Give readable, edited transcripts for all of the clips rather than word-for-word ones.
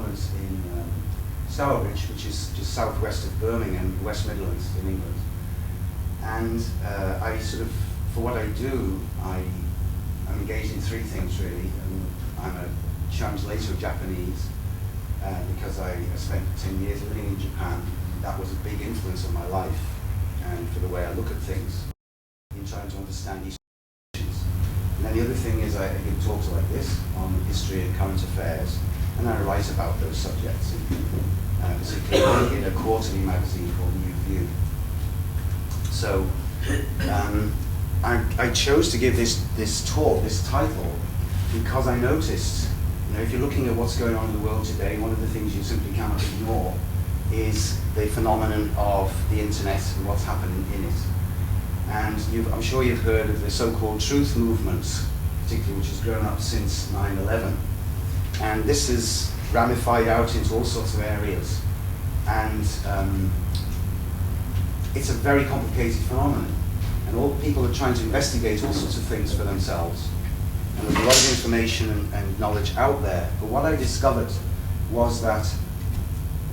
moment in Stourbridge, which is just southwest of Birmingham, West Midlands in England. And I sort of, for what I do, I'm engaged in three things really. I'm a translator of Japanese because I spent 10 years living in Japan. That was a big influence on my life and for the way I look at things in trying to understand these issues. And then the other thing is I give talks like this on history and current affairs, and I write about those subjects, particularly in a quarterly magazine called New View. So I chose to give this talk, this title, because I noticed, if you're looking at what's going on in the world today, one of the things you simply cannot ignore is the phenomenon of the internet and what's happening in it. And I'm sure you've heard of the so-called truth movements, particularly which has grown up since 9/11. And this is ramified out into all sorts of areas. And it's a very complicated phenomenon. And all people are trying to investigate all sorts of things for themselves. And there's a lot of information and knowledge out there. But what I discovered was that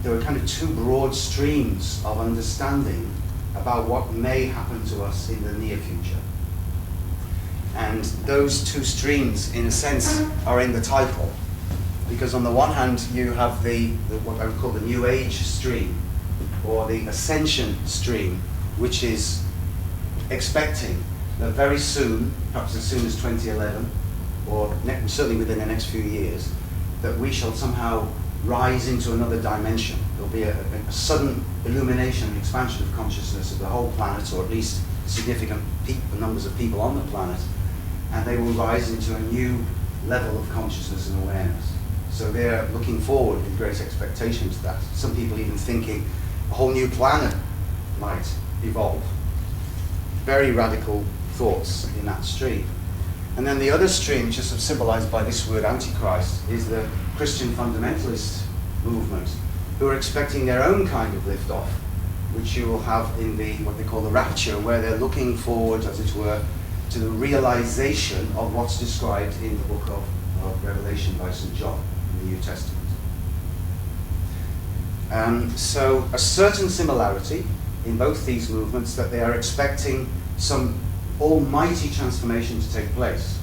there were kind of two broad streams of understanding about what may happen to us in the near future. And those two streams, in a sense, are in the title. Because on the one hand, you have the what I would call the New Age stream, or the Ascension stream, which is expecting that very soon, perhaps as soon as 2011, or certainly within the next few years, that we shall somehow rise into another dimension. There'll be a sudden illumination and expansion of consciousness of the whole planet, or at least significant numbers of people on the planet, and they will rise into a new level of consciousness and awareness. So they're looking forward with great expectation to that. Some people even thinking a whole new planet might evolve. Very radical thoughts in that stream. And then the other stream, just symbolized by this word Antichrist, is the Christian fundamentalist movement, who are expecting their own kind of lift-off, which you will have in what they call the rapture, where they're looking forward, as it were, to the realization of what's described in the book of Revelation by St. John in the New Testament. So a certain similarity in both these movements, that they are expecting some almighty transformation to take place.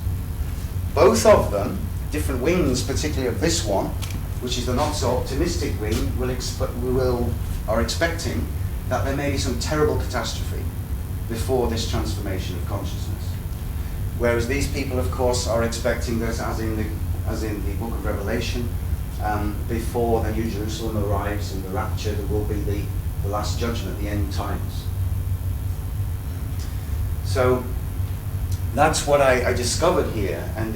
Both of them, different wings, particularly of this one, which is the not so optimistic wing, are expecting that there may be some terrible catastrophe before this transformation of consciousness. Whereas these people, of course, are expecting that, as in the book of Revelation, before the New Jerusalem arrives in the rapture, there will be the last judgment, the end times. So that's what I discovered here, and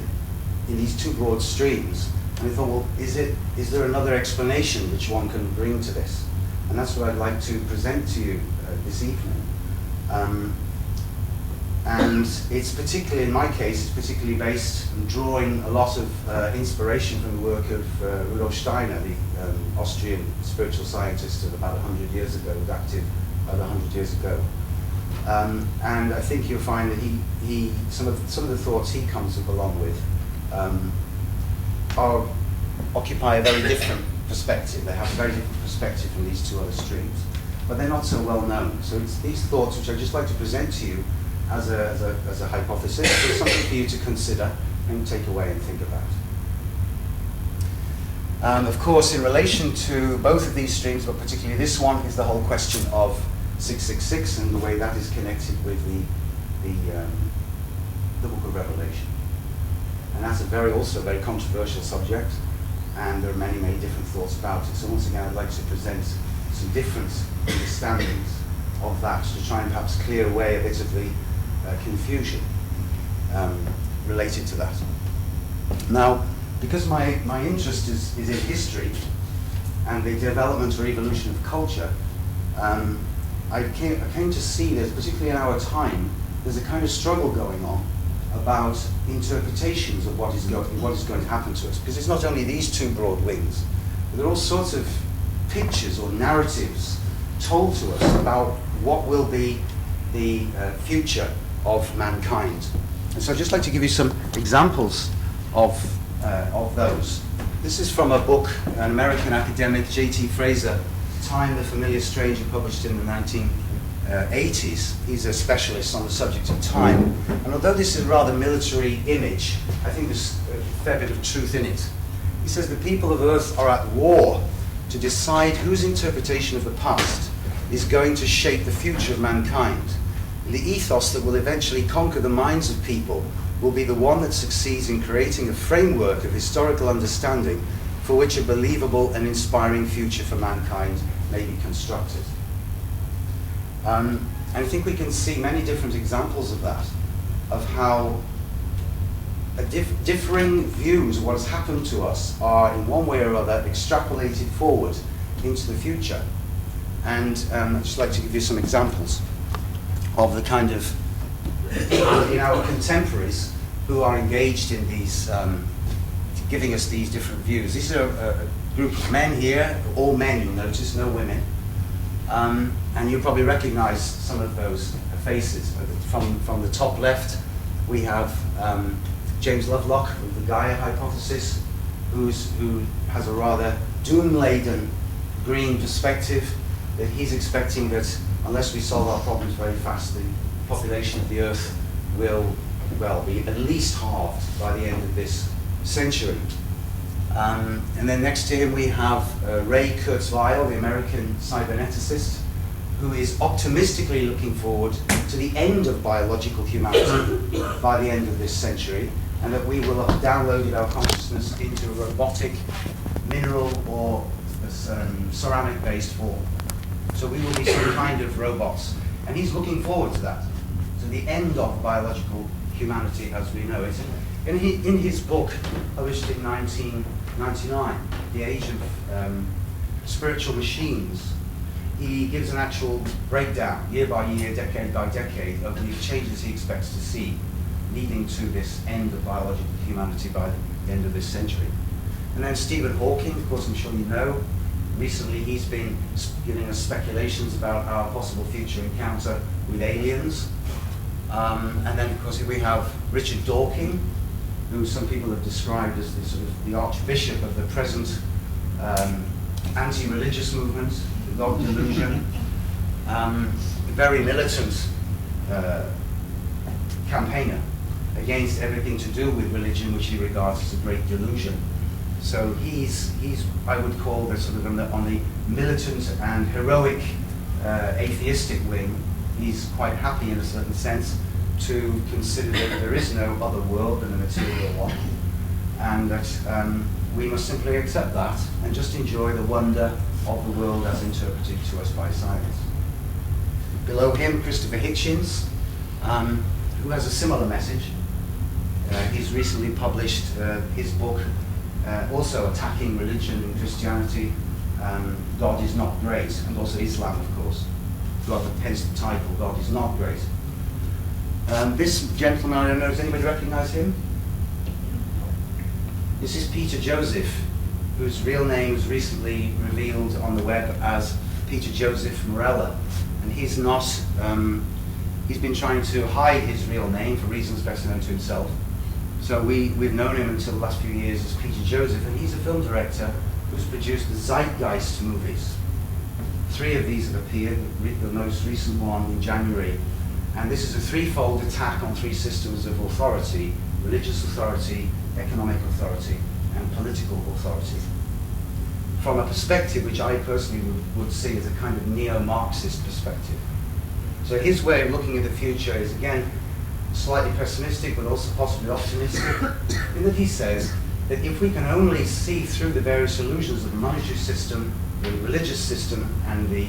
in these two broad streams. And I thought, well, is there another explanation which one can bring to this? And that's what I'd like to present to you this evening. And it's particularly, in my case, it's particularly based and drawing a lot of inspiration from the work of Rudolf Steiner, the Austrian spiritual scientist of about 100 years ago, was active about 100 years ago. And I think you'll find that he some of the thoughts he comes up along with occupy a very different perspective. They have a very different perspective from these two other streams, but they're not so well known. So it's these thoughts which I'd just like to present to you as a hypothesis, but something for you to consider and take away and think about. Of course, in relation to both of these streams, but particularly this one, is the whole question of 666 and the way that is connected with the book of Revelation. And that's also a very controversial subject, and there are many, many different thoughts about it. So once again, I'd like to present some different understandings of that to try and perhaps clear away a bit of the confusion related to that. Now, because my interest is in history and the development or evolution of culture, I came to see that, particularly in our time, there's a kind of struggle going on about interpretations of what is going to happen to us. Because it's not only these two broad wings, but there are all sorts of pictures or narratives told to us about what will be the future of mankind. And so I'd just like to give you some examples of those. This is from a book, an American academic, J.T. Fraser, Time, the Familiar Stranger, published in the 1980s. He's a specialist on the subject of time. And although this is a rather military image, I think there's a fair bit of truth in it. He says the people of Earth are at war to decide whose interpretation of the past is going to shape the future of mankind. The ethos that will eventually conquer the minds of people will be the one that succeeds in creating a framework of historical understanding for which a believable and inspiring future for mankind may be constructed. And I think we can see many different examples of that, of how differing views of what has happened to us are in one way or other extrapolated forward into the future. And I'd just like to give you some examples of the kind of people in our contemporaries who are engaged in these, giving us these different views. These are a group of men here, all men you'll notice, no women. And you'll probably recognize some of those faces. From the top left, we have James Lovelock with the Gaia hypothesis, who has a rather doom-laden green perspective, that he's expecting that unless we solve our problems very fast, the population of the Earth will, well, be at least halved by the end of this century. And then next to him we have Ray Kurzweil, the American cyberneticist, who is optimistically looking forward to the end of biological humanity by the end of this century, and that we will have downloaded our consciousness into a robotic, mineral or ceramic-based form. So we will be some kind of robots. And he's looking forward to that, to the end of biological humanity as we know it. In his book, published in 1999, The Age of Spiritual Machines, he gives an actual breakdown, year by year, decade by decade, of the changes he expects to see leading to this end of biological humanity by the end of this century. And then Stephen Hawking, of course, I'm sure you know, recently he's been giving us speculations about our possible future encounter with aliens. And then, of course, we have Richard Dawkins, who some people have described as the sort of the archbishop of the present anti-religious movement, the God delusion, a very militant campaigner against everything to do with religion, which he regards as a great delusion. So he's I would call the sort of on the militant and heroic atheistic wing. He's quite happy in a certain sense to consider that there is no other world than a material one, and that we must simply accept that and just enjoy the wonder of the world as interpreted to us by science. Below him, Christopher Hitchens, who has a similar message. He's recently published his book, also attacking religion and Christianity, God is Not Great, and also Islam, of course. Hence the title, God is Not Great. This gentleman, I don't know, does anybody recognize him? This is Peter Joseph, whose real name was recently revealed on the web as Peter Joseph Morella. And he's not, he's been trying to hide his real name for reasons best known to himself. So we've known him until the last few years as Peter Joseph, and he's a film director who's produced the Zeitgeist movies. 3 of these have appeared, the most recent one in January. And this is a threefold attack on 3 systems of authority: religious authority, economic authority, and political authority. From a perspective which I personally would see as a kind of neo-Marxist perspective. So his way of looking at the future is, again, slightly pessimistic, but also possibly optimistic, in that he says that if we can only see through the various illusions of the monetary system, the religious system, and the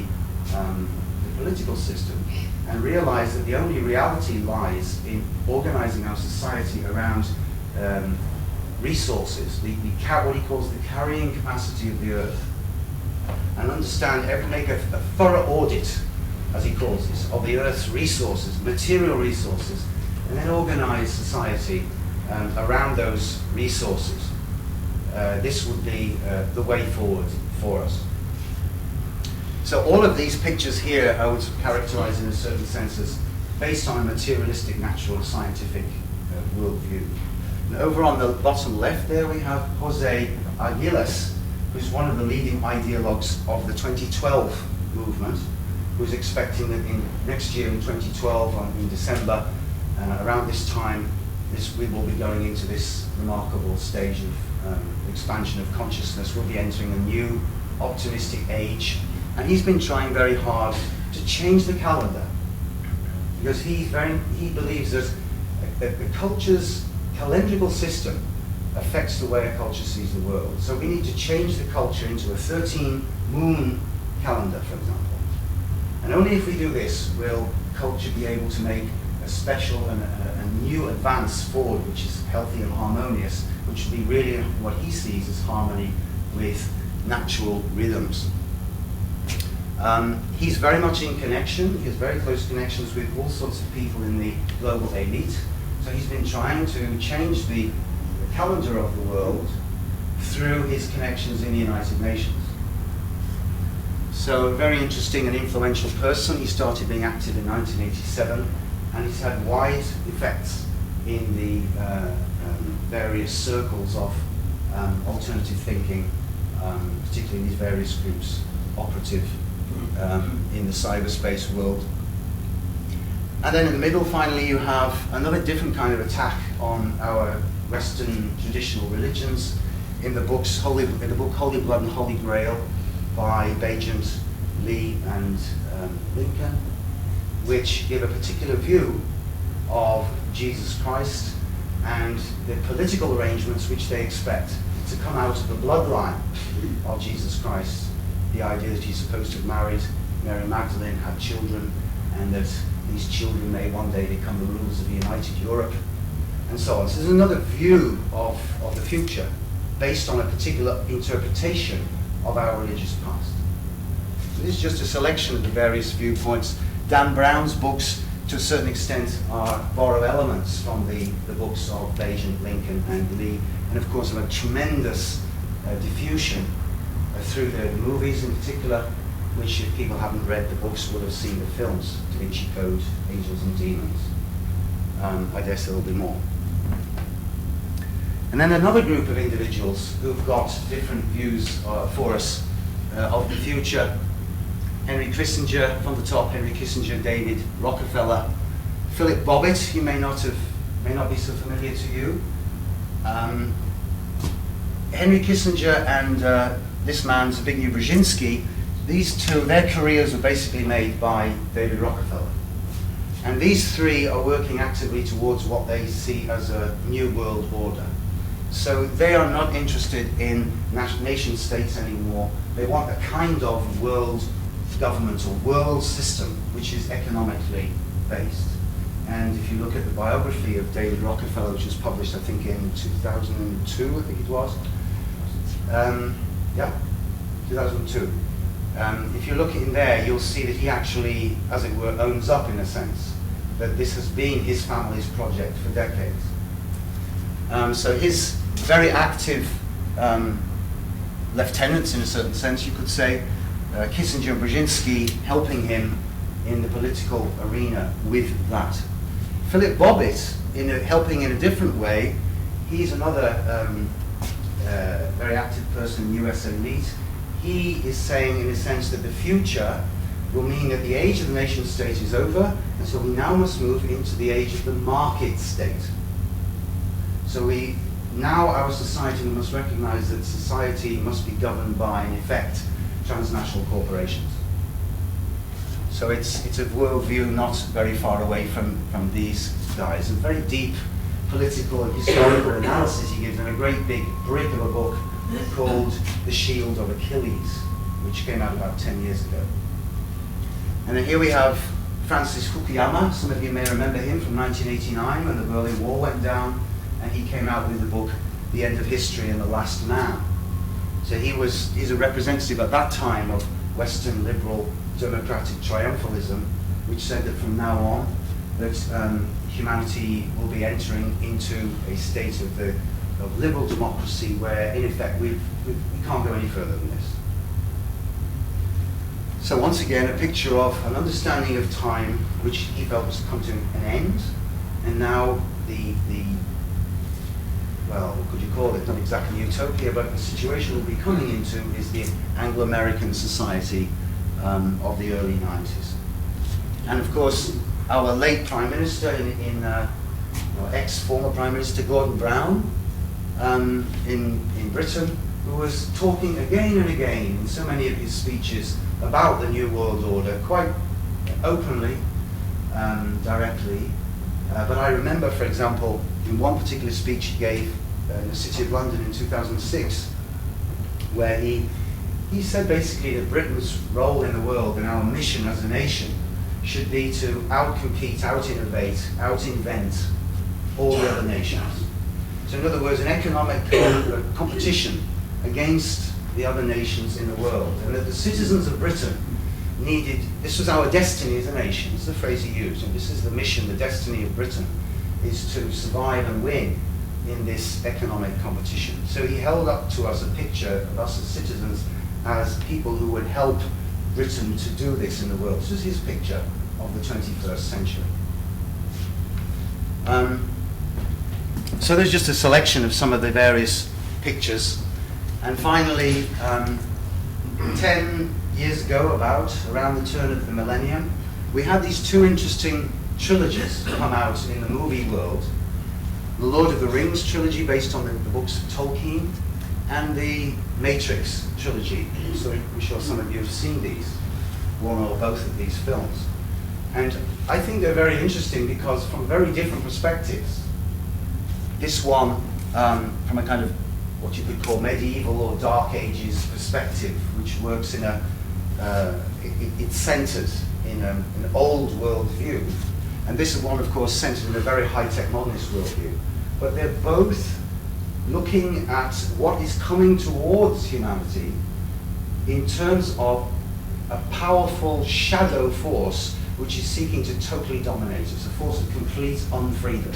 political system, and realize that the only reality lies in organizing our society around resources, what he calls the carrying capacity of the earth, and understand, make a thorough audit, as he calls this, of the earth's resources, material resources, and then organize society around those resources. This would be the way forward for us. So all of these pictures here I would characterize in a certain sense as based on a materialistic, natural, scientific worldview. And over on the bottom left there we have Jose Arguelles, who's one of the leading ideologues of the 2012 movement, who's expecting that in next year, in 2012, in December, around this time, we will be going into this remarkable stage of expansion of consciousness. We'll be entering a new optimistic age, and he's been trying very hard to change the calendar, because he believes that the culture's calendrical system affects the way a culture sees the world. So we need to change the culture into a 13-moon calendar, for example. And only if we do this will culture be able to make a special and a new advance forward, which is healthy and harmonious, which would be really what he sees as harmony with natural rhythms. He's very much in connection. He has very close connections with all sorts of people in the global elite. So he's been trying to change the calendar of the world through his connections in the United Nations. So a very interesting and influential person. He started being active in 1987, and he's had wide effects in the various circles of alternative thinking, particularly in these various groups operative in the cyberspace world. And then in the middle, finally, you have another different kind of attack on our Western traditional religions in the book Holy Blood and Holy Grail by Bajent, Lee, and Lincoln, which give a particular view of Jesus Christ and the political arrangements which they expect to come out of the bloodline of Jesus Christ. The idea that he's supposed to have married Mary Magdalene, had children, and that these children may one day become the rulers of the United Europe, and so on. So there's another view of the future based on a particular interpretation of our religious past. So this is just a selection of the various viewpoints. Dan Brown's books, to a certain extent, borrow elements from the books of Bajent, Lincoln, and Lee, and of course have a tremendous diffusion through the movies in particular, which if people haven't read the books will have seen the films, Da Vinci Code, Angels and Demons. I guess there will be more. And then another group of individuals who've got different views for us of the future. Henry Kissinger, from the top, Henry Kissinger, David Rockefeller, Philip Bobbitt, you may not be so familiar to you. Henry Kissinger and this man, Zbigniew Brzezinski, these two, their careers were basically made by David Rockefeller. And these three are working actively towards what they see as a new world order. So they are not interested in nation states anymore. They want a kind of world government or world system which is economically based. And if you look at the biography of David Rockefeller, which was published I think in 2002, I think it was. 2002. If you look in there, you'll see that he actually, as it were, owns up in a sense that this has been his family's project for decades. So his very active lieutenants, in a certain sense, you could say, Kissinger and Brzezinski helping him in the political arena with that. Philip Bobbitt, helping in a different way, he's another very active person in the US elite. He is saying, in a sense, that the future will mean that the age of the nation state is over, and so we now must move into the age of the market state. So now our society, we must recognize that society must be governed by, in effect, transnational corporations. So it's a worldview not very far away from these guys. A very deep political and historical analysis he gives in a great big brick of a book called The Shield of Achilles, which came out about 10 years ago. And then here we have Francis Fukuyama. Some of you may remember him from 1989 when the Berlin Wall went down, and he came out with the book The End of History and the Last Man. So he's a representative at that time of Western liberal democratic triumphalism, which said that from now on that humanity will be entering into a state of liberal democracy where, in effect, we can't go any further than this. So once again, a picture of an understanding of time which he felt was come to an end, and now the well, what could you call it? Not exactly utopia, but the situation we'll be coming into is the Anglo-American society of the early 90s. And of course, our late Prime Minister ex-former Prime Minister Gordon Brown in Britain, who was talking again and again in so many of his speeches about the New World Order, quite openly, directly. But I remember, for example, in one particular speech he gave in the City of London in 2006, where he said basically that Britain's role in the world and our mission as a nation should be to outcompete, out-innovate, out-invent all the other nations. So in other words, an economic competition against the other nations in the world. And that the citizens of Britain needed, this was our destiny as a nation, this is the phrase he used, and this is the mission, the destiny of Britain, is to survive and win in this economic competition. So he held up to us a picture of us as citizens as people who would help Britain to do this in the world. This is his picture of the 21st century. So there's just a selection of some of the various pictures. And finally, 10 years ago, around the turn of the millennium, we had these two interesting trilogies come out in the movie world. The Lord of the Rings trilogy, based on the books of Tolkien, and the Matrix trilogy. So I'm sure some of you have seen these, one or both of these films. And I think they're very interesting because from very different perspectives. This one, from a kind of what you could call medieval or dark ages perspective, which works in it's centered in an old world view. And this is one, of course, centered in a very high-tech modernist worldview. But they're both looking at what is coming towards humanity in terms of a powerful shadow force which is seeking to totally dominate us, a force of complete unfreedom.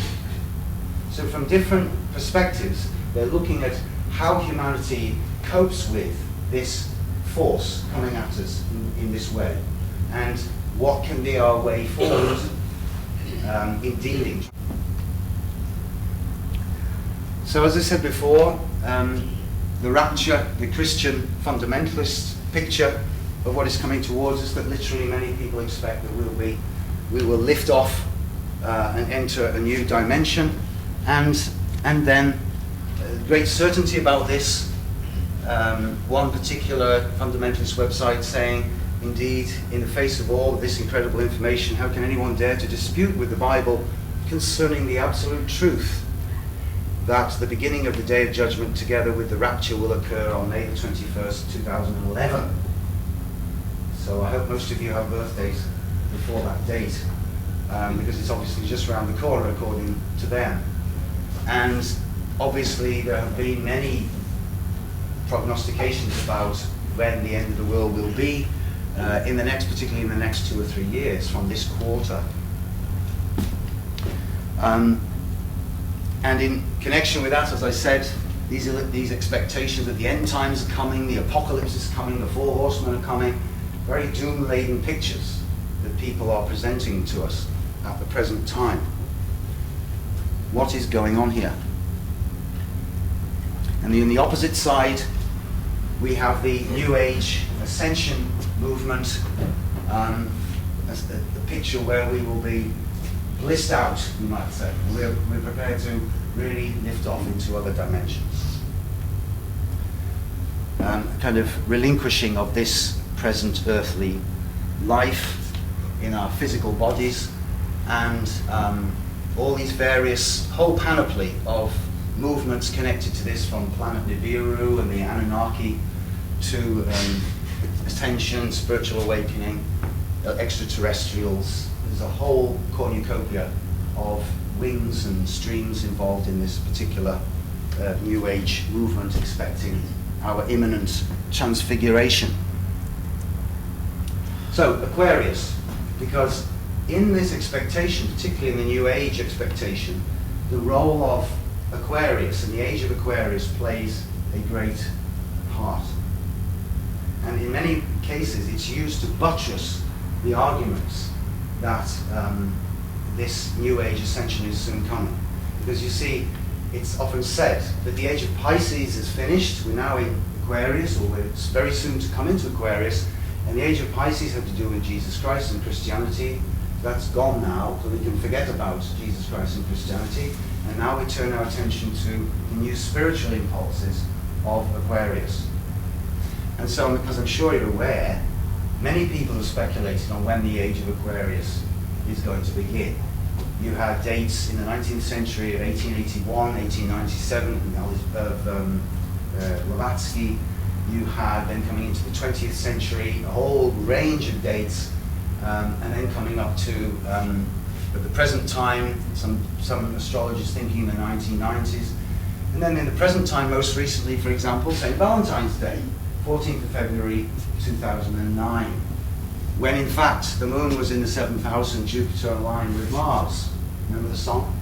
So from different perspectives, they're looking at how humanity copes with this force coming at us in this way, and what can be our way forward in dealing. So as I said before, the rapture, the Christian fundamentalist picture of what is coming towards us, that literally many people expect that we will lift off and enter a new dimension, and then great certainty about this. One particular fundamentalist website saying, indeed, in the face of all this incredible information, how can anyone dare to dispute with the Bible concerning the absolute truth that the beginning of the day of judgment together with the rapture will occur on May the 21st, 2011. So I hope most of you have birthdays before that date, because it's obviously just around the corner according to them. And obviously there have been many prognostications about when the end of the world will be, particularly in the next 2 or 3 years from this quarter. And in connection with that, as I said, these expectations that the end times are coming, the apocalypse is coming, the 4 horsemen are coming, very doom-laden pictures that people are presenting to us at the present time. What is going on here? And on the opposite side, we have the New Age Ascension movement, as the picture where we will be blissed out, you might say. We're prepared to really lift off into other dimensions. Kind of relinquishing of this present earthly life in our physical bodies, and all these various, whole panoply of movements connected to this, from planet Nibiru and the Anunnaki to ascension, spiritual awakening, extraterrestrials. There's a whole cornucopia of wings and streams involved in this particular New Age movement, expecting our imminent transfiguration. So Aquarius, because in this expectation, particularly in the New Age expectation, the role of Aquarius and the Age of Aquarius plays a great part. And in many cases, it's used to buttress the arguments that this New Age ascension is soon coming. Because you see, it's often said that the age of Pisces is finished. We're now in Aquarius, or we're very soon to come into Aquarius, and the age of Pisces had to do with Jesus Christ and Christianity. That's gone now, so we can forget about Jesus Christ and Christianity, and now we turn our attention to the new spiritual impulses of Aquarius. And so, because I'm sure you're aware, many people have speculated on when the age of Aquarius is going to begin. You had dates in the 19th century of 1881, 1897, of Blavatsky. You had then coming into the 20th century a whole range of dates, and then coming up to at the present time, some astrologers thinking in the 1990s, and then in the present time, most recently, for example, St. Valentine's Day, 14th of February 2009, when in fact the moon was in the 7th house and Jupiter aligned with Mars. Remember the song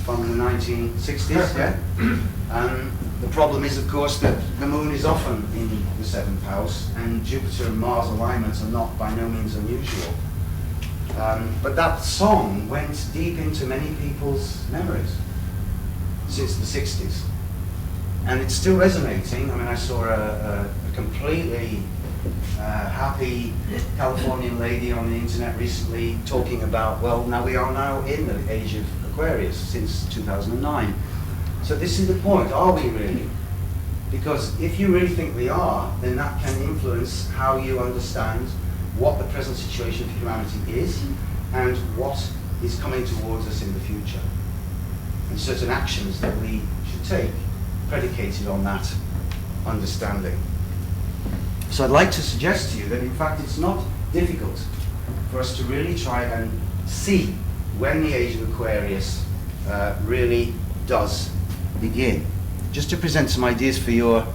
from the 1960s? Yeah. The problem is, of course, that the moon is often in the 7th house, and Jupiter and Mars alignments are not by no means unusual. But that song went deep into many people's memories since the 60s. And it's still resonating. I mean, I saw a completely happy Californian lady on the internet recently talking about, well, now we are now in the age of Aquarius since 2009. So this is the point, are we really? Because if you really think we are, then that can influence how you understand what the present situation of humanity is and what is coming towards us in the future. And certain actions that we should take predicated on that understanding. So I'd like to suggest to you that in fact it's not difficult for us to really try and see when the age of Aquarius really does begin. Just to present some ideas for your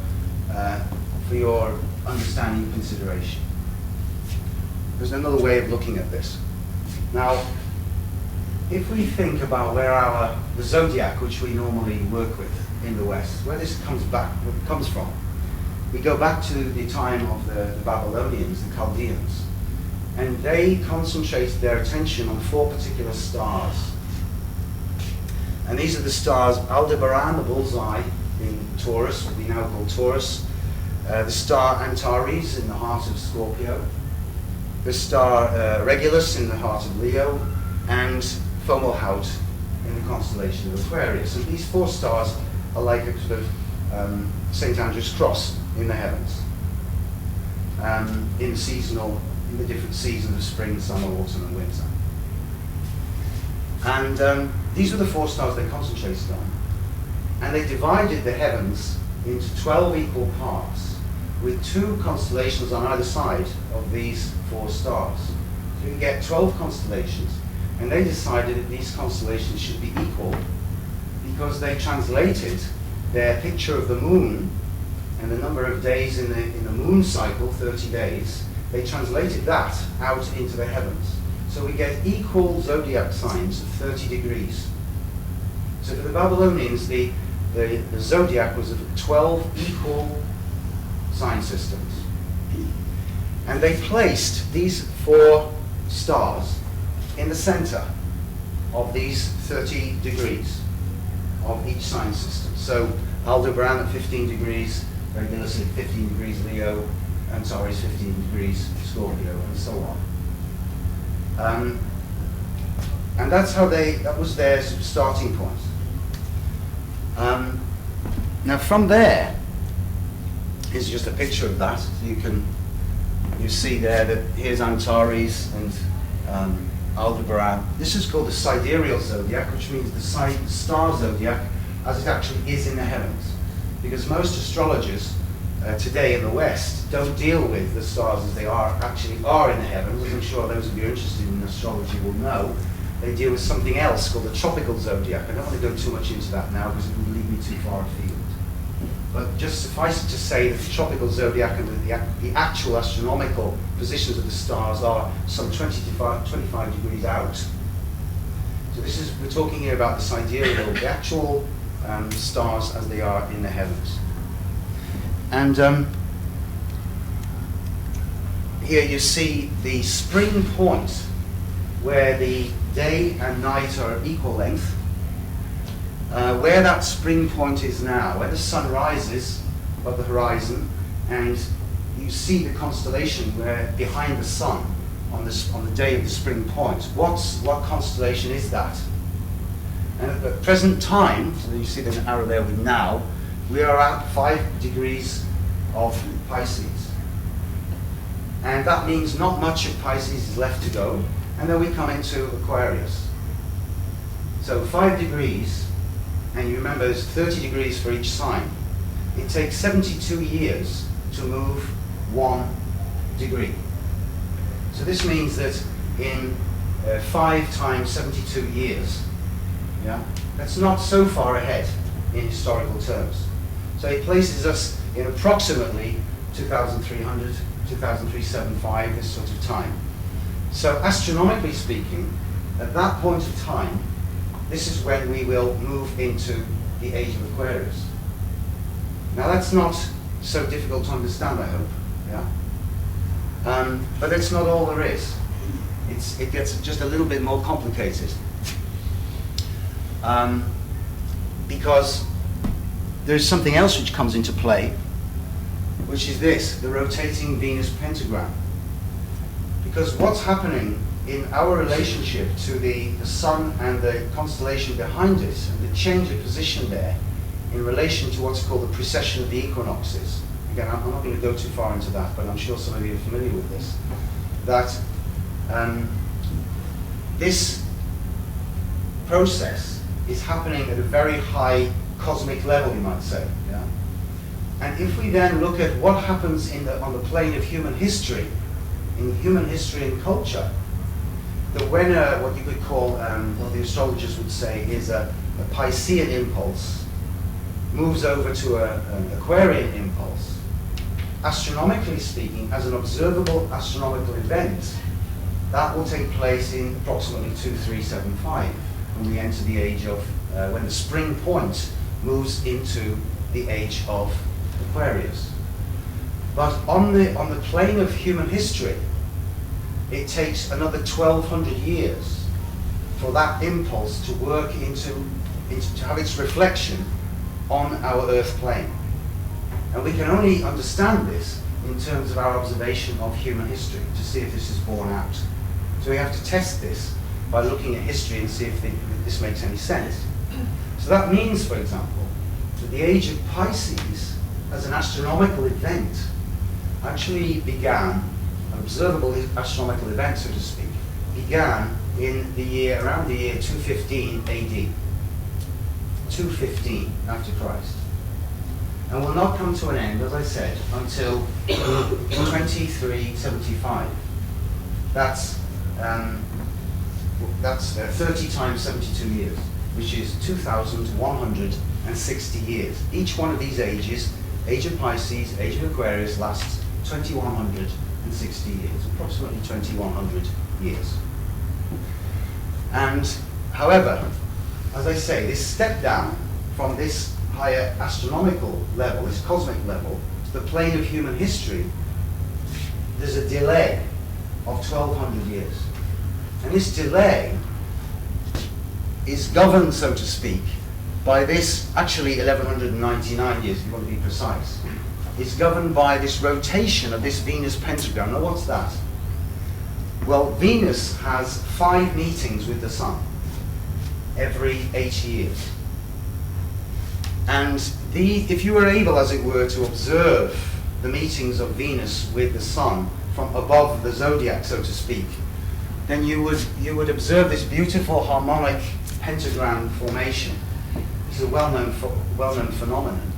understanding and consideration. There's another way of looking at this. Now, if we think about where the zodiac, which we normally work with in the West, where this comes from, we go back to the time of the Babylonians, the Chaldeans, and they concentrated their attention on 4 particular stars. And these are the stars Aldebaran, the bullseye in Taurus, what we now call Taurus, the star Antares in the heart of Scorpio, the star Regulus in the heart of Leo, and Fomalhaut in the constellation of Aquarius. And these 4 stars are like a sort of St. Andrew's cross in the heavens, in the different seasons of spring, summer, autumn, and winter. And these were the 4 stars they concentrated on. And they divided the heavens into 12 equal parts, with 2 constellations on either side of these 4 stars. So you get 12 constellations, and they decided that these constellations should be equal because they translated their picture of the moon and the number of days in the moon cycle, 30 days, they translated that out into the heavens. So we get equal zodiac signs of 30 degrees. So for the Babylonians, the zodiac was of 12 equal sign systems. And they placed these 4 stars in the center of these 30 degrees of each sign system. So Aldebaran at 15 degrees, Regulus at 15 degrees Leo, Antares 15 degrees Scorpio, and so on. And that's how that was their starting point. Now from there, here's just a picture of that. So you see there that here's Antares and Aldebaran. This is called the sidereal zodiac, which means the star zodiac as it actually is in the heavens. Because most astrologers today in the West don't deal with the stars as they actually are in the heavens, as I'm sure those of you interested in astrology will know. They deal with something else called the tropical zodiac. I don't want to go too much into that now because it would lead me too far afield. But just suffice it to say that the tropical zodiac and the actual astronomical positions of the stars are some 25 degrees out. So we're talking here about the sidereal, the actual stars as they are in the heavens. And here you see the spring point where the day and night are equal length. where that spring point is now, where the sun rises above the horizon, and you see the constellation where behind the sun on the day of the spring point. What constellation is that? And at the present time, so you see the arrow there with now, we are at 5 degrees of Pisces. And that means not much of Pisces is left to go, and then we come into Aquarius. So 5 degrees, and you remember there's 30 degrees for each sign. It takes 72 years to move 1 degree. So this means that in 5 times 72 years, yeah, that's not so far ahead in historical terms. So it places us in approximately 2300, 2375, this sort of time. So astronomically speaking, at that point of time, this is when we will move into the Age of Aquarius. Now that's not so difficult to understand, I hope. Yeah? But that's not all there is. It gets just a little bit more complicated. Because there's something else which comes into play, which is this, the rotating Venus pentagram. Because what's happening in our relationship to the sun and the constellation behind it, and the change of position there, in relation to what's called the precession of the equinoxes. Again, I'm not going to go too far into that, but I'm sure some of you are familiar with this. That this process is happening at a very high cosmic level, you might say. Yeah? And if we then look at what happens on the plane of human history, in human history and culture, that when what you could call, what the astrologers would say is a Piscean impulse moves over to an Aquarian impulse, astronomically speaking, as an observable astronomical event, that will take place in approximately 2375, when we enter the age of, when the spring point moves into the age of Aquarius. But on the plane of human history, it takes another 1200 years for that impulse to work to have its reflection on our Earth plane. And we can only understand this in terms of our observation of human history to see if this is borne out. So we have to test this by looking at history and see if this makes any sense. So that means, for example, that the age of Pisces as an astronomical event actually began, an observable astronomical event, so to speak, began in around the year 215 AD. 215 after Christ. And will not come to an end, as I said, until 2375. That's 30 times 72 years, which is 2,160 years. Each one of these ages, Age of Pisces, Age of Aquarius, lasts 2,160 years, approximately 2,100 years. And, however, as I say, this step down from this higher astronomical level, this cosmic level, to the plane of human history, there's a delay of 1,200 years. And this delay is governed, so to speak, by this, actually 1,199 years, if you want to be precise. It's governed by this rotation of this Venus pentagram. Now what's that? Well, Venus has 5 meetings with the Sun every 8 years. And if you were able, as it were, to observe the meetings of Venus with the Sun from above the zodiac, so to speak, then you would observe this beautiful harmonic pentagram formation. This is a well-known phenomenon,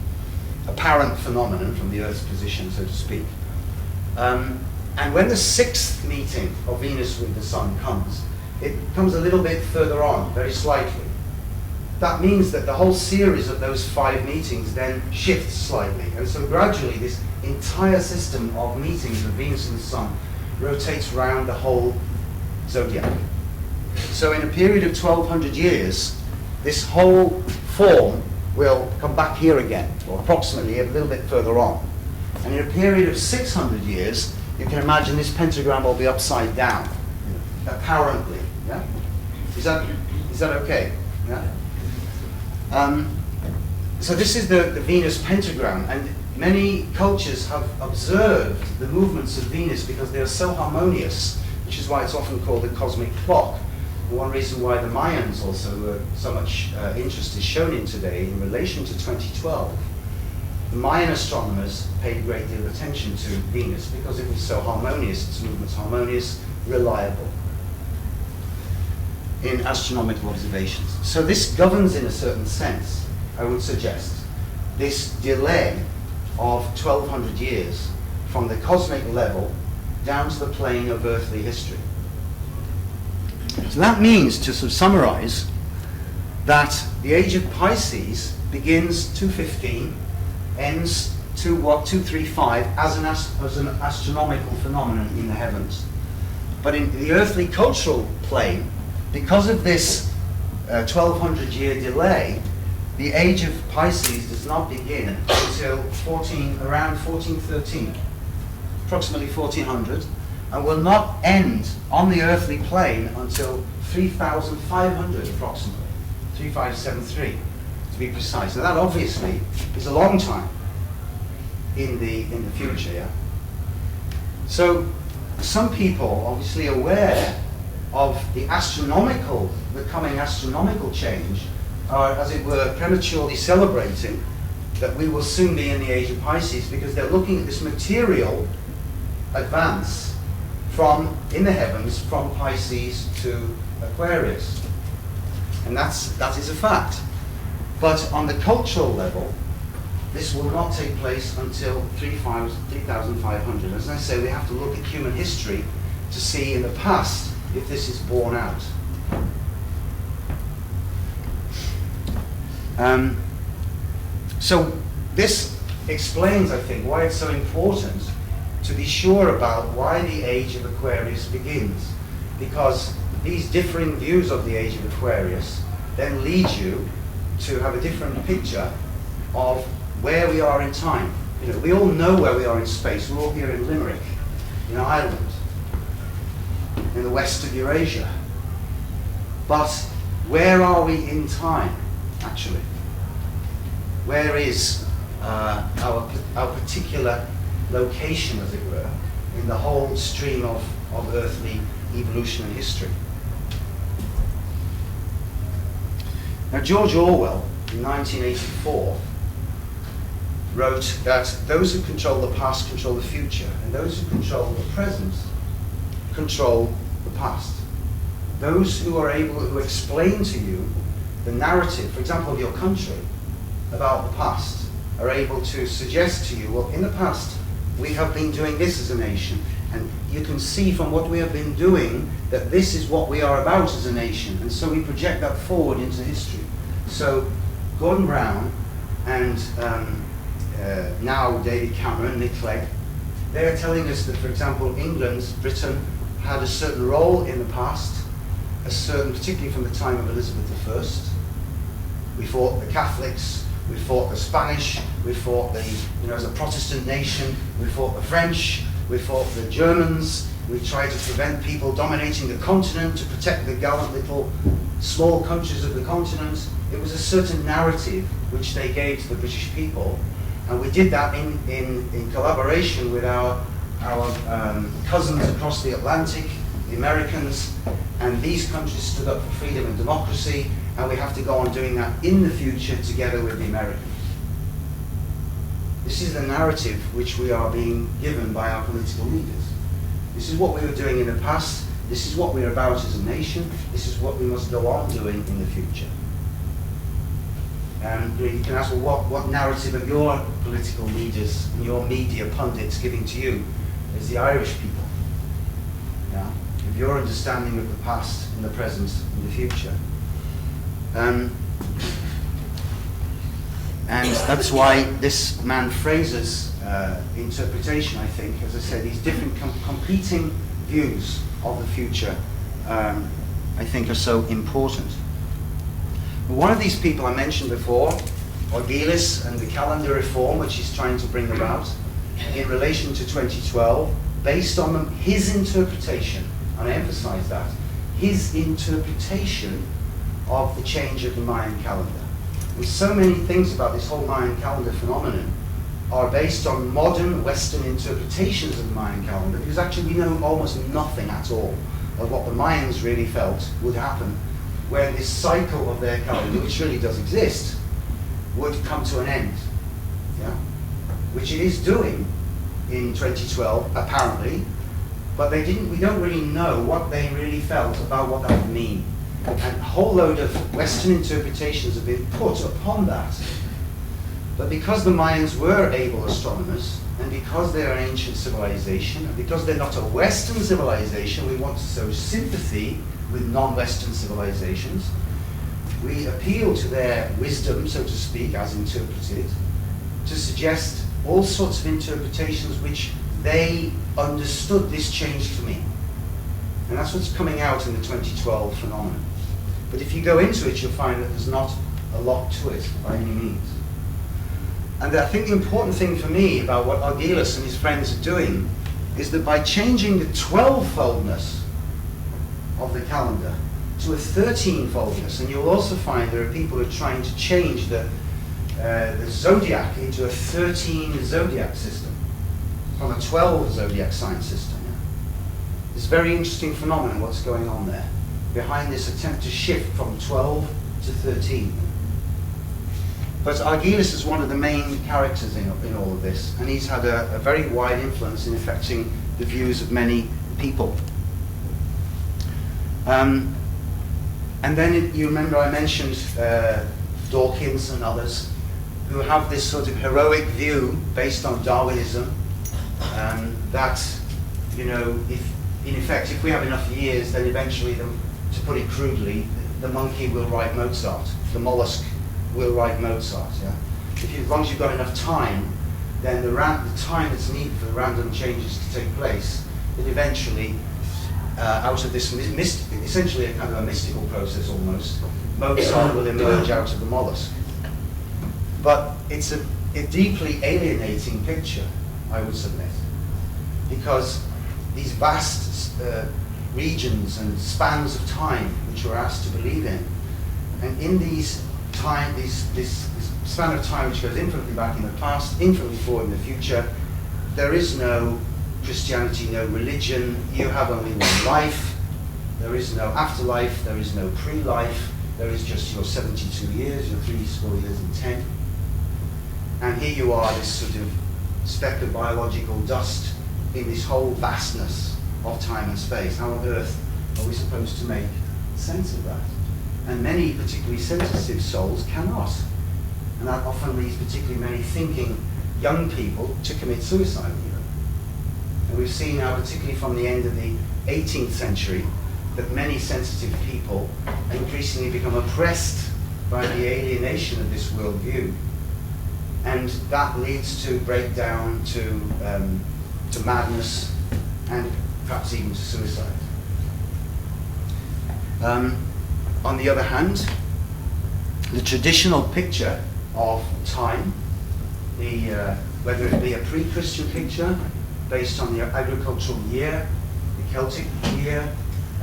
apparent phenomenon from the Earth's position, so to speak. And when the 6th meeting of Venus with the Sun comes, it comes a little bit further on, very slightly. That means that the whole series of those 5 meetings then shifts slightly. And so gradually this entire system of meetings of Venus and the Sun rotates around the whole zodiac. So in a period of 1,200 years, this whole form will come back here again, or approximately a little bit further on. And in a period of 600 years, you can imagine this pentagram will be upside down, apparently. Yeah? Is that okay? Yeah? So this is the Venus pentagram, and many cultures have observed the movements of Venus because they are so harmonious, which is why it's often called the cosmic clock. And one reason why the Mayans also so much interest is shown in today in relation to 2012. The Mayan astronomers paid a great deal of attention to Venus because it was so harmonious, its movements harmonious, reliable in astronomical observations. So this governs, in a certain sense, I would suggest, this delay of 1200 years from the cosmic level down to the plane of earthly history. So that means, to sort of summarize, that the age of Pisces begins 215, ends 235 as an astronomical phenomenon in the heavens. But in the earthly cultural plane, because of this 1200-year delay, the age of Pisces does not begin until around 1413, approximately 1400, and will not end on the earthly plane until 3500 approximately, 3573 to be precise. So that obviously is a long time in the future, yeah? So some people obviously aware of the coming astronomical change are, as it were, prematurely celebrating that we will soon be in the age of Pisces because they're looking at this material advance in the heavens from Pisces to Aquarius. And that is a fact. But on the cultural level, this will not take place until 3500. As I say, we have to look at human history to see in the past if this is borne out. So this explains, I think, why it's so important to be sure about why the age of Aquarius begins. Because these differing views of the age of Aquarius then lead you to have a different picture of where we are in time. You know, we all know where we are in space. We're all here in Limerick, in Ireland, in the west of Eurasia. But where are we in time, actually? Where is our particular location, as it were, in the whole stream of earthly evolution and history? Now, George Orwell, in 1984, wrote that those who control the past control the future, and those who control the present control the past. Those who are able to explain to you the narrative, for example, of your country, about the past, are able to suggest to you, well, in the past, we have been doing this as a nation, and you can see from what we have been doing that this is what we are about as a nation, and so we project that forward into history. So Gordon Brown and now David Cameron, Nick Clegg, they're telling us that, for example, England, Britain, had a certain role in the past, particularly from the time of Elizabeth I. We fought the Catholics, we fought the Spanish, we fought as a Protestant nation, we fought the French, we fought the Germans, we tried to prevent people dominating the continent, to protect the gallant little small countries of the continent. It was a certain narrative which they gave to the British people, and we did that in collaboration with our cousins across the Atlantic, the Americans, and these countries stood up for freedom and democracy, and we have to go on doing that in the future together with the Americans. This is the narrative which we are being given by our political leaders. This is what we were doing in the past, this is what we're about as a nation, this is what we must go on doing in the future. And you can ask, well, what narrative are your political leaders and your media pundits giving to you as the Irish people? Yeah? Of your understanding of the past and the present and the future. And that's why this man Fraser's interpretation, I think, as I said, these different competing views of the future, I think are so important. One of these people I mentioned before, Orgilis and the calendar reform, which he's trying to bring about in relation to 2012, based on his interpretation, and I emphasize that, his interpretation of the change of the Mayan calendar. And so many things about this whole Mayan calendar phenomenon are based on modern Western interpretations of the Mayan calendar, because actually we know almost nothing at all of what the Mayans really felt would happen when this cycle of their calendar, which really does exist, would come to an end. Yeah? Which it is doing in 2012, apparently, but we don't really know what they really felt about what that would mean. And a whole load of Western interpretations have been put upon that. But because the Mayans were able astronomers, and because they're an ancient civilization, and because they're not a Western civilization, we want to sow sympathy with non-Western civilizations. We appeal to their wisdom, so to speak, as interpreted, to suggest all sorts of interpretations which they understood this change to mean. And that's what's coming out in the 2012 phenomenon. But if you go into it, you'll find that there's not a lot to it by any means. And I think the important thing for me about what Argylis and his friends are doing is that by changing the 12-foldness of the calendar to a 13-foldness, and you'll also find there are people who are trying to change the zodiac into a 13 zodiac system from a 12 zodiac sign system. It's a very interesting phenomenon what's going on there behind this attempt to shift from 12 to 13. But Argylis is one of the main characters in all of this, and he's had a very wide influence in affecting the views of many people. And then you remember I mentioned Dawkins and others who have this sort of heroic view based on Darwinism, that, you know, if we have enough years, then eventually, to put it crudely, the monkey will write Mozart, the mollusk will write Mozart. Yeah? As long as you've got enough time, then the time that's needed for the random changes to take place, that eventually, out of this essentially a kind of a mystical process almost, Mozart will emerge out of the mollusk. But it's a deeply alienating picture, I would submit, because these vast regions and spans of time which we're asked to believe in, and in this span of time which goes infinitely back in the past, infinitely forward in the future, there is no Christianity, no religion. You have only one life. There is no afterlife. There is no pre-life. There is just your 72 years, your 3 score years and 10. And here you are, this sort of speck of biological dust in this whole vastness of time and space. How on earth are we supposed to make sense of that? And many, particularly sensitive souls, cannot. And that often leads particularly many thinking young people to commit suicide even. And we've seen now, particularly from the end of the 18th century, that many sensitive people increasingly become oppressed by the alienation of this worldview. And that leads to breakdown, to madness, and perhaps even to suicide. On the other hand, the traditional picture of time, whether it be a pre-Christian picture based on the agricultural year, the Celtic year,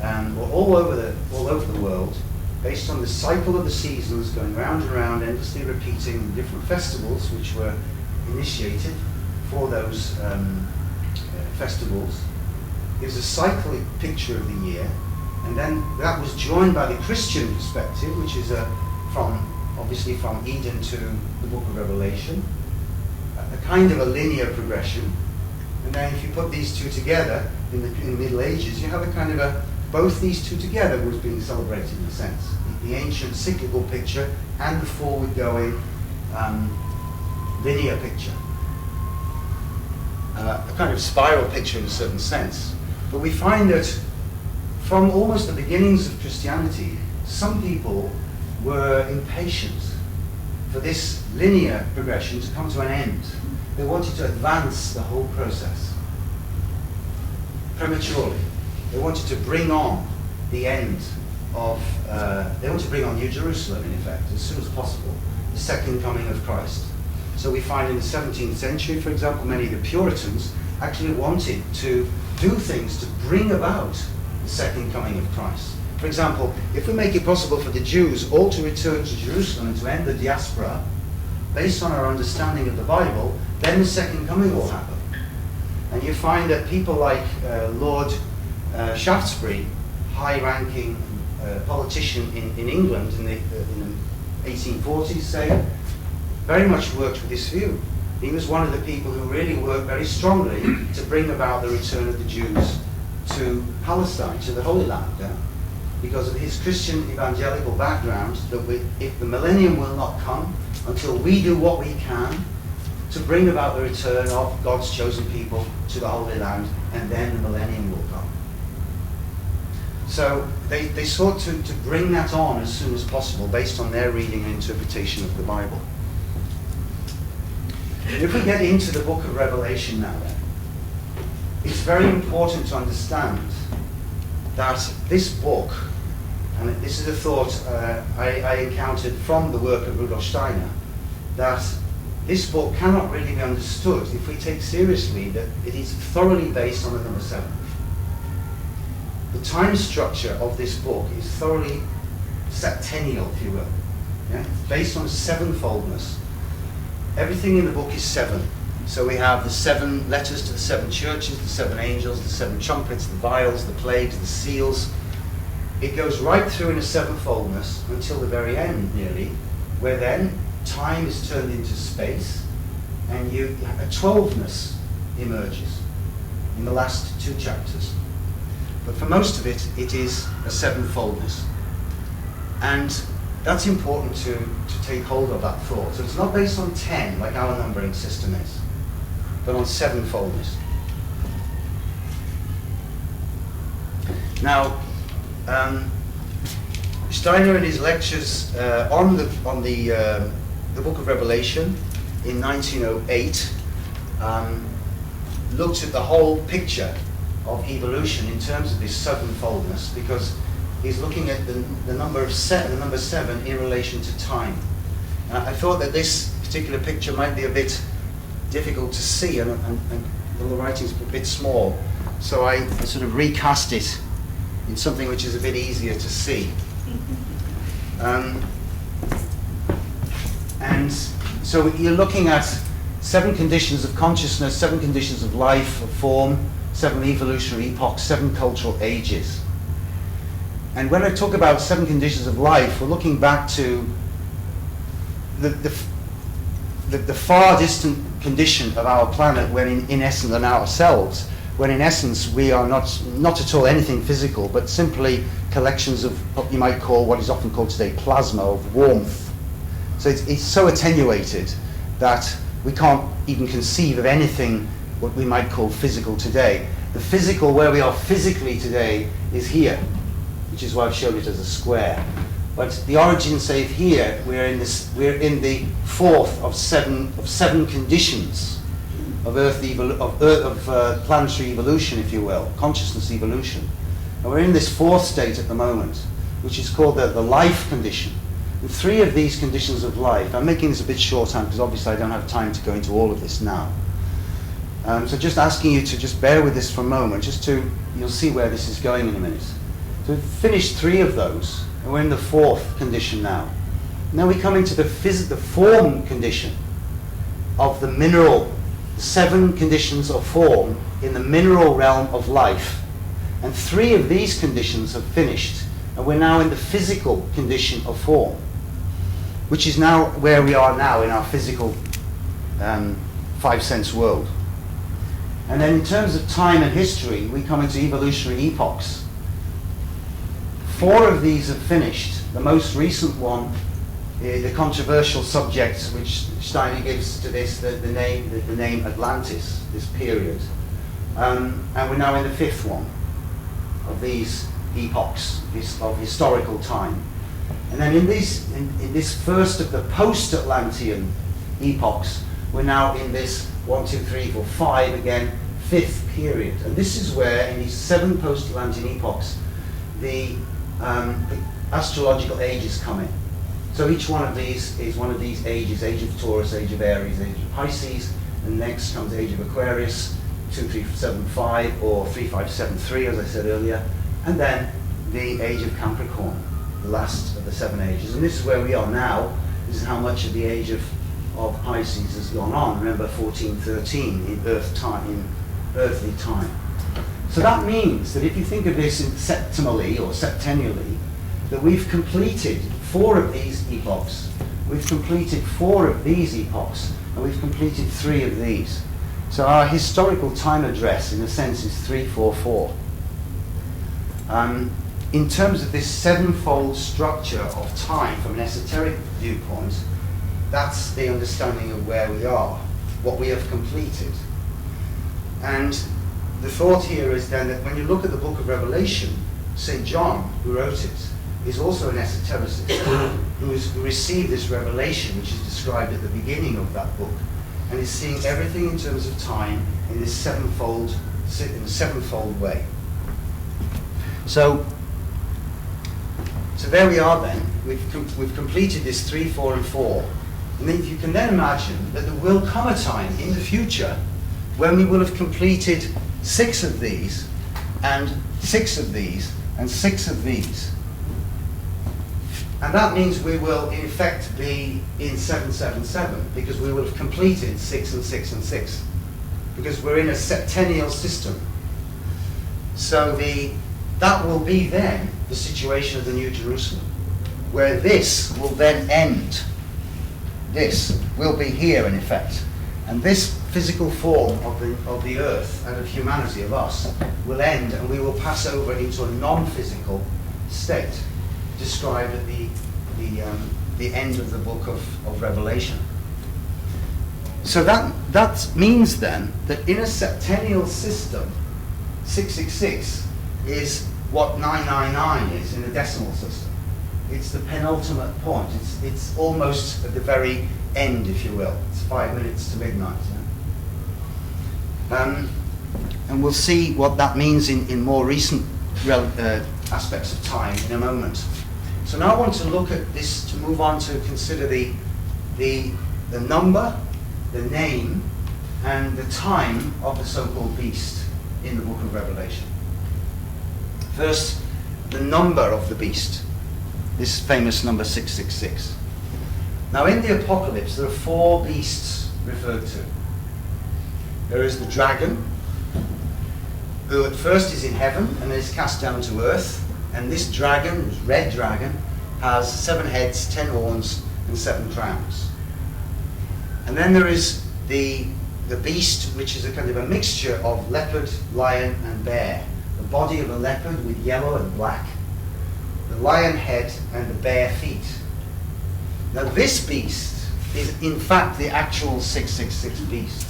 or all over the world, based on the cycle of the seasons going round and round, endlessly repeating the different festivals which were initiated for those festivals, gives a cyclic picture of the year. And then that was joined by the Christian perspective, which is obviously from Eden to the book of Revelation, a kind of a linear progression. And then if you put these two together in the Middle Ages, you have a kind of both these two together was being celebrated in a sense. The ancient cyclical picture and the forward-going linear picture. A kind of spiral picture in a certain sense. But we find that from almost the beginnings of Christianity, some people were impatient for this linear progression to come to an end. They wanted to advance the whole process prematurely. They wanted to bring on the end of, they wanted to bring on New Jerusalem, in effect, as soon as possible, the second coming of Christ. So we find in the 17th century, for example, many of the Puritans actually wanted to do things to bring about the second coming of Christ. For example, if we make it possible for the Jews all to return to Jerusalem and to end the diaspora, based on our understanding of the Bible, then the second coming will happen. And you find that people like Lord Shaftesbury, high-ranking politician in England in the 1840s, say, very much worked with this view. He was one of the people who really worked very strongly to bring about the return of the Jews to Palestine, to the Holy Land, because of his Christian evangelical background, that if the millennium will not come until we do what we can to bring about the return of God's chosen people to the Holy Land, and then the millennium will come. So they sought to bring that on as soon as possible based on their reading and interpretation of the Bible. If we get into the book of Revelation now, then, it's very important to understand that this book, and this is a thought I encountered from the work of Rudolf Steiner, that this book cannot really be understood if we take seriously that it is thoroughly based on the number 7. The time structure of this book is thoroughly septennial, if you will. Yeah? Based on sevenfoldness. Everything in the book is 7. So we have the 7 letters to the 7 churches, the 7 angels, the 7 trumpets, the vials, the plagues, the seals. It goes right through in a sevenfoldness until the very end, nearly, where then time is turned into space, and a 12ness emerges in the last 2 chapters. But for most of it, it is a sevenfoldness. And that's important to take hold of that thought. So it's not based on 10, like our numbering system is, but on sevenfoldness. Now, Steiner in his lectures on the book of Revelation in 1908 looked at the whole picture of evolution in terms of this sevenfoldness, because he's looking at the number 7 in relation to time. I thought that this particular picture might be a bit difficult to see, and the writing's a bit small, so I sort of recast it in something which is a bit easier to see. And so you're looking at 7 conditions of consciousness, 7 conditions of life, of form, 7 evolutionary epochs, 7 cultural ages. And when I talk about 7 conditions of life, we're looking back to the far distant condition of our planet, when in essence, and ourselves, when in essence we are not at all anything physical, but simply collections of what you might call, what is often called today, plasma, of warmth. So it's so attenuated that we can't even conceive of anything what we might call physical today. The physical, where we are physically today, is here, which is why I've shown it as a square. But the origin, say, here, we're in the 4th of seven conditions of planetary evolution, if you will, consciousness evolution. And we're in this 4th state at the moment, which is called the life condition. And 3 of these conditions of life, I'm making this a bit shorthand because obviously I don't have time to go into all of this now. So just asking you to just bear with this for a moment, you'll see where this is going in a minute. So we've finished 3 of those, and we're in the 4th condition now. Now we come into the form condition of the mineral, 7 conditions of form in the mineral realm of life. And 3 of these conditions have finished, and we're now in the physical condition of form, which is now where we are now in our physical 5-sense world. And then in terms of time and history, we come into evolutionary epochs. 4 of these have finished. The most recent one, the controversial subject which Steiner gives to this, the name Atlantis, this period. And we're now in the 5th one of these epochs of historical time. And then in this first of the post-Atlantean epochs, we're now in this 1, 2, 3, 4, 5 again, 5th period. And this is where, in these 7 post-Atlantean epochs, the astrological ages come in. So each one of these is one of these ages: Age of Taurus, Age of Aries, Age of Pisces, and next comes Age of Aquarius, 2375 or 3573, as I said earlier, and then the age of Capricorn, the last of the 7 ages. And this is where we are now. This is how much of the age of Pisces has gone on. Remember 1413 in earthly time. So that means that if you think of this in septimally or septennially, that we've completed 4 of these epochs, we've completed 4 of these epochs, and we've completed 3 of these. So our historical time address, in a sense, is 344. In terms of this 7-fold structure of time from an esoteric viewpoint, that's the understanding of where we are, what we have completed. And the thought here is then that when you look at the book of Revelation, St. John, who wrote it, is also an esotericist who has received this revelation, which is described at the beginning of that book, and is seeing everything in terms of time in this sevenfold way. So there we are then. We've completed this 3, 4, and 4. And then you can then imagine that there will come a time in the future when we will have completed 6 of these, and 6 of these, and 6 of these. And that means we will in effect be in 777, because we will have completed 6 and 6 and 6. Because we're in a septennial system. So that will be then the situation of the New Jerusalem, where this will then end. This will be here in effect. And this physical form of the earth and of humanity, of us, will end, and we will pass over into a non-physical state, described at the end of the book of Revelation. So that means then that in a septennial system, 666 is what 999 is in a decimal system. It's the penultimate point. It's almost at the very end, if you will. It's 5 minutes to midnight. Yeah? And we'll see what that means in more recent aspects of time in a moment. So now I want to look at this, to move on to consider the number, the name, and the time of the so-called beast in the book of Revelation. First, the number of the beast, this famous number 666. Now in the Apocalypse there are 4 beasts referred to. There is the dragon, who at first is in heaven and then is cast down to earth. And this dragon, this red dragon, has 7 heads, 10 horns, and 7 crowns. And then there is the beast, which is a kind of a mixture of leopard, lion, and bear. The body of a leopard with yellow and black, the lion head, and the bear feet. Now this beast is in fact the actual 666 beast.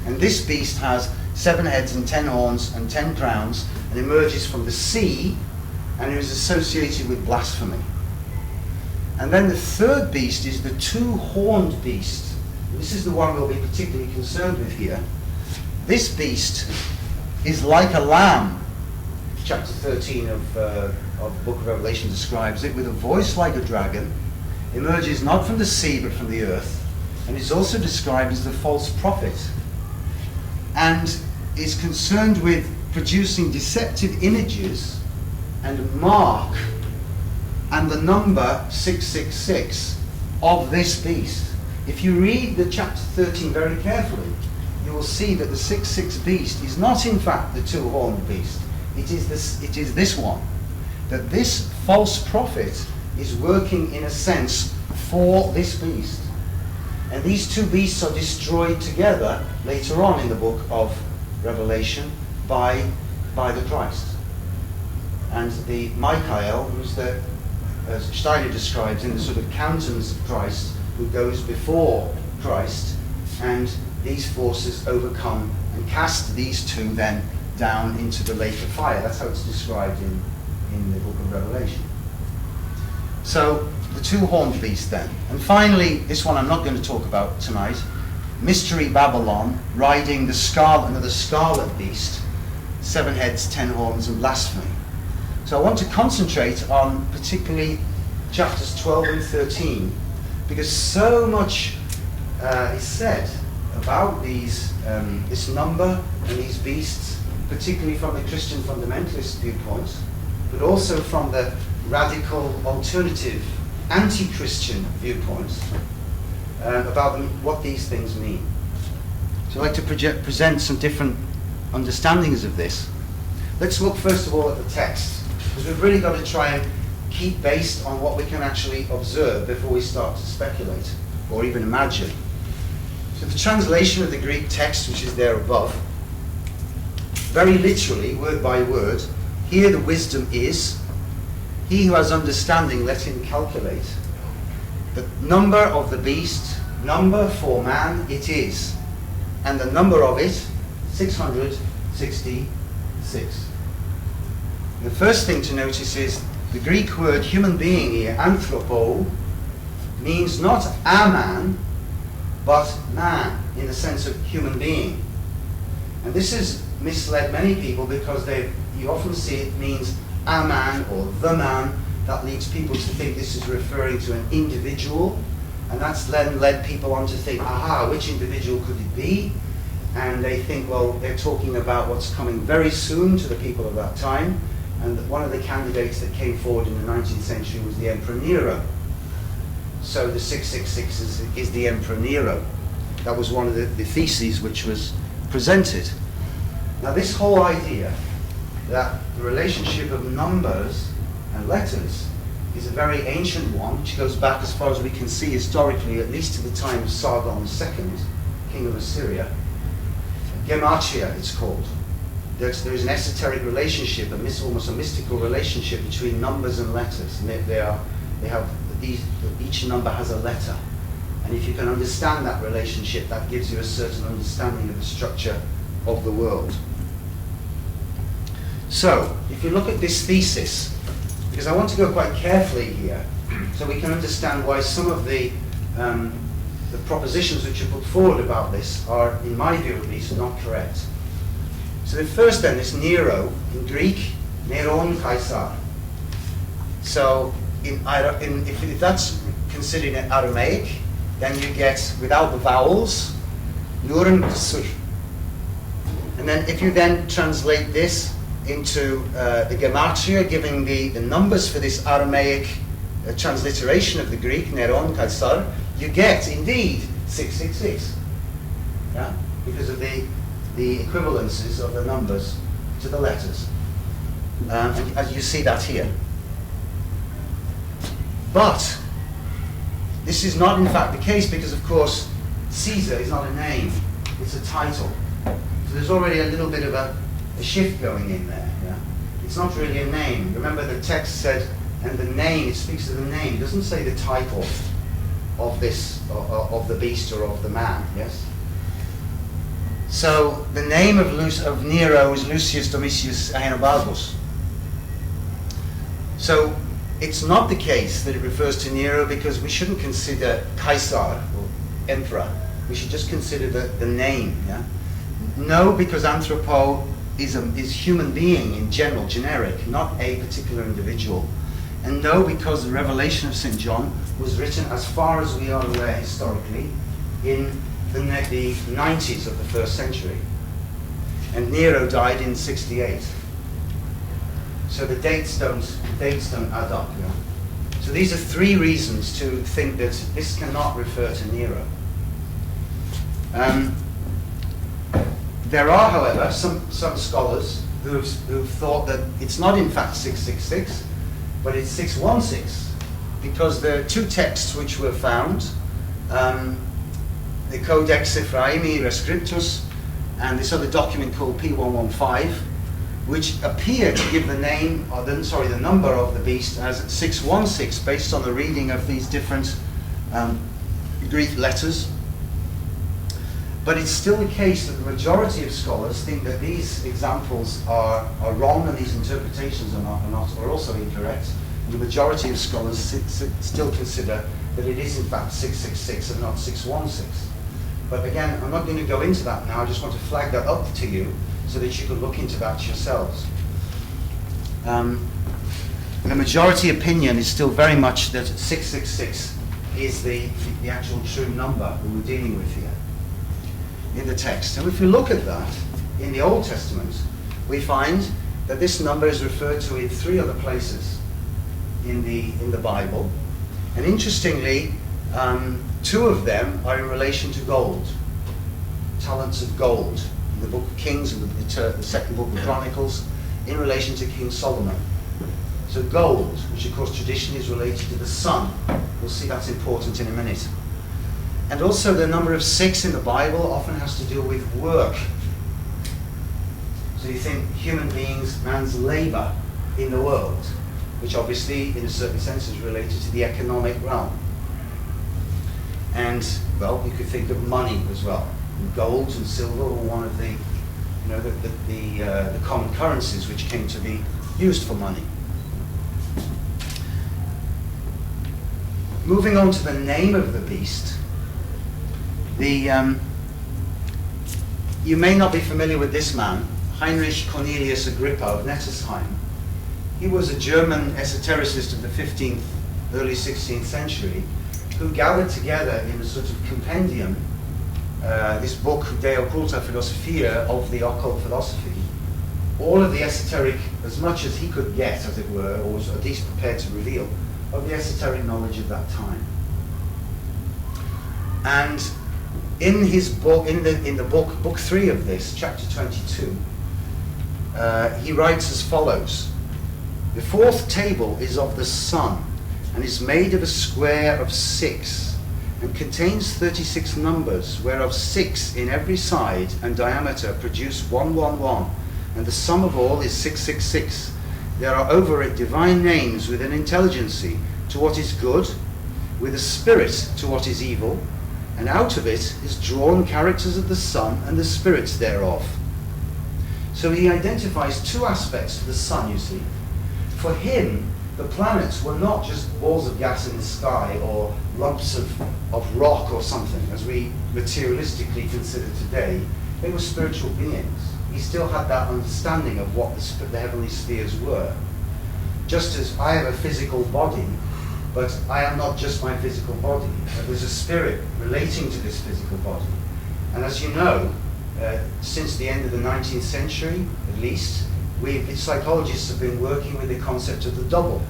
And this beast has 7 heads and 10 horns and 10 crowns, and emerges from the sea, and it is associated with blasphemy. And then the 3rd beast is the 2-horned beast. This is the one we'll be particularly concerned with here. This beast is like a lamb. Chapter 13 of the book of Revelation describes it, with a voice like a dragon, emerges not from the sea but from the earth, and is also described as the false prophet, and is concerned with producing deceptive images and mark and the number 666 of this beast. If you read the chapter 13 very carefully, you will see that the 666 beast is not in fact the 2-horned beast. It is this one. That this false prophet is working in a sense for this beast. And these 2 beasts are destroyed together later on in the book of Revelation by the Christ. And the Michael, who's as Steiner describes, in the sort of countenance of Christ, who goes before Christ, and these forces overcome and cast these 2 then down into the lake of fire. That's how it's described in the book of Revelation. So the 2-horned beast then. And finally, this one I'm not going to talk about tonight, Mystery Babylon, riding another scarlet beast, 7 heads, 10 horns, and blasphemy. So I want to concentrate on particularly chapters 12 and 13, because so much is said about this number and these beasts, particularly from the Christian fundamentalist viewpoint, but also from the radical, alternative, anti-Christian viewpoints about what these things mean. So I'd like to present some different understandings of this. Let's look first of all at the text, because we've really got to try and keep based on what we can actually observe before we start to speculate or even imagine. So the translation of the Greek text, which is there above, very literally, word by word, here the wisdom is, he who has understanding, let him calculate. The number of the beast, number for man it is, and the number of it, 666. The first thing to notice is the Greek word human being here, anthropo, means not a man, but man, in the sense of human being. And this has misled many people because you often see it means a man or the man. That leads people to think this is referring to an individual, and that's then led people on to think, aha, which individual could it be? And they think, well, they're talking about what's coming very soon to the people of that time, and one of the candidates that came forward in the 19th century was the Emperor Nero. So the 666 is the Emperor Nero. That was one of the theses which was presented. Now this whole idea that the relationship of numbers and letters is a very ancient one, which goes back as far as we can see historically, at least to the time of Sargon II, king of Assyria. Gematria, it's called. There is an esoteric relationship, almost a mystical relationship between numbers and letters. And each number has a letter. And if you can understand that relationship, that gives you a certain understanding of the structure of the world. So, if you look at this thesis, because I want to go quite carefully here, so we can understand why some of the propositions which are put forward about this are, in my view at least, not correct. So the first then is Nero, in Greek, Neron Caesar. So if that's considered in Aramaic, then you get, without the vowels, Nuren Sur. And then if you then translate this into the Gematria, giving the numbers for this Aramaic transliteration of the Greek, Neron Caesar, you get indeed 666. Yeah? Because of the equivalences of the numbers to the letters. And as you see that here. But this is not in fact the case because, of course, Caesar is not a name, it's a title. So there's already a little bit of a shift going in there. Yeah? It's not really a name. Remember the text said, and the name, it speaks of the name. It doesn't say the title of this, of the beast or of the man, yes? So the name of Nero is Lucius Domitius Ahenobarbus. So it's not the case that it refers to Nero because we shouldn't consider Caesar or emperor. We should just consider the name. Yeah? No, because anthropo is human being in general, generic, not a particular individual. And no, because the Revelation of St. John was written, as far as we are aware historically, in the 90s of the first century. And Nero died in 68. So the dates don't add up. You know? So these are three reasons to think that this cannot refer to Nero. There are, however, some scholars who've thought that it's not in fact 666, but it's 616, because there are two texts which were found, the Codex Ephraimi Rescriptus and this other document called P115, which appear to give the the number of the beast as 616 based on the reading of these different Greek letters. But it's still the case that the majority of scholars think that these examples are wrong and these interpretations are also incorrect. And the majority of scholars still consider that it is in fact 666 and not 616. But again, I'm not going to go into that now. I just want to flag that up to you so that you can look into that yourselves. The majority opinion is still very much that 666 is the actual true number that we're dealing with here in the text. And if we look at that in the Old Testament, we find that this number is referred to in 3 other places in the Bible. And interestingly, 2 of them are in relation to gold, talents of gold, in the book of Kings and the second book of Chronicles, in relation to King Solomon. So gold, which of course traditionally is related to the sun, we'll see that's important in a minute. And also the number of 6 in the Bible often has to do with work. So you think human beings, man's labour in the world, which obviously in a certain sense is related to the economic realm. And, well, you could think of money as well. Gold and silver were one of the, the common currencies which came to be used for money. Moving on to the name of the beast, you may not be familiar with this man, Heinrich Cornelius Agrippa of Nettesheim. He was a German esotericist of the 15th, early 16th century, who gathered together in a sort of compendium, this book, De Occulta Philosophia, of the occult philosophy, all of the esoteric, as much as he could get, as it were, or was at least prepared to reveal, of the esoteric knowledge of that time. And in his book, in the book 3 of this, chapter 22, he writes as follows: "The 4th table is of the sun, and is made of a square of 6, and contains 36 numbers, whereof 6 in every side and diameter produce 111, and the sum of all is 666. There are over it divine names with an intelligency to what is good, with a spirit to what is evil, and out of it is drawn characters of the sun and the spirits thereof." So he identifies 2 aspects to the sun, you see. For him, the planets were not just balls of gas in the sky or lumps of rock or something, as we materialistically consider today. They were spiritual beings. He still had that understanding of what the heavenly spheres were. Just as I have a physical body, but I am not just my physical body. There's a spirit relating to this physical body. And as you know, since the end of the 19th century, at least, psychologists have been working with the concept of the double.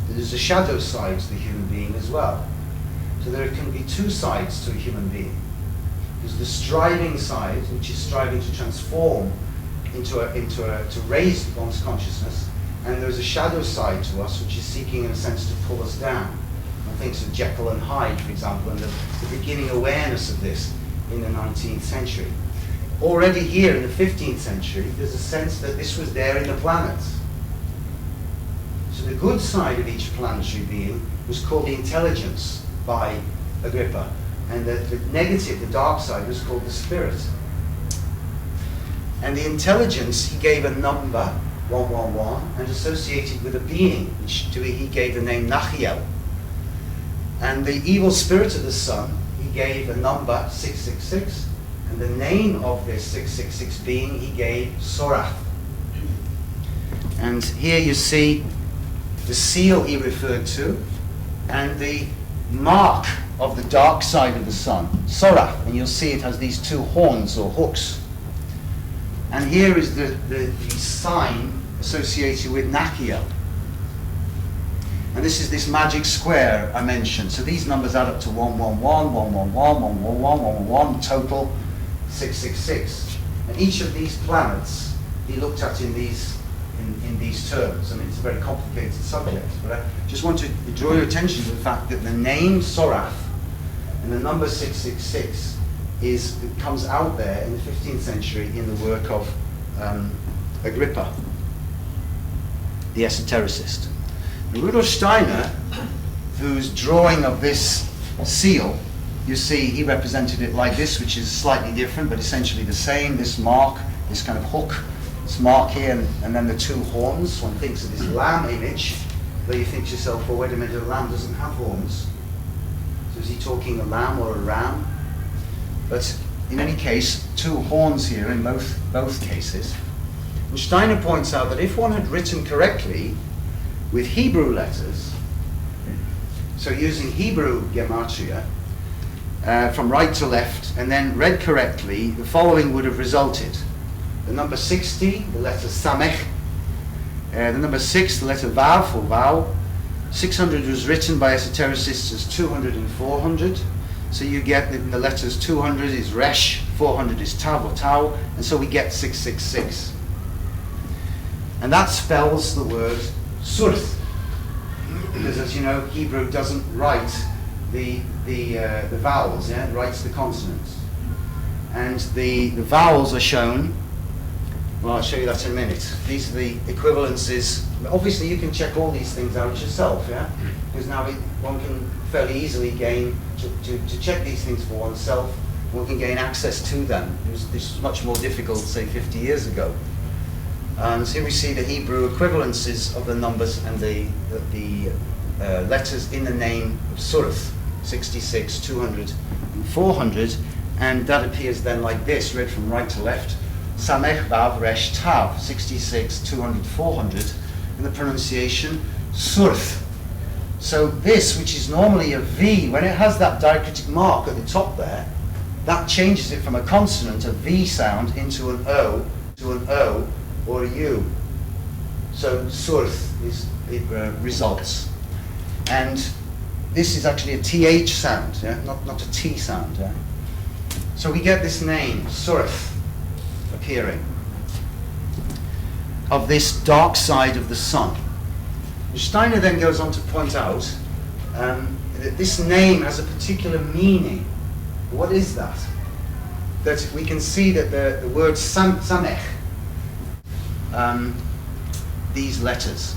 There's a shadow side to the human being as well. So there can be 2 sides to a human being. There's the striving side, which is striving to transform to raise one's consciousness, and there's a shadow side to us, which is seeking, in a sense, to pull us down. One thinks of Jekyll and Hyde, for example, and the beginning awareness of this in the 19th century. Already here in the 15th century, there's a sense that this was there in the planets. So the good side of each planetary being was called the intelligence by Agrippa, and the negative, the dark side, was called the spirit. And the intelligence, he gave a number, 111, and associated with a being, which he gave the name Nachiel. And the evil spirit of the sun, he gave a number, 666, and the name of this 666 being he gave Sorath. And here you see the seal he referred to, and the mark of the dark side of the sun, Sorath, and you'll see it has these 2 horns or hooks. And here is the sign associated with Nachiel. And this is this magic square I mentioned. So these numbers add up to 111, 111, 111, 111, total 666. And each of these planets he looked at in these terms. I mean, it's a very complicated subject, but I just want to draw your attention to the fact that the name Sorath and the number 666 comes out there in the 15th century in the work of Agrippa, the esotericist. Rudolf Steiner, whose drawing of this seal, you see he represented it like this, which is slightly different, but essentially the same. This mark, this kind of hook, this mark here, and then the 2 horns. One thinks of this lamb image, where you think to yourself, well, wait a minute, a lamb doesn't have horns. So is he talking a lamb or a ram? But in any case, 2 horns here in both cases. And Steiner points out that if one had written correctly with Hebrew letters, so using Hebrew gematria, from right to left, and then read correctly, the following would have resulted. The number 60, the letter Samech, The number 6, the letter Vav for vowel. 600 was written by esotericists as 200 and 400. So you get the letters 200 is Resh, 400 is Tav or Tau, and so we get 666. And that spells the word Surth. Because as you know, Hebrew doesn't write the vowels, yeah? It writes the consonants. And the vowels are shown. Well, I'll show you that in a minute. These are the equivalences. Obviously, you can check all these things out yourself, yeah? Because now one can fairly easily gain, to check these things for oneself, one can gain access to them. This was much more difficult, say, 50 years ago. So here we see the Hebrew equivalences of the numbers and the letters in the name of Surth, 66, 200, and 400. And that appears then like this, read from right to left. Samech Vav Resh Tav, 66, 200, 400, and the pronunciation Surth. So this, which is normally a V, when it has that diacritic mark at the top there, that changes it from a consonant, a V sound, into an O, to an O or a U. So Surth results. And this is actually a TH sound, yeah? not a T sound. Yeah? So we get this name, Surth, appearing, of this dark side of the sun. Steiner then goes on to point out that this name has a particular meaning. What is that? That we can see that the word Samech, these letters.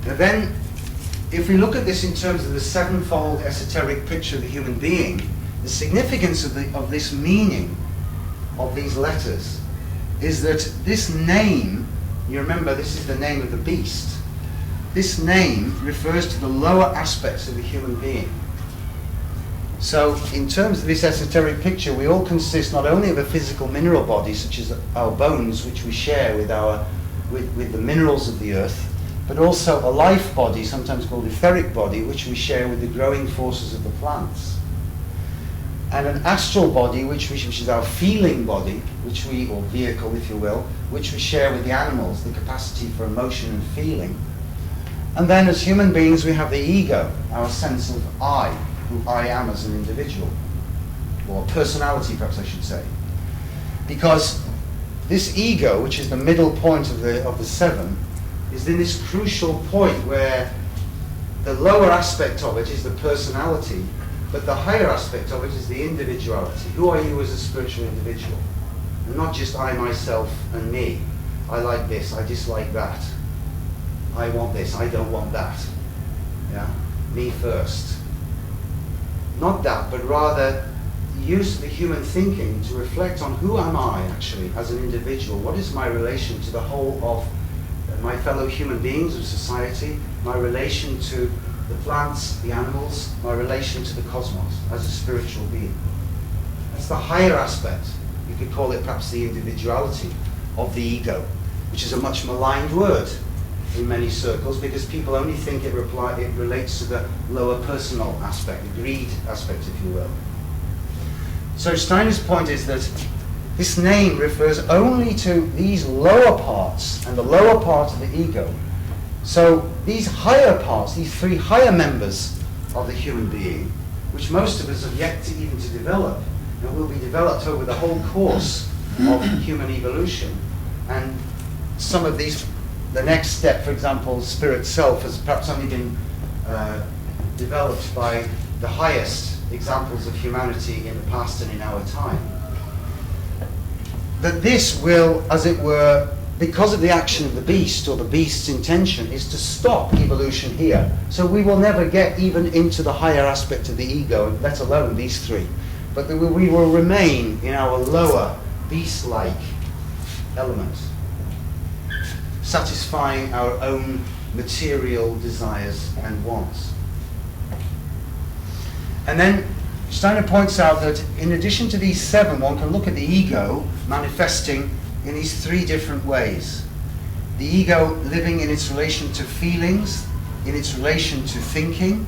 Now then, if we look at this in terms of the sevenfold esoteric picture of the human being, the significance of this meaning of these letters is that this name, you remember this is the name of the beast, this name refers to the lower aspects of the human being. So in terms of this esoteric picture, we all consist not only of a physical mineral body, such as our bones, which we share with the minerals of the earth, but also a life body, sometimes called etheric body, which we share with the growing forces of the plants. And an astral body, which is our feeling body, or vehicle, if you will, which we share with the animals, the capacity for emotion and feeling. And then as human beings, we have the ego, our sense of I, who I am as an individual, or personality, perhaps I should say. Because this ego, which is the middle point of the seven, is in this crucial point where the lower aspect of it is the personality, but the higher aspect of it is the individuality. Who are you as a spiritual individual? And not just I, myself, and me. I like this, I dislike that. I want this, I don't want that. Yeah? Me first. Not that, but rather use the human thinking to reflect on who am I actually as an individual? What is my relation to the whole of my fellow human beings of society, my relation to the plants, the animals, my relation to the cosmos as a spiritual being. That's the higher aspect. You could call it perhaps the individuality of the ego, which is a much maligned word in many circles because people only think it relates to the lower personal aspect, the greed aspect, if you will. So Steiner's point is that this name refers only to these lower parts and the lower part of the ego. So these higher parts, these three higher members of the human being, which most of us have yet to even to develop, and will be developed over the whole course of human evolution. And some of these, the next step, for example, spirit self, has perhaps only been developed by the highest examples of humanity in the past and in our time. That this will, as it were, because of the action of the beast, or the beast's intention, is to stop evolution here. So we will never get even into the higher aspect of the ego, let alone these three. But we will remain in our lower, beast-like element, satisfying our own material desires and wants. And then Steiner points out that in addition to these seven, one can look at the ego manifesting in these three different ways. The ego living in its relation to feelings, in its relation to thinking,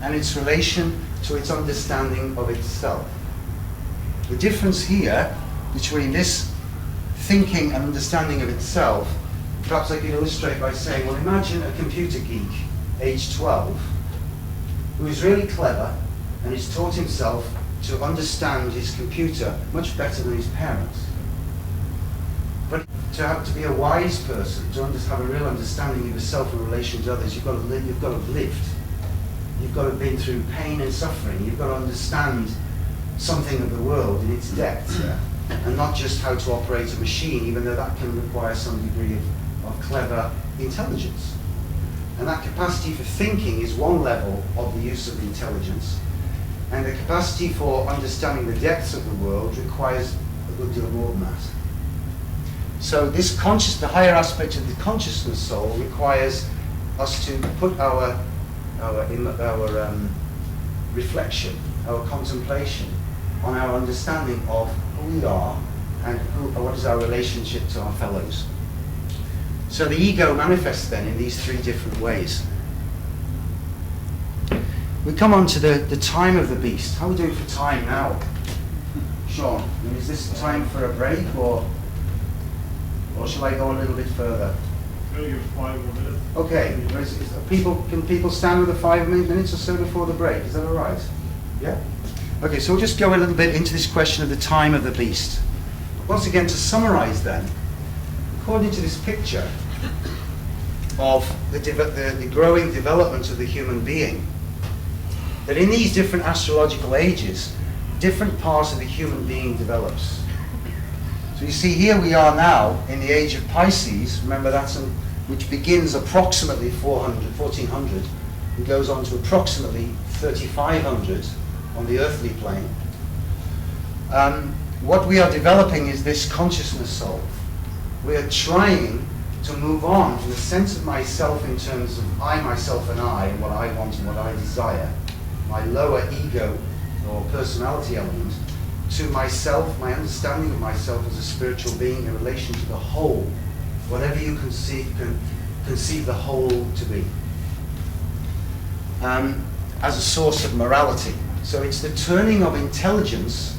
and its relation to its understanding of itself. The difference here between this thinking and understanding of itself, perhaps I could illustrate by saying, well, imagine a computer geek, age 12, who is really clever and has taught himself to understand his computer much better than his parents. But to be a wise person, to have a real understanding of yourself in relation to others, you've got to live, you've got to have lived. You've got to have been through pain and suffering. You've got to understand something of the world in its depth, and not just how to operate a machine, even though that can require some degree of clever intelligence. And that capacity for thinking is one level of the use of intelligence. And the capacity for understanding the depths of the world requires a good deal more than that. So this the higher aspect of the consciousness soul requires us to put our reflection, our contemplation on our understanding of who we are and what is our relationship to our fellows. So the ego manifests then in these three different ways. We come on to the time of the beast. How are we doing for time now? Sean, is this time for a break, or shall I go a little bit further? I'll give 5 more minutes. Okay, can people stand with the 5 minutes or so before the break? Is that all right? Yeah? Okay, so we'll just go a little bit into this question of the time of the beast. Once again, to summarize then, according to this picture of the growing development of the human being, that in these different astrological ages, different parts of the human being develops. So you see, here we are now in the age of Pisces. Remember, which begins approximately 1400 and goes on to approximately 3500 on the earthly plane. What we are developing is this consciousness soul. We are trying to move on from the sense of myself in terms of I, myself, and I, and what I want and what I desire, my lower ego or personality element, to myself, my understanding of myself as a spiritual being in relation to the whole, whatever you can conceive the whole to be, as a source of morality. So it's the turning of intelligence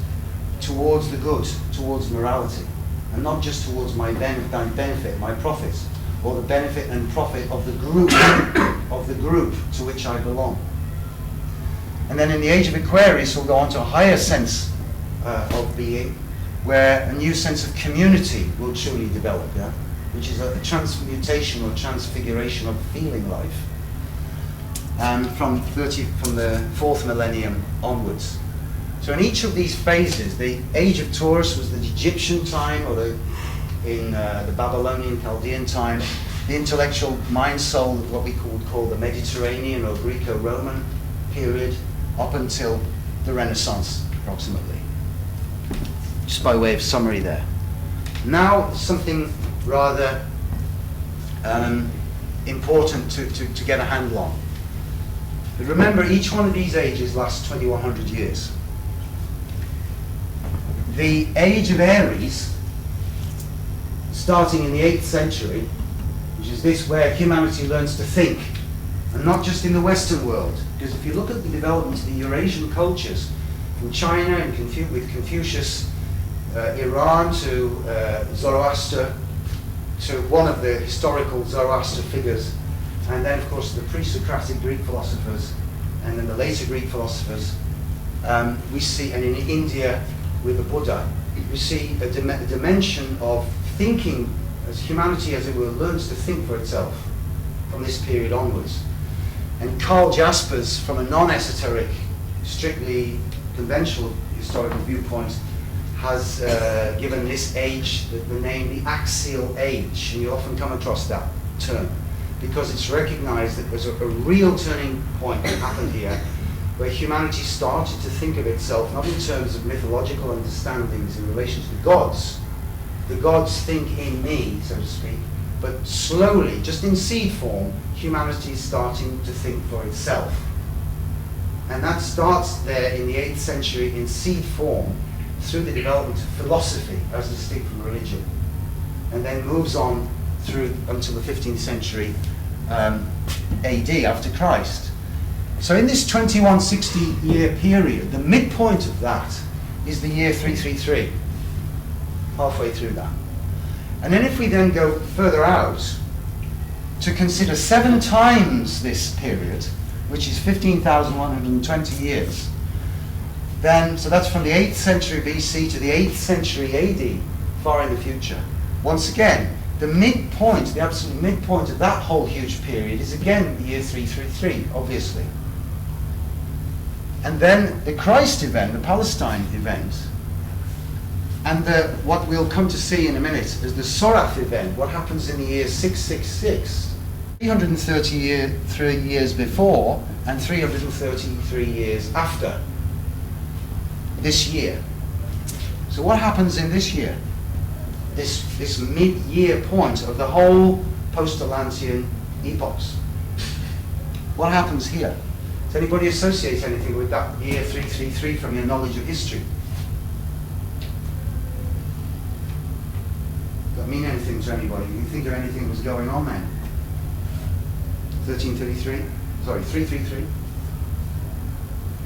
towards the good, towards morality, and not just towards my benefit, my profit, or the benefit and profit of the group to which I belong. And then in the Age of Aquarius, we'll go on to a higher sense of being, where a new sense of community will truly develop, which is a transmutation or transfiguration of feeling life, from the 4th millennium onwards. So in each of these phases, the Age of Taurus was the Egyptian time, or in the Babylonian Chaldean time, the intellectual mind soul of what we could call the Mediterranean or Greco-Roman period, up until the Renaissance, approximately. Just by way of summary there. Now, something rather important to get a handle on. But remember, each one of these ages lasts 2100 years. The Age of Aries, starting in the 8th century, which is this where humanity learns to think, and not just in the Western world, because if you look at the development of the Eurasian cultures, from China and with Confucius, Iran to Zoroaster, to one of the historical Zoroaster figures, and then of course the pre-Socratic Greek philosophers, and then the later Greek philosophers, we see, and in India with the Buddha, we see a dimension of thinking, as humanity, as it were, learns to think for itself from this period onwards. And Karl Jaspers, from a non-esoteric, strictly conventional historical viewpoint, has given this age the name the axial age, and you often come across that term because it's recognized that there's a real turning point that happened here, where humanity started to think of itself not in terms of mythological understandings in relation to the gods think in me, so to speak, but slowly, just in seed form, humanity is starting to think for itself. And that starts there in the 8th century in seed form through the development of philosophy as distinct from religion, and then moves on through until the 15th century AD, after Christ. So in this 2160-year period, the midpoint of that is the year 333, halfway through that. And then if we then go further out to consider 7 times this period, which is 15,120 years, then, so that's from the 8th century BC to the 8th century AD, far in the future. Once again, the midpoint, the absolute midpoint of that whole huge period is again the year 333, obviously. And then the Christ event, the Palestine event, and what we'll come to see in a minute is the Sorath event, what happens in the year 666, 333 years before and 333 years after this year. So what happens in this year? This mid-year point of the whole post-Atlantean epochs. What happens here? Does anybody associate anything with that year 333 from your knowledge of history? Does that mean anything to anybody? You think of anything was going on then? 1333? Sorry, 333?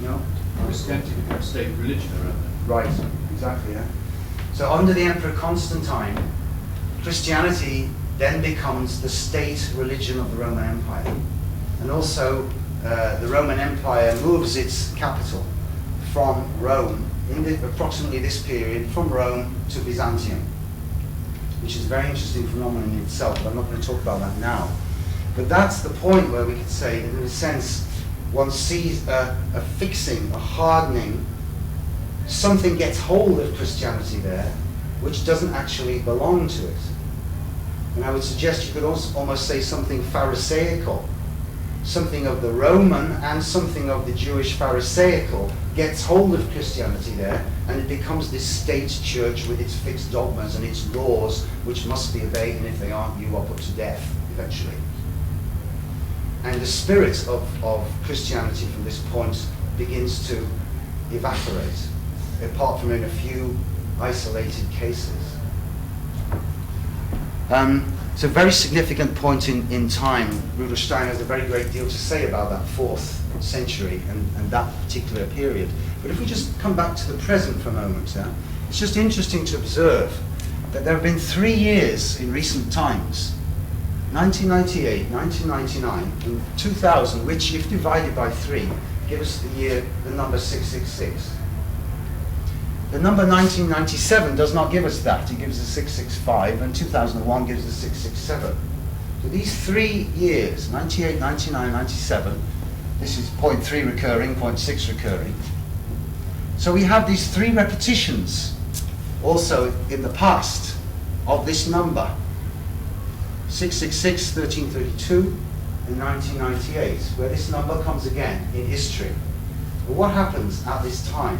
No? Christianity became state religion around that. Right, exactly, yeah. So under the Emperor Constantine, Christianity then becomes the state religion of the Roman Empire. And also the Roman Empire moves its capital from Rome, in approximately this period, from Rome to Byzantium, which is a very interesting phenomenon in itself, but I'm not going to talk about that now. But that's the point where we could say that in a sense one sees a fixing, a hardening. Something gets hold of Christianity there, which doesn't actually belong to it. And I would suggest you could also almost say something Pharisaical. Something of the Roman and something of the Jewish Pharisaical gets hold of Christianity there, and it becomes this state church with its fixed dogmas and its laws, which must be obeyed, and if they aren't, you are put to death, eventually. And the spirit of Christianity from this point begins to evaporate, apart from in a few isolated cases. It's a very significant point in time. Rudolf Steiner has a very great deal to say about that 4th century and that particular period. But if we just come back to the present for a moment, it's just interesting to observe that there have been 3 years in recent times, 1998, 1999, and 2000, which if divided by 3, give us the number 666. The number 1997 does not give us that. It gives us 665, and 2001 gives us 667. So these 3 years, 98, 99, 97, this is 0.3 recurring, 0.6 recurring. So we have these 3 repetitions also in the past of this number. 666, 1332, and 1998, where this number comes again in history. But what happens at this time?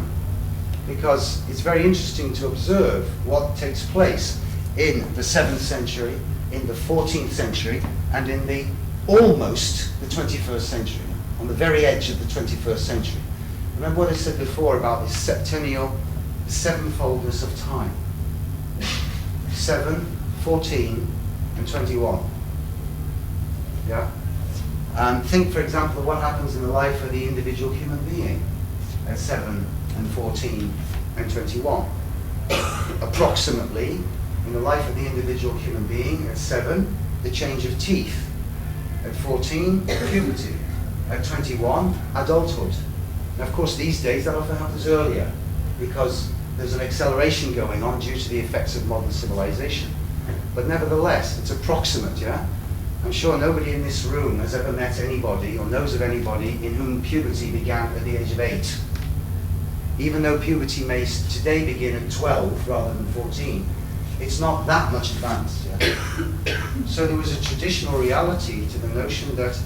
Because it's very interesting to observe what takes place in the 7th century, in the 14th century, and in the 21st century, on the very edge of the 21st century. Remember what I said before about this septennial, the sevenfoldness of time. 7, 14, and 21. Yeah? And think, for example, what happens in the life of the individual human being at 7 and 14 and 21. Approximately, in the life of the individual human being, at 7, the change of teeth. At 14, puberty. At 21, adulthood. And of course, these days, that often happens earlier, because there's an acceleration going on due to the effects of modern civilization. But nevertheless, it's approximate, yeah? I'm sure nobody in this room has ever met anybody or knows of anybody in whom puberty began at the age of 8. Even though puberty may today begin at 12 rather than 14, it's not that much advanced. Yeah? So there was a traditional reality to the notion that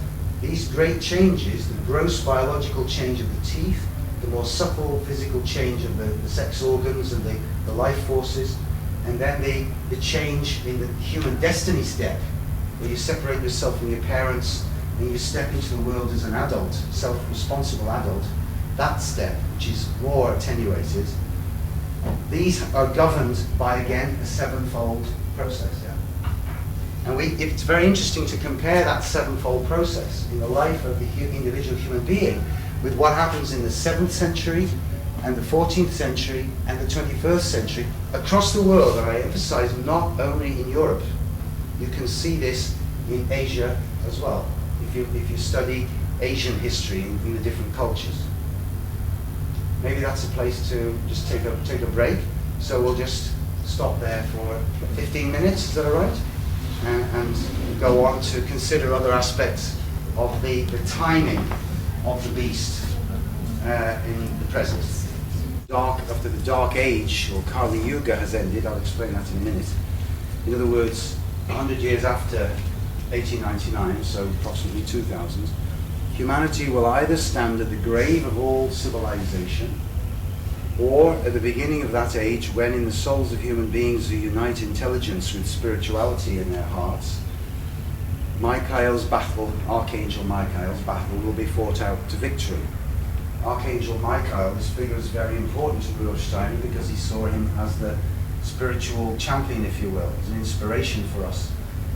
these great changes, the gross biological change of the teeth, the more subtle physical change of the sex organs and the life forces, and then the change in the human destiny step, where you separate yourself from your parents and you step into the world as an adult, self-responsible adult, that step, which is more attenuated, these are governed by, again, a sevenfold process. Yeah? And it's very interesting to compare that sevenfold process in the life of the individual human being with what happens in the 7th century, and the 14th century and the 21st century across the world, and I emphasize not only in Europe. You can see this in Asia as well, if you study Asian history in the different cultures. Maybe that's a place to just take a break. So we'll just stop there for 15 minutes, is that all right? And go on to consider other aspects of the timing of the beast in the present. After the Dark Age, or Kali Yuga, has ended, I'll explain that in a minute. In other words, 100 years after 1899, so approximately 2000, humanity will either stand at the grave of all civilization, or at the beginning of that age, when in the souls of human beings who unite intelligence with spirituality in their hearts, Michael's battle, Archangel Michael's battle, will be fought out to victory. Archangel Michael, this figure is very important to Rudolf Steiner because he saw him as the spiritual champion, if you will, as an inspiration for us,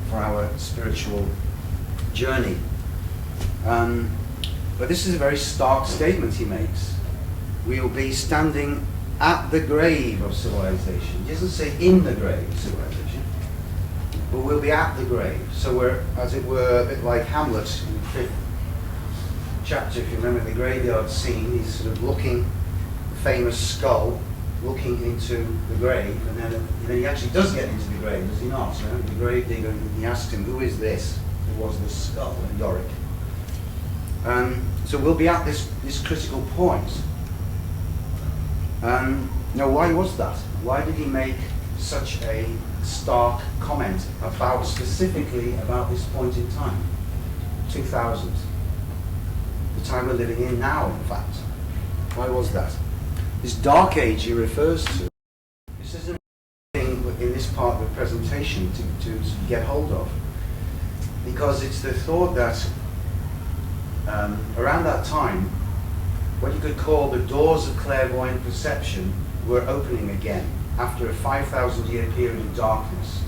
for our spiritual journey. But this is a very stark statement he makes. We will be standing at the grave of civilization. He doesn't say in the grave of civilization, but we'll be at the grave. So we're, as it were, a bit like Hamlet in the 5th chapter, if you remember the graveyard scene. He's sort of looking, the famous skull, looking into the grave, and then he actually does get into the grave, does he not? So the grave digger, he asks him, who is this? Who was this skull? And Yorick. So we'll be at this critical point. Now, why was that? Why did he make such a stark comment specifically about this point in time? 2000. The time we're living in now, in fact. Why was that? This dark age he refers to, this is an thing in this part of the presentation to get hold of, because it's the thought that around that time, what you could call the doors of clairvoyant perception were opening again after a 5,000 year period of darkness.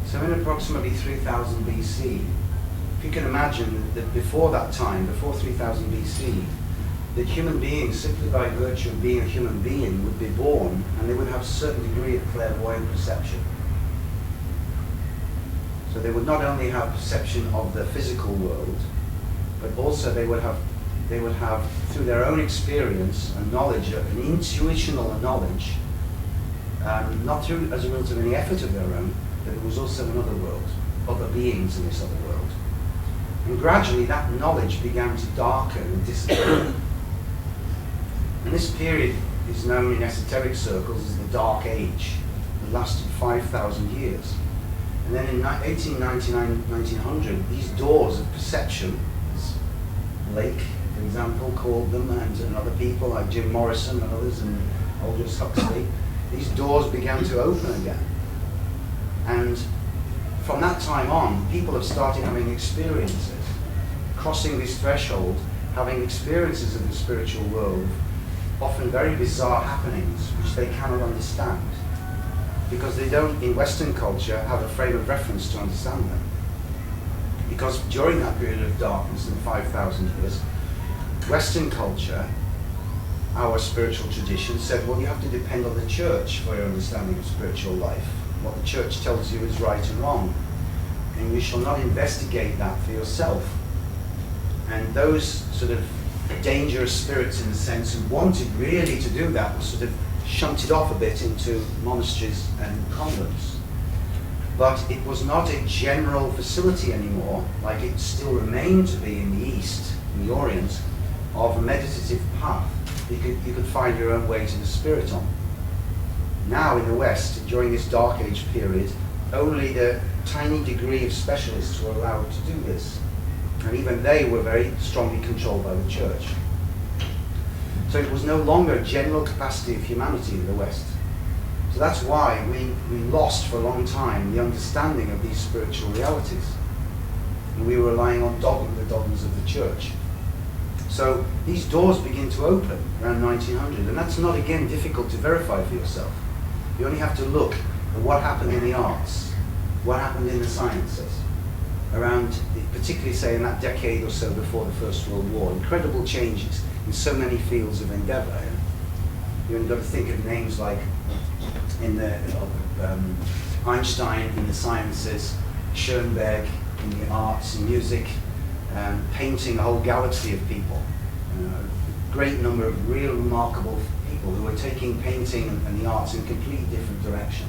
So in approximately 3000 BC, if you can imagine that before that time, before 3000 BC, that human beings, simply by virtue of being a human being, would be born and they would have a certain degree of clairvoyant perception. So they would not only have perception of the physical world, but also they would have, through their own experience and knowledge, an intuitional knowledge, not through as a result of any effort of their own, that there was also another world, other beings in this other world. And gradually that knowledge began to darken and disappear. And this period is known in esoteric circles as the Dark Age. It lasted 5,000 years. And then in 1899, 1900, these doors of perception, Lake, for example, called them, and other people like Jim Morrison and others, and Aldous Huxley, these doors began to open again. And from that time on, people have started having experiences, crossing this threshold, having experiences of the spiritual world, often very bizarre happenings which they cannot understand, because they don't, in Western culture, have a frame of reference to understand them. Because during that period of darkness in 5,000 years, Western culture, our spiritual tradition, said, well, you have to depend on the church for your understanding of spiritual life. What the church tells you is right and wrong, and you shall not investigate that for yourself. And those sort of dangerous spirits, in a sense, who wanted really to do that, were sort of shunted off a bit into monasteries and convents. But it was not a general facility anymore, like it still remained to be in the East, in the Orient, of a meditative path. You could find your own way to the spirit on. Now in the West, during this Dark Age period, only the tiny degree of specialists were allowed to do this. And even they were very strongly controlled by the church. So it was no longer a general capacity of humanity in the West. So that's why we lost for a long time the understanding of these spiritual realities. And we were relying on the dogmas of the church. So these doors begin to open around 1900, and that's not, again, difficult to verify for yourself. You only have to look at what happened in the arts, what happened in the sciences, around, particularly say in that decade or so before the First World War. Incredible changes in so many fields of endeavour. You've got to think of names like in the Einstein in the sciences, Schoenberg in the arts and music, painting a whole galaxy of people. A great number of real remarkable people who are taking painting and the arts in a completely different direction.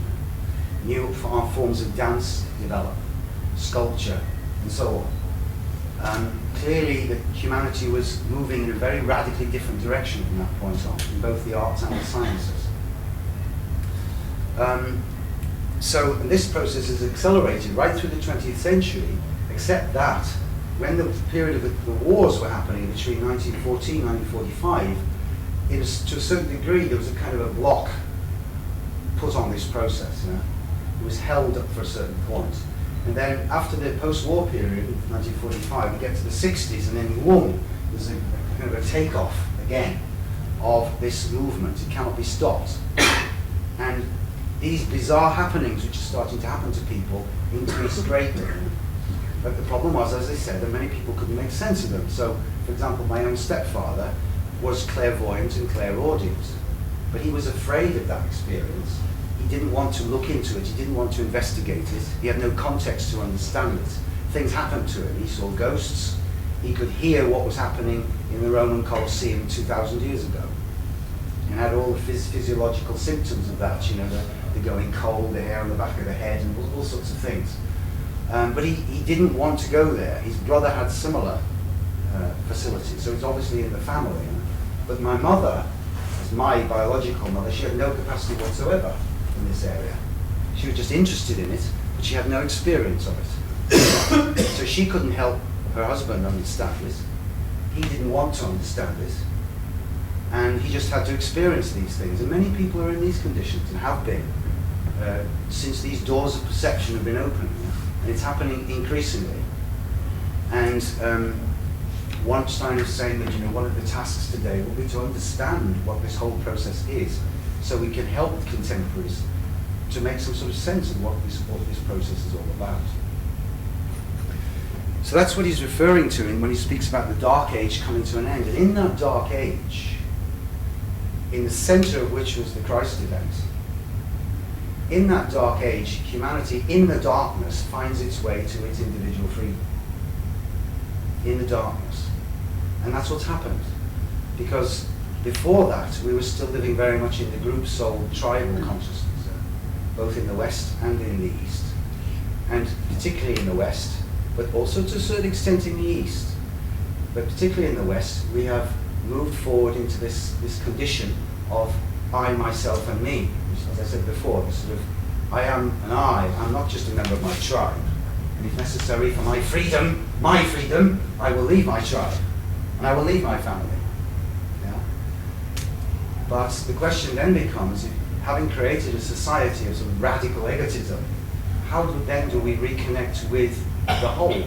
New forms of dance develop, sculpture, and so on. Clearly, that humanity was moving in a very radically different direction from that point on, in both the arts and the sciences. So this process is accelerated right through the 20th century, except that when the period of the wars were happening between 1914 and 1945, it was, to a certain degree, there was a kind of a block put on this process. You know? It was held up for a certain point. And then after the post-war period, 1945, we get to the 60s, and then boom, there's a kind of a takeoff again of this movement. It cannot be stopped. And these bizarre happenings which are starting to happen to people increase greatly. But the problem was, as I said, that many people couldn't make sense of them. So, for example, my own stepfather was clairvoyant and clairaudient, but he was afraid of that experience. He didn't want to look into it, he didn't want to investigate it, he had no context to understand it. Things happened to him, he saw ghosts, he could hear what was happening in the Roman Colosseum 2,000 years ago, and had all the physiological symptoms of that, you know, the going cold, the hair on the back of the head, and all sorts of things. But he didn't want to go there. His brother had similar facilities, so it's obviously in the family. You know? But my mother, as my biological mother, she had no capacity whatsoever in this area. She was just interested in it, but she had no experience of it. So she couldn't help her husband understand this. He didn't want to understand this. And he just had to experience these things. And many people are in these conditions and have been since these doors of perception have been opened. You know? And it's happening increasingly. And Weinstein is saying that, you know, one of the tasks today will be to understand what this whole process is, so we can help contemporaries to make some sort of sense of what this process is all about. So that's what he's referring to when he speaks about the Dark Age coming to an end. And in that Dark Age, in the center of which was the Christ event, in that Dark Age, humanity in the darkness finds its way to its individual freedom. In the darkness. And that's what's happened. Because before that, we were still living very much in the group soul tribal consciousness, both in the West and in the East. And particularly in the West, but also to a certain extent in the East. But particularly in the West, we have moved forward into this condition of I, myself, and me. Which, as I said before, this sort of I am and I'm not just a member of my tribe. And if necessary for my freedom, I will leave my tribe. And I will leave my family. Yeah? But the question then becomes, having created a society of sort of radical egotism, how do we reconnect with the whole?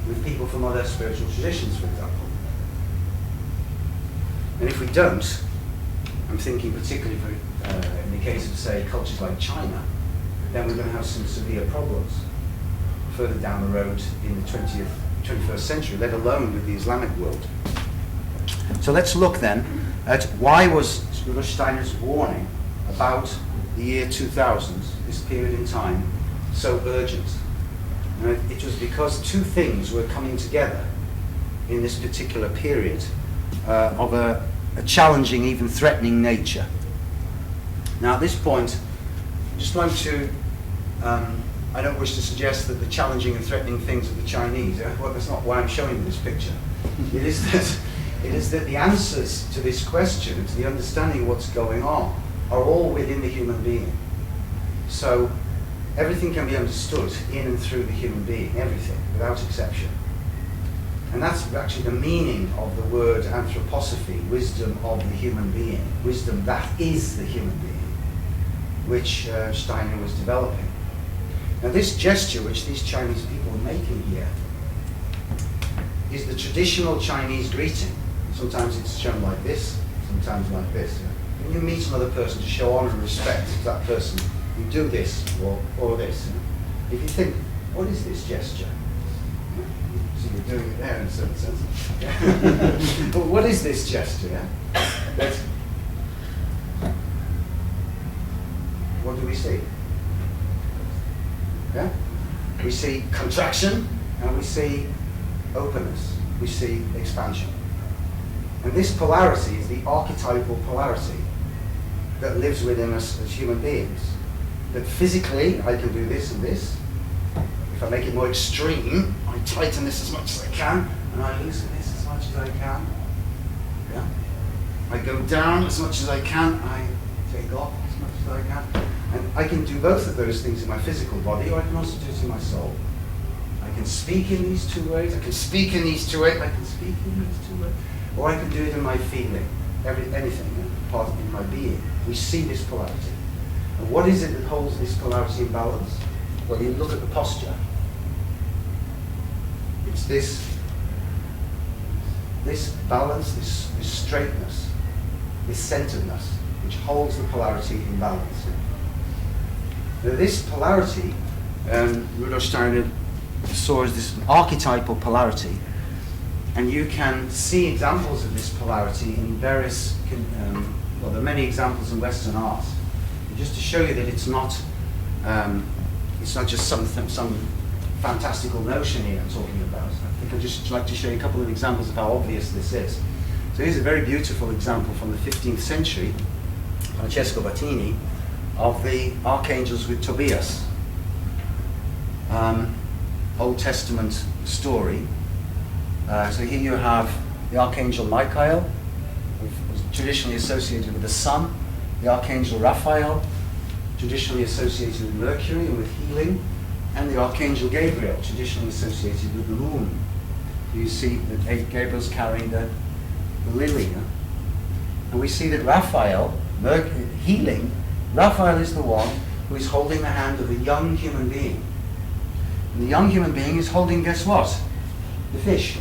With people from other spiritual traditions, for example. And if we don't, I'm thinking particularly in the case of, say, cultures like China, then we're going to have some severe problems further down the road in the 21st century, let alone with the Islamic world. So let's look then at why was Rudolf Steiner's warning about the year 2000, this period in time, so urgent. And it was because two things were coming together in this particular period of a challenging, even threatening nature. Now at this point, I'd just like to, I don't wish to suggest that the challenging and threatening things are the Chinese. Well, that's not why I'm showing you this picture. It is that the answers to this question, to the understanding of what's going on, are all within the human being. So everything can be understood in and through the human being, everything, without exception. And that's actually the meaning of the word anthroposophy, wisdom of the human being, wisdom that is the human being, which Steiner was developing. Now this gesture which these Chinese people are making here is the traditional Chinese greeting. Sometimes it's shown like this, sometimes like this. When you meet another person, to show honor and respect to that person, you do this or this. If you think, what is this gesture? So you're doing it there in a certain sense. But what is this gesture? what do we see? Yeah? We see contraction and we see openness. We see expansion. And this polarity is the archetypal polarity that lives within us as human beings. That physically, I can do this and this. If I make it more extreme, I tighten this as much as I can, and I loosen this as much as I can. Yeah? I go down as much as I can, I take off as much as I can. And I can do both of those things in my physical body, or I can also do it in my soul. I can speak in these two ways, I can speak in these two ways, I can speak in these two ways, or I can do it in my feeling, anything, part of my being. We see this polarity. And what is it that holds this polarity in balance? Well, you look at the posture. It's this balance, this straightness, this centeredness, which holds the polarity in balance. Now, this polarity, Rudolf Steiner saw as this archetypal polarity, and you can see examples of this polarity in various, well, there are many examples in Western art. And just to show you that it's not just some fantastical notion here I'm talking about. I think I'd just like to show you a couple of examples of how obvious this is. So here's a very beautiful example from the 15th century, Francesco Battini, of the archangels with Tobias. Old Testament story. So here you have the archangel Michael, who was traditionally associated with the sun, the archangel Raphael, traditionally associated with Mercury and with healing, and the archangel Gabriel, traditionally associated with the moon. You see that Gabriel's carrying the lily. Huh? And we see that Raphael, healing, Raphael is the one who is holding the hand of a young human being. And the young human being is holding, guess what? The fish.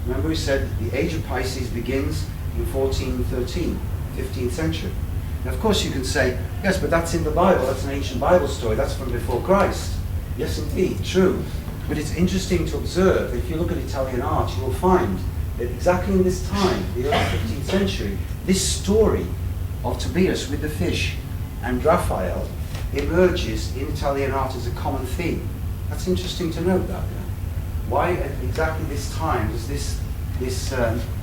Remember we said the age of Pisces begins in 1413, 15th century. Now of course you can say, yes, but that's in the Bible, that's an ancient Bible story, that's from before Christ. Yes indeed, true. But it's interesting to observe that if you look at Italian art, you will find that exactly in this time, the early 15th century, this story of Tobias with the fish and Raphael emerges in Italian art as a common theme. That's interesting to note that. Yeah? Why at exactly this time does this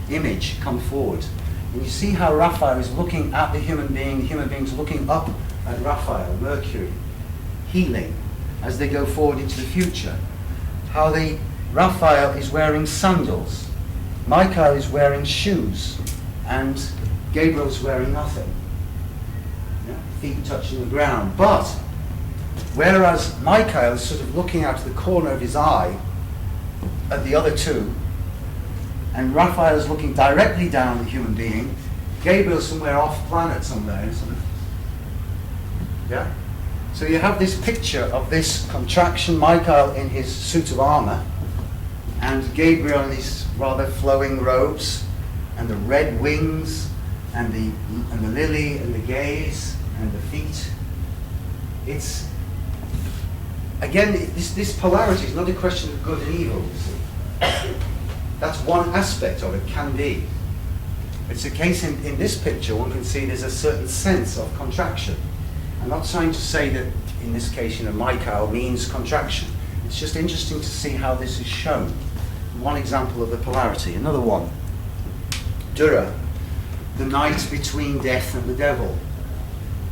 image come forward? And you see how Raphael is looking at the human being's looking up at Raphael, Mercury, healing, as they go forward into the future. How Raphael is wearing sandals, Michael is wearing shoes, and Gabriel's wearing nothing. Yeah? Feet touching the ground. But whereas Michael is sort of looking out of the corner of his eye at the other two, and Raphael is looking directly down at the human being, Gabriel's somewhere off planet somewhere. Yeah? So you have this picture of this contraction, Michael in his suit of armor, and Gabriel in his rather flowing robes, and the red wings, and the lily, and the gaze, and the feet. It's, again, this polarity is not a question of good and evil, you see. That's one aspect of it, can be. It's a case in this picture, one can see there's a certain sense of contraction. I'm not trying to say that, in this case, Michael means contraction. It's just interesting to see how this is shown. One example of the polarity. Another one. Dura, the night between death and the devil.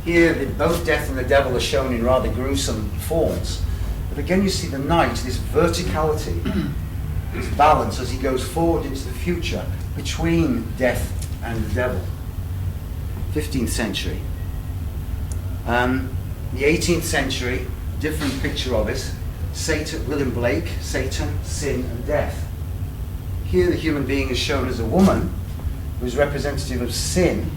Here, both death and the devil are shown in rather gruesome forms. But again, you see the night, this verticality, this balance as he goes forward into the future between death and the devil. 15th century. The 18th century, different picture of it. Satan, William Blake, Satan, sin and death. Here the human being is shown as a woman who is representative of sin,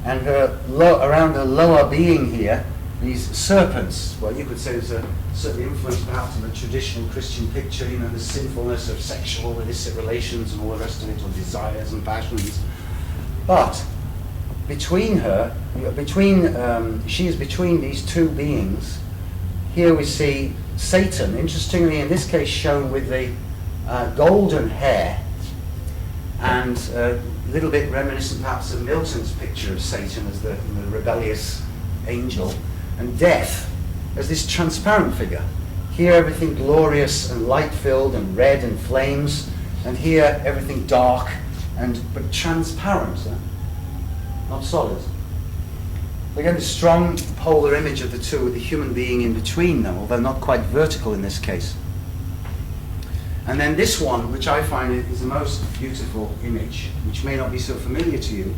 and around her lower being here, these serpents. Well, you could say there's a certain influence perhaps of the traditional Christian picture, the sinfulness of sexual illicit relations and all the rest of it, or desires and passions. But between her, she is between these two beings. Here we see Satan, interestingly in this case shown with the golden hair, and a little bit reminiscent perhaps of Milton's picture of Satan as the rebellious angel. and death as this transparent figure. Here everything glorious and light-filled and red and flames, and here everything dark but transparent, not solid. Again, the strong polar image of the two with the human being in between them, although not quite vertical in this case. And then this one, which I find is the most beautiful image, which may not be so familiar to you,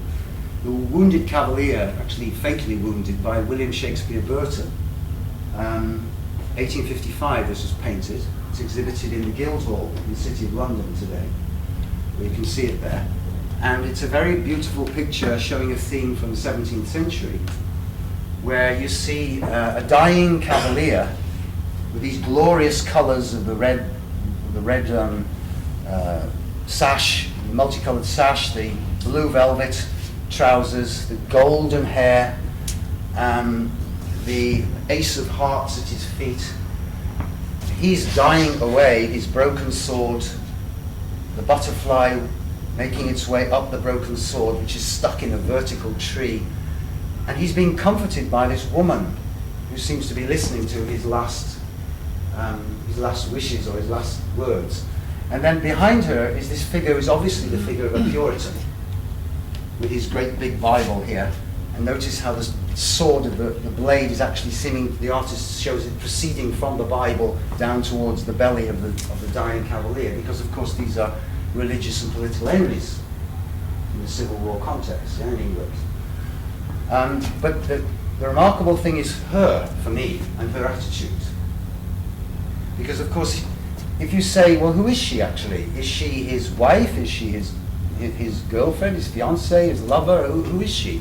the wounded cavalier, actually fatally wounded by William Shakespeare Burton. 1855 this was painted. It's exhibited in the Guildhall in the City of London today, where you can see it there. And it's a very beautiful picture showing a theme from the 17th century, where you see a dying cavalier with these glorious colours of the red sash, the multicolored sash, the blue velvet trousers, the golden hair, the ace of hearts at his feet. He's dying away, his broken sword, the butterfly making its way up the broken sword, which is stuck in a vertical tree. And he's being comforted by this woman who seems to be listening to his last wishes or his last words. And then behind her is this figure, who's obviously the figure of a Puritan, with his great big Bible here. And notice how the sword of the blade is actually seeming, the artist shows it proceeding from the Bible down towards the belly of the dying cavalier, because of course these are religious and political enemies in the Civil War context, in England. But the remarkable thing is her, for me, and her attitude. Because of course, if you say, well, who is she actually? Is she his wife? Is she his girlfriend, his fiancée, his lover? Who is she?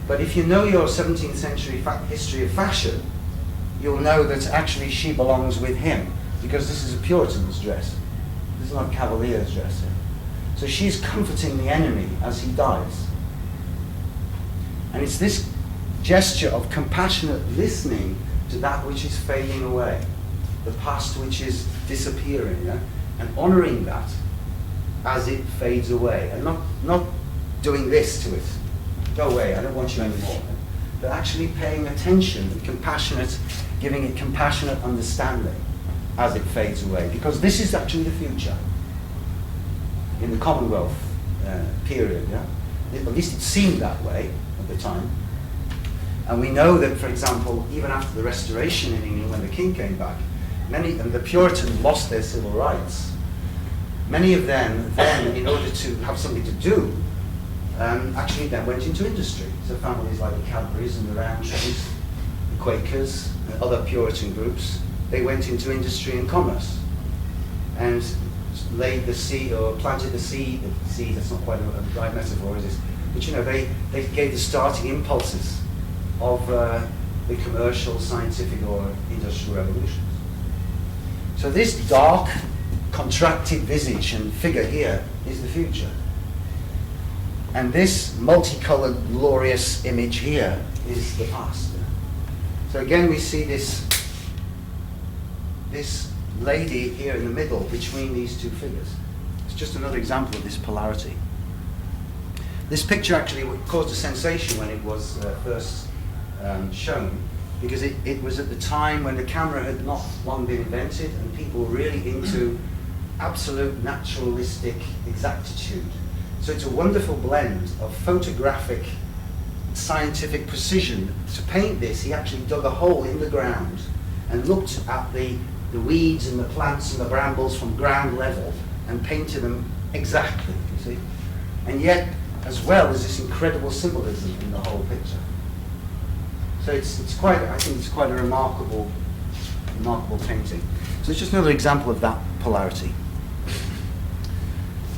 But if you know your 17th century history of fashion, you'll know that actually she belongs with him, because this is a Puritan's dress. This is not a cavalier's dress. So she's comforting the enemy as he dies. And it's this gesture of compassionate listening to that which is fading away, the past which is disappearing, and honouring that as it fades away, and not doing this to it. Go away, I don't want you anymore. But actually paying attention and giving it compassionate understanding as it fades away. Because this is actually the future in the Commonwealth period. At least it seemed that way at the time. And we know that, for example, even after the Restoration in England, when the King came back, and the Puritans lost their civil rights. Many of them then, in order to have something to do, actually then went into industry. So families like the Cadburys and the Rowntrees, the Quakers, and other Puritan groups, they went into industry and commerce and laid the seed, or planted the seed. That's not quite a right metaphor, is it? But they gave the starting impulses of the commercial, scientific, or industrial revolutions. So this dark, contracted visage and figure here is the future. And this multicolored, glorious image here is the past. So again, we see this lady here in the middle between these two figures. It's just another example of this polarity. This picture actually caused a sensation when it was first shown, because it was at the time when the camera had not long been invented and people were really into absolute naturalistic exactitude. So it's a wonderful blend of photographic, scientific precision. To paint this, he actually dug a hole in the ground and looked at the weeds and the plants and the brambles from ground level and painted them exactly, you see. And yet, as well, there's this incredible symbolism in the whole picture. So I think it's quite a remarkable painting. So it's just another example of that polarity.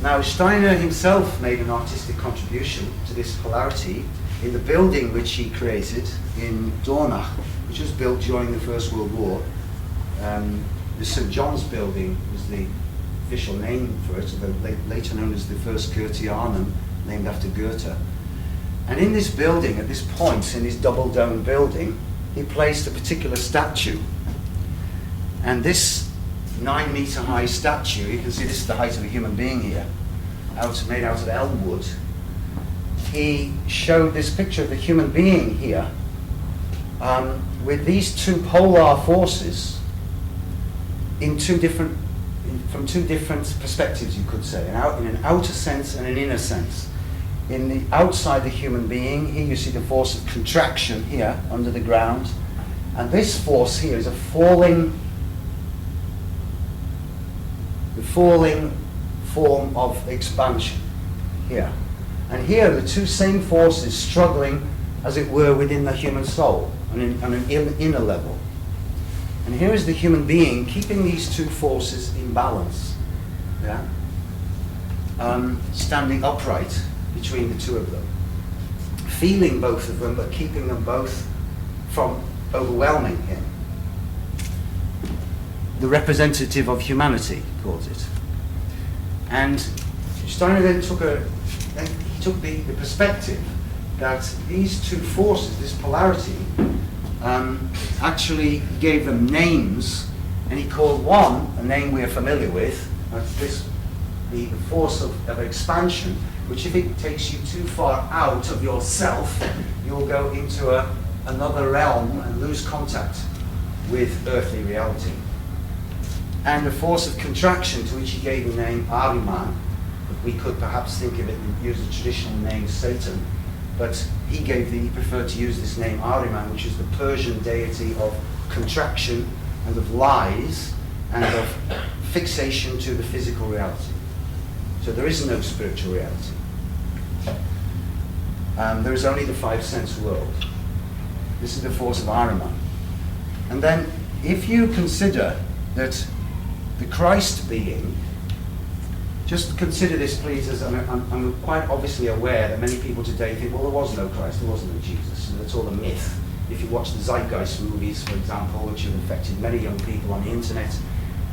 Now, Steiner himself made an artistic contribution to this polarity in the building which he created in Dornach, which was built during the First World War. The St. John's building was the official name for it, later known as the First Goetheanum, named after Goethe. And in this building, at this point, in this double-dome building, he placed a particular statue. And this 9-meter high statue, you can see this is the height of a human being here, made out of elm wood. He showed this picture of the human being here with these two polar forces from two different perspectives, you could say, in an outer sense and an inner sense. In the outside the human being, here you see the force of contraction here under the ground, and this force here is a falling form of expansion here. And here are the two same forces struggling, as it were, within the human soul on an inner level. And here is the human being keeping these two forces in balance, yeah? Standing upright between the two of them, feeling both of them, but keeping them both from overwhelming him. The representative of humanity, he calls it. And Steiner then took the perspective that these two forces, this polarity, actually gave them names, and he called one a name we are familiar with, the force of expansion, which if it takes you too far out of yourself, you'll go into another realm and lose contact with earthly reality. And the force of contraction, to which he gave the name Ahriman. We could perhaps think of it and use the traditional name Satan, but he preferred to use this name Ahriman, which is the Persian deity of contraction and of lies and of fixation to the physical reality. So there is no spiritual reality. There is only the five-sense world. This is the force of Ahriman. And then if you consider that the Christ being, just consider this please, as I'm quite obviously aware that many people today think, well, there was no Christ, there wasn't no Jesus, and that's all a myth. If you watch the Zeitgeist movies, for example, which have affected many young people on the internet,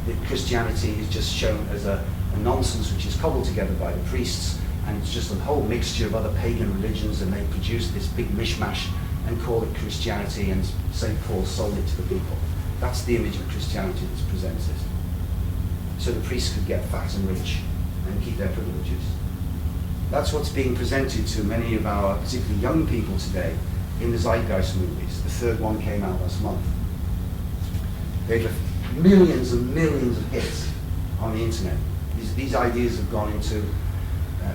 that Christianity is just shown as a nonsense which is cobbled together by the priests, and it's just a whole mixture of other pagan religions, and they produce this big mishmash and call it Christianity, and St. Paul sold it to the people. That's the image of Christianity that's presented. So the priests could get fat and rich and keep their privileges. That's what's being presented to many of our, particularly young people today, in the Zeitgeist movies. The third one came out last month. They've got millions and millions of hits on the internet. These ideas have gone into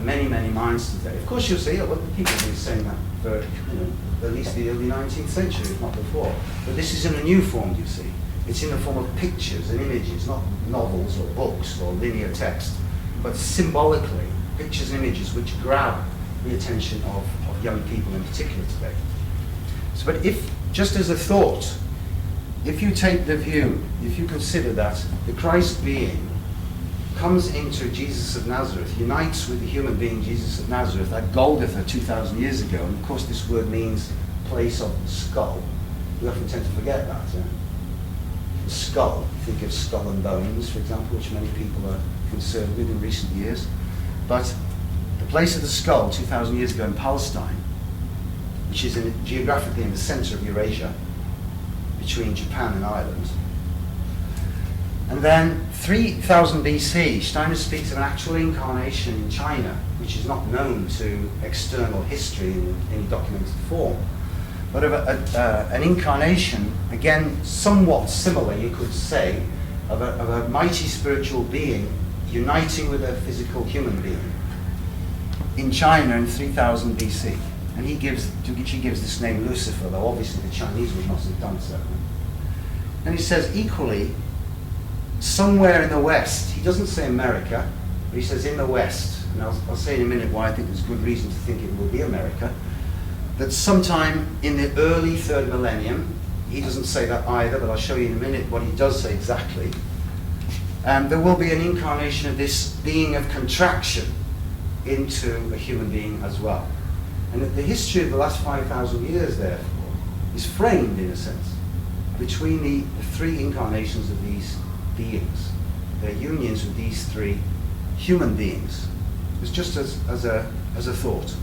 many, many minds today. Of course you'll say, well, people have been saying that for at least the early 19th century, if not before. But this is in a new form, you see. It's in the form of pictures and images, not novels or books or linear text, but symbolically, pictures and images which grab the attention of young people in particular today. So, but if, just as a thought, if you take the view, if you consider that the Christ being comes into Jesus of Nazareth, unites with the human being Jesus of Nazareth at Golgotha 2,000 years ago, and of course this word means place of the skull. We often tend to forget that. The skull, think of skull and bones, for example, which many people are concerned with in recent years. But the place of the skull 2,000 years ago in Palestine, which is geographically in the center of Eurasia, between Japan and Ireland. And then 3000 BC, Steiner speaks of an actual incarnation in China, which is not known to external history in any documented form, but of an incarnation, again, somewhat similar, you could say, of a mighty spiritual being uniting with a physical human being in China in 3000 BC. And he gives this name Lucifer, though obviously the Chinese would not have done so. And he says equally, somewhere in the West, he doesn't say America, but he says in the West, and I'll say in a minute why I think there's good reason to think it will be America, that sometime in the early third millennium, he doesn't say that either, but I'll show you in a minute what he does say exactly, there will be an incarnation of this being of contraction into a human being as well. And that the history of the last 5,000 years, therefore, is framed, in a sense, between the three incarnations of these beings, their unions with these three human beings. It's just as a thought.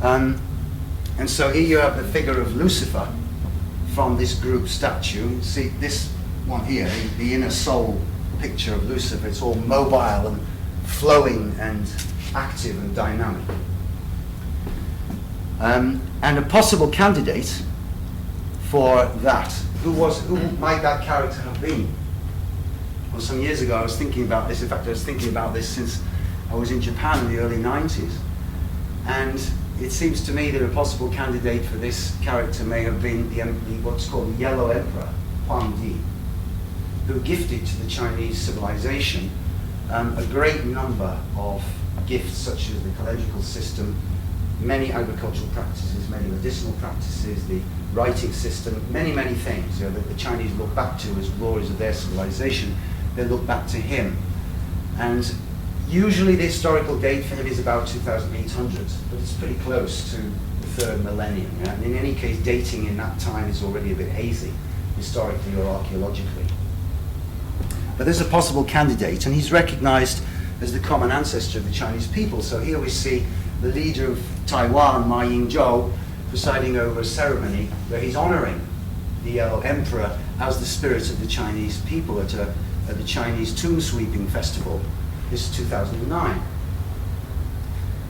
And so here you have the figure of Lucifer from this group statue. See this one here, the inner soul picture of Lucifer. It's all mobile and flowing and active and dynamic. And a possible candidate for that, who might that character have been? Well, some years ago I was thinking about this. In fact, I was thinking about this since I was in Japan in the early 90s. And it seems to me that a possible candidate for this character may have been what's called the Yellow Emperor, Huang Di, who gifted to the Chinese civilization a great number of gifts, such as the calendrical system, many agricultural practices, many medicinal practices, the writing system, many, many things that the Chinese look back to as glories of their civilization. They look back to him. And usually the historical date for him is about 2800, but it's pretty close to the third millennium. Yeah? And in any case, dating in that time is already a bit hazy, historically or archaeologically. But there's a possible candidate, and he's recognized as the common ancestor of the Chinese people. So here we see the leader of Taiwan, Ma Ying-jeou, presiding over a ceremony where he's honoring the Yellow Emperor as the spirit of the Chinese people at the Chinese tomb sweeping festival. This is 2009.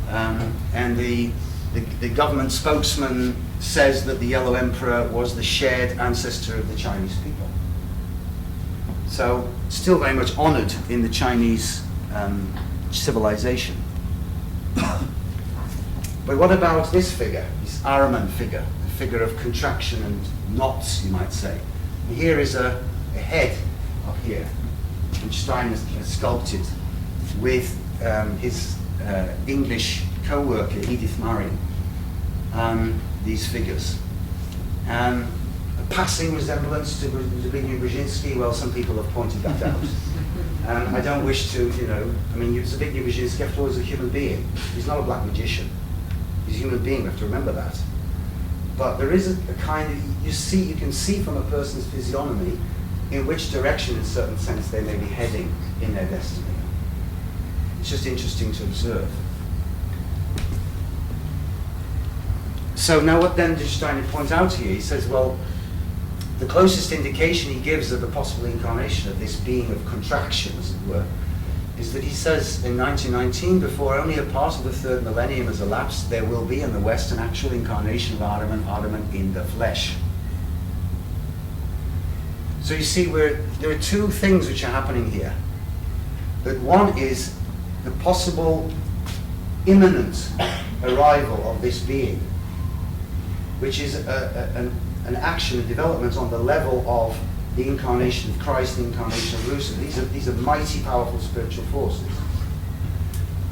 And the government spokesman says that the Yellow Emperor was the shared ancestor of the Chinese people. So still very much honored in the Chinese civilization. But what about this figure, this Ahriman figure, a figure of contraction and knots, you might say? And here is a head up here, which Stein has sculpted with his English co-worker, Edith Marion, these figures. A passing resemblance to Zbigniew Brzezinski, well, some people have pointed that out. I don't wish to, Zbigniew Brzezinski, after all, is a human being. He's not a black magician. He's a human being, we have to remember that. But there is a kind of, you can see from a person's physiognomy in which direction, in a certain sense, they may be heading in their destiny. It's just interesting to observe. So now what then does Steiner point out here? He says, well, the closest indication he gives of the possible incarnation of this being of contraction, as it were, is that he says in 1919, before only a part of the third millennium has elapsed, there will be in the West an actual incarnation of Ahriman in the flesh. So you see, there are two things which are happening here. That one is the possible imminent arrival of this being, which is an action, a development on the level of the incarnation of Christ, the incarnation of Lucifer. These are mighty, powerful spiritual forces.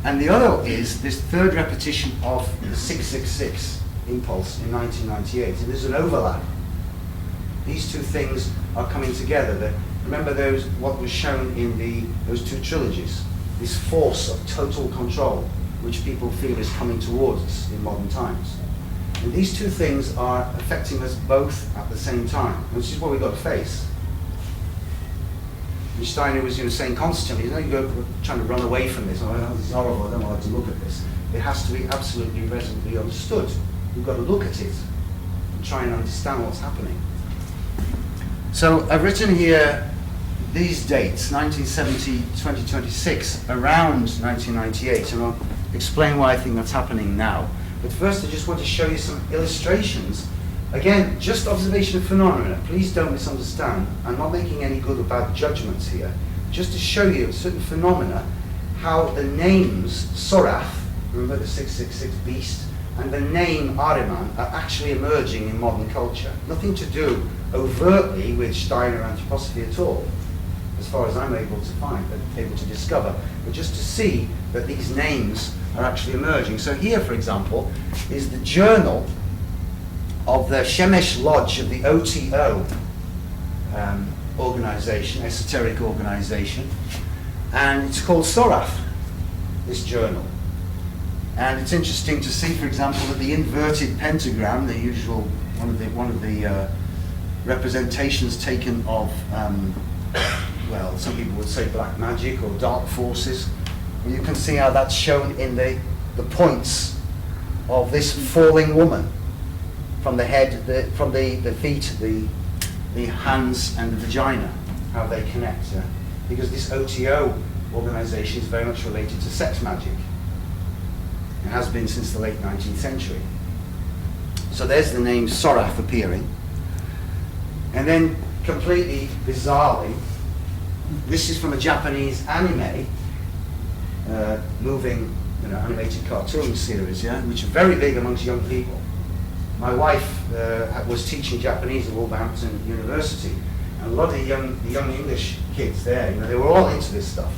And the other is this third repetition of the 666 impulse in 1998. And there's an overlap. These two things are coming together. Remember what was shown in those two trilogies, this force of total control, which people feel is coming towards us in modern times. And these two things are affecting us both at the same time, which is what we've got to face. And Steiner was saying constantly, you're trying to run away from this. Oh, this is horrible, I don't want to look at this. It has to be absolutely resolutely understood. We've got to look at it and try and understand what's happening. So I've written here these dates, 1970 to 2026, around 1998, and I'll explain why I think that's happening now. But first I just want to show you some illustrations. Again, just observation of phenomena. Please don't misunderstand. I'm not making any good or bad judgments here. Just to show you certain phenomena, how the names Sorath, remember the 666 beast, and the name Ahriman are actually emerging in modern culture. Nothing to do overtly with Steiner anthroposophy at all, as far as I'm able to discover, but just to see that these names are actually emerging. So here, for example, is the journal of the Shemesh Lodge of the OTO organization, esoteric organization, and it's called Sorath, this journal. And it's interesting to see, for example, that the inverted pentagram, the usual one of the representations taken of, well, some people would say black magic or dark forces. You can see how that's shown in the points of this falling woman, from the head, from the feet, the hands, and the vagina, how they connect. Because this OTO organization is very much related to sex magic. It has been since the late 19th century. So there's the name Sorath appearing. And then, completely bizarrely, this is from a Japanese anime, moving, animated cartoon series, yeah, which are very big amongst young people. My wife was teaching Japanese at Wolverhampton University, and a lot of the young English kids there, they were all into this stuff.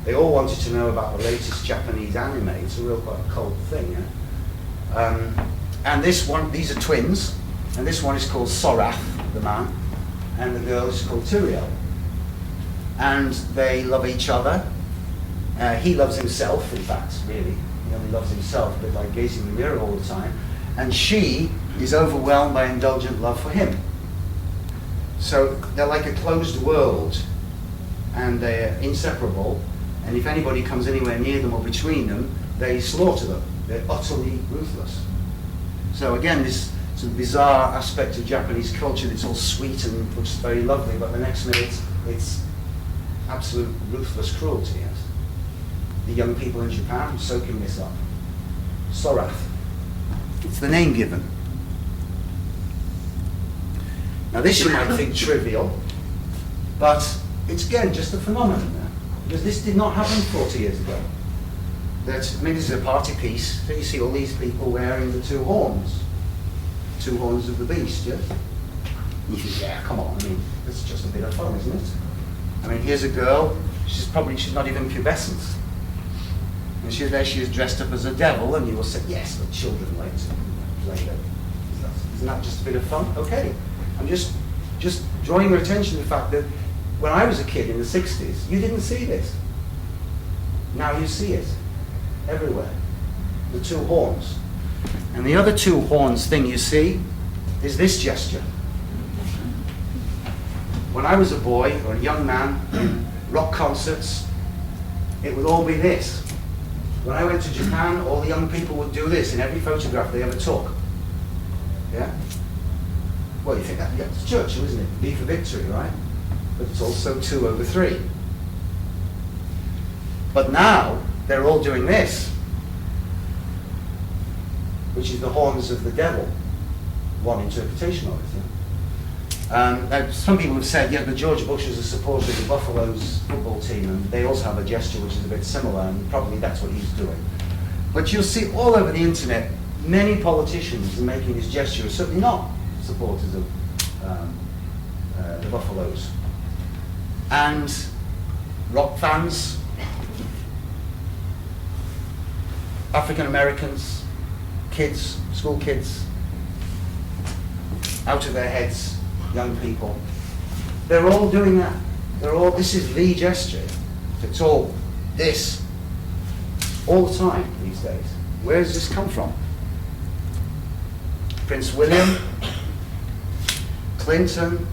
They all wanted to know about the latest Japanese anime. It's a real quite a cold thing, yeah? And this one, these are twins, and this one is called Sorath, the man, and the girl is called Tyrael. And they love each other. He loves himself, in fact, really. He only loves himself, but like gazing in the mirror all the time. And she is overwhelmed by indulgent love for him. So they're like a closed world, and they're inseparable. And if anybody comes anywhere near them or between them, they slaughter them. They're utterly ruthless. So again, this sort of bizarre aspect of Japanese culture that's all sweet and looks very lovely, but the next minute it's absolute ruthless cruelty. Yes? The young people in Japan soaking this up. Sorath. It's the name given. Now this you might think trivial, but it's again just a phenomenon. Because this did not happen 40 years ago. This is a party piece, so you see all these people wearing the two horns of the beast, yes? You think, yeah, come on, it's just a bit of fun, isn't it? Here's a girl, she's not even pubescent. And she is dressed up as a devil, and you will say, yes, but children like to play that. Isn't that just a bit of fun? Okay. I'm just drawing your attention to the fact that when I was a kid in the 60s, you didn't see this. Now you see it everywhere. The two horns. And the other two horns thing you see is this gesture. When I was a boy or a young man in rock concerts, it would all be this. When I went to Japan, all the young people would do this in every photograph they ever took. Yeah? Well, you think that's Churchill, isn't it? V for victory, right? But it's also 2/3. But now, they're all doing this, which is the horns of the devil. One interpretation of it. Yeah? Now, some people have said, yeah, but George Bush is a supporter of the Buffalo's football team, and they also have a gesture which is a bit similar, and probably that's what he's doing. But you'll see all over the internet, many politicians are making this gesture, certainly not supporters of the Buffaloes. And rock fans, African Americans, kids, school kids, out of their heads, young people. They're all doing that. This is the gesture. It's all this, all the time these days. Where does this come from? Prince William, Clinton,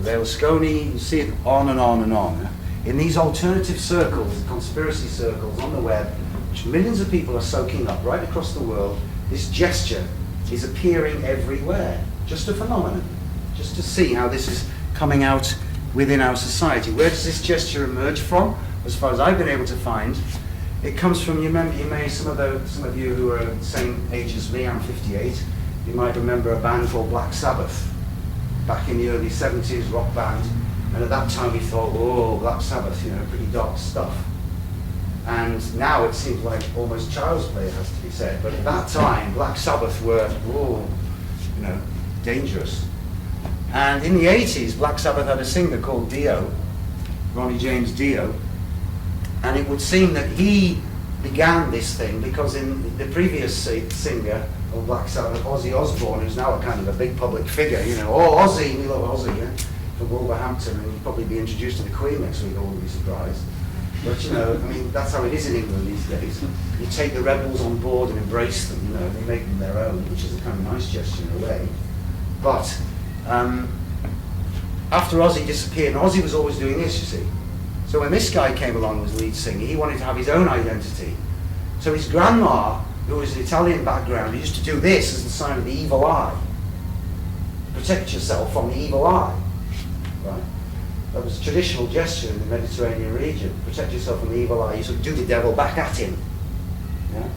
Berlusconi, you see it on and on and on. In these alternative circles, conspiracy circles on the web, which millions of people are soaking up right across the world, this gesture is appearing everywhere. Just a phenomenon. Just to see how this is coming out within our society. Where does this gesture emerge from? As far as I've been able to find, it comes from, some of you who are the same age as me, I'm 58, you might remember a band called Black Sabbath. Back in the early 70s, rock band, and at that time we thought, oh, Black Sabbath, pretty dark stuff. And now it seems like almost child's play, it has to be said. But at that time, Black Sabbath were, dangerous. And in the 80s, Black Sabbath had a singer called Dio, Ronnie James Dio, and it would seem that he began this thing because in the previous singer of Black Sabbath, Ozzy Osbourne, who's now a kind of a big public figure, Ozzy, we love Ozzy, yeah, from Wolverhampton, and he'd probably be introduced to the Queen next week, I wouldn't be surprised. But that's how it is in England these days. You take the rebels on board and embrace them, and they make them their own, which is a kind of nice gesture in a way. But after Ozzy disappeared, and Ozzy was always doing this, you see. So when this guy came along as lead singer, he wanted to have his own identity. So his grandma, who was an Italian background, used to do this as the sign of the evil eye. Protect yourself from the evil eye. Right? That was a traditional gesture in the Mediterranean region. Protect yourself from the evil eye. You sort of do the devil back at him. Yeah?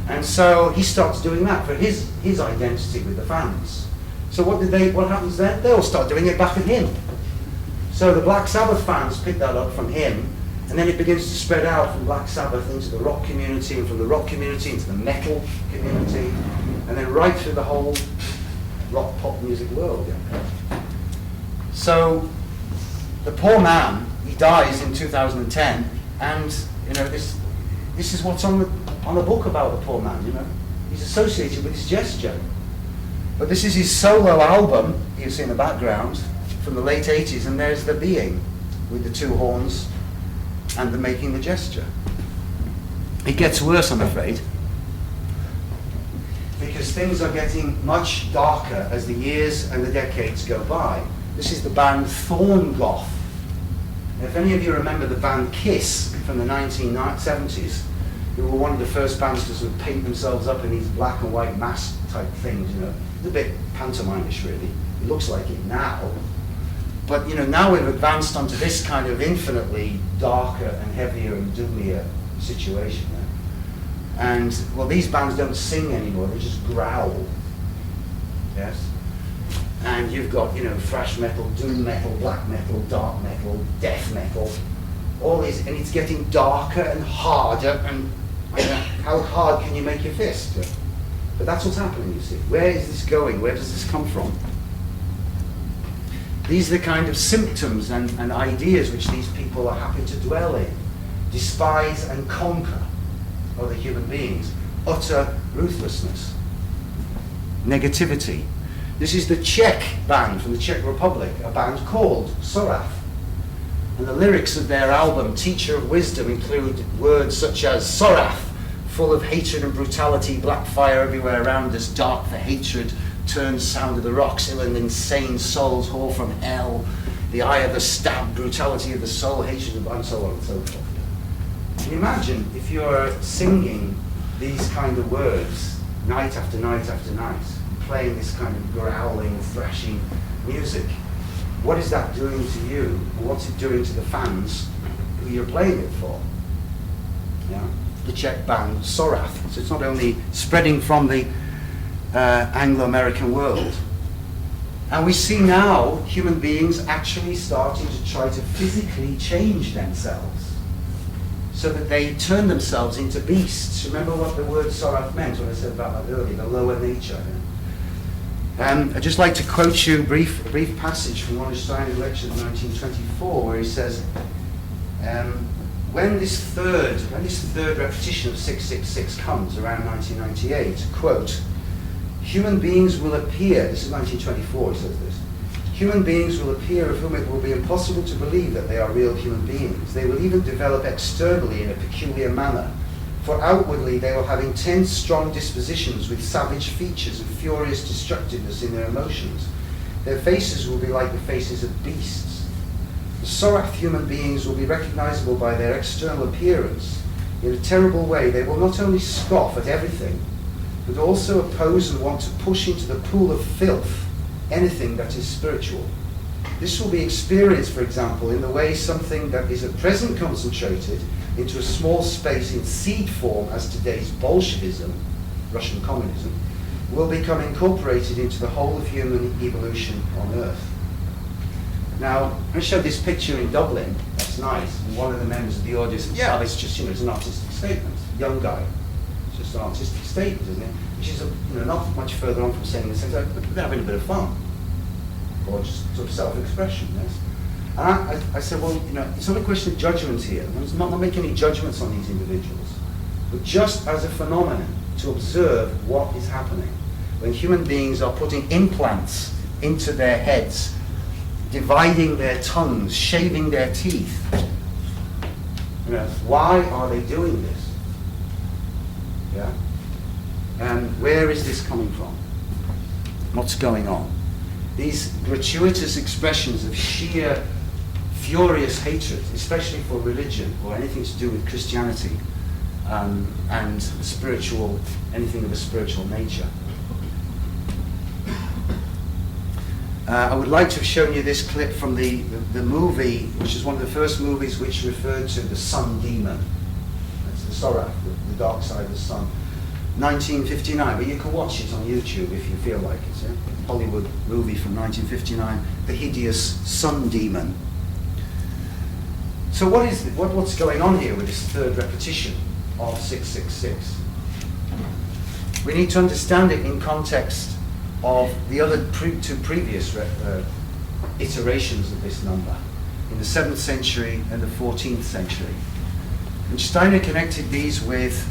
And so he starts doing that for his identity with the fans. So what happens then? They all start doing it back at him. So the Black Sabbath fans pick that up from him, and then it begins to spread out from Black Sabbath into the rock community, and from the rock community into the metal community, and then right through the whole rock pop music world. Yeah. So the poor man, he dies in 2010, and you know this is what's on the book about the poor man. You know, he's associated with his gesture. But this is his solo album you see in the background from the late 80s, and there's the being with the two horns and the making the gesture. It gets worse, I'm afraid, because things are getting much darker as the years and the decades go by. This is the band Thorngoth. If any of you remember the band Kiss from the 1970s, who were one of the first bands to sort of paint themselves up in these black and white mask type things, you know, it's a bit pantomimish really. It looks like it now. But you know, now we've advanced onto this kind of infinitely darker and heavier and doomier situation. And well, these bands don't sing anymore, they just growl. Yes? And you've got, you know, thrash metal, doom metal, black metal, dark metal, death metal, all these, and it's getting darker and harder, and you know, how hard can you make your fist? But that's what's happening, you see. Where is this going? Where does this come from? These are the kind of symptoms and ideas which these people are happy to dwell in. Despise and conquer other human beings. Utter ruthlessness. Negativity. This is the Czech band from the Czech Republic, a band called Sorath. And the lyrics of their album, Teacher of Wisdom, include words such as Sorath, full of hatred and brutality, black fire everywhere around us, dark for hatred, turns sound of the rocks, ill and insane souls, haul from hell, the eye of the stab, brutality of the soul, hatred of, and so on and so forth. Can you imagine if you're singing these kind of words night after night after night, playing this kind of growling, thrashing music? What is that doing to you? And what's it doing to the fans who you're playing it for? Yeah? The Czech band Sorath. So it's not only spreading from the Anglo-American world. And we see now human beings actually starting to try to physically change themselves so that they turn themselves into beasts. Remember what the word Sorath meant when I said about that earlier, the lower nature. I'd just like to quote you a brief passage from one of Steiner's lectures in 1924, where he says, when this third repetition of 666 comes around 1998, quote, human beings will appear, this is 1924, he says this, human beings will appear of whom it will be impossible to believe that they are real human beings. They will even develop externally in a peculiar manner. For outwardly they will have intense, strong dispositions with savage features and furious destructiveness in their emotions. Their faces will be like the faces of beasts. The Sorath human beings will be recognizable by their external appearance. In a terrible way, they will not only scoff at everything, but also oppose and want to push into the pool of filth anything that is spiritual. This will be experienced, for example, in the way something that is at present concentrated into a small space in seed form as today's Bolshevism, Russian communism, will become incorporated into the whole of human evolution on Earth. Now, I showed this picture in Dublin, that's nice, and one of the members of the audience said, yeah, it's just, it's an artistic statement. Young guy. It's just an artistic statement, isn't it? Which is not much further on from saying this, they're having a bit of fun. Or just sort of self-expression, yes? And I said, well, it's not a question of judgment here. I'm not making any judgments on these individuals, but just as a phenomenon to observe what is happening when human beings are putting implants into their heads, dividing their tongues, shaving their teeth. Why are they doing this? Yeah? And where is this coming from? What's going on? These gratuitous expressions of sheer furious hatred, especially for religion or anything to do with Christianity and spiritual, anything of a spiritual nature. I would like to have shown you this clip from the movie, which is one of the first movies which referred to the sun demon. That's the Sorath, the dark side of the sun. 1959, but you can watch it on YouTube if you feel like it. Yeah? Hollywood movie from 1959, The Hideous Sun Demon. So what's going on here with this third repetition of 666? We need to understand it in context of the other two previous iterations of this number, in the 7th century and the 14th century. And Steiner connected these with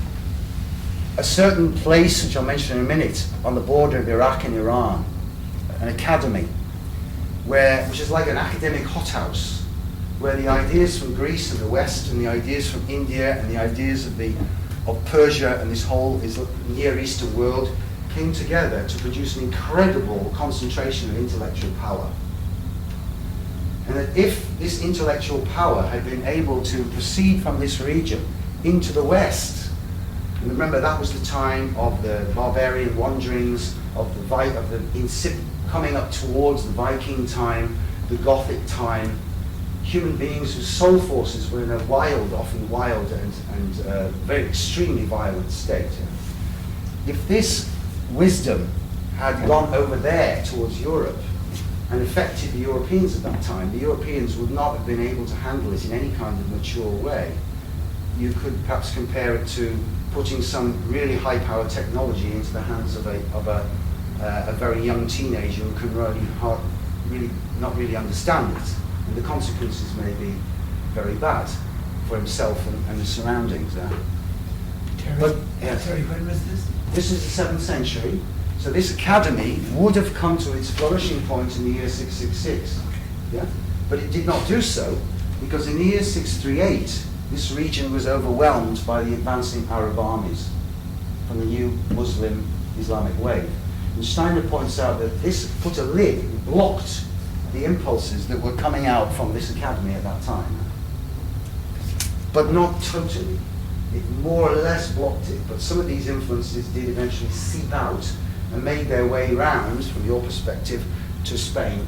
a certain place, which I'll mention in a minute, on the border of Iraq and Iran, an academy, which is like an academic hothouse, where the ideas from Greece and the West, and the ideas from India, and the ideas of Persia and this whole Near Eastern world came together to produce an incredible concentration of intellectual power. And that if this intellectual power had been able to proceed from this region into the West, and remember that was the time of the barbarian wanderings, coming up towards the Viking time, the Gothic time, human beings whose soul forces were in a often wild and very extremely violent state. If this wisdom had gone over there towards Europe and affected the Europeans at that time, the Europeans would not have been able to handle it in any kind of mature way. You could perhaps compare it to putting some really high-powered technology into the hands of a very young teenager who can not really understand it. And the consequences may be very bad for himself and the surroundings there. Terry, when was this? This is the 7th century. So this academy would have come to its flourishing point in the year 666. Yeah? But it did not do so, because in the year 638, this region was overwhelmed by the advancing Arab armies from the new Muslim Islamic wave. And Steiner points out that this put a lid, it blocked the impulses that were coming out from this academy at that time. But not totally. It more or less blocked it, but some of these influences did eventually seep out and made their way round, from your perspective, to Spain,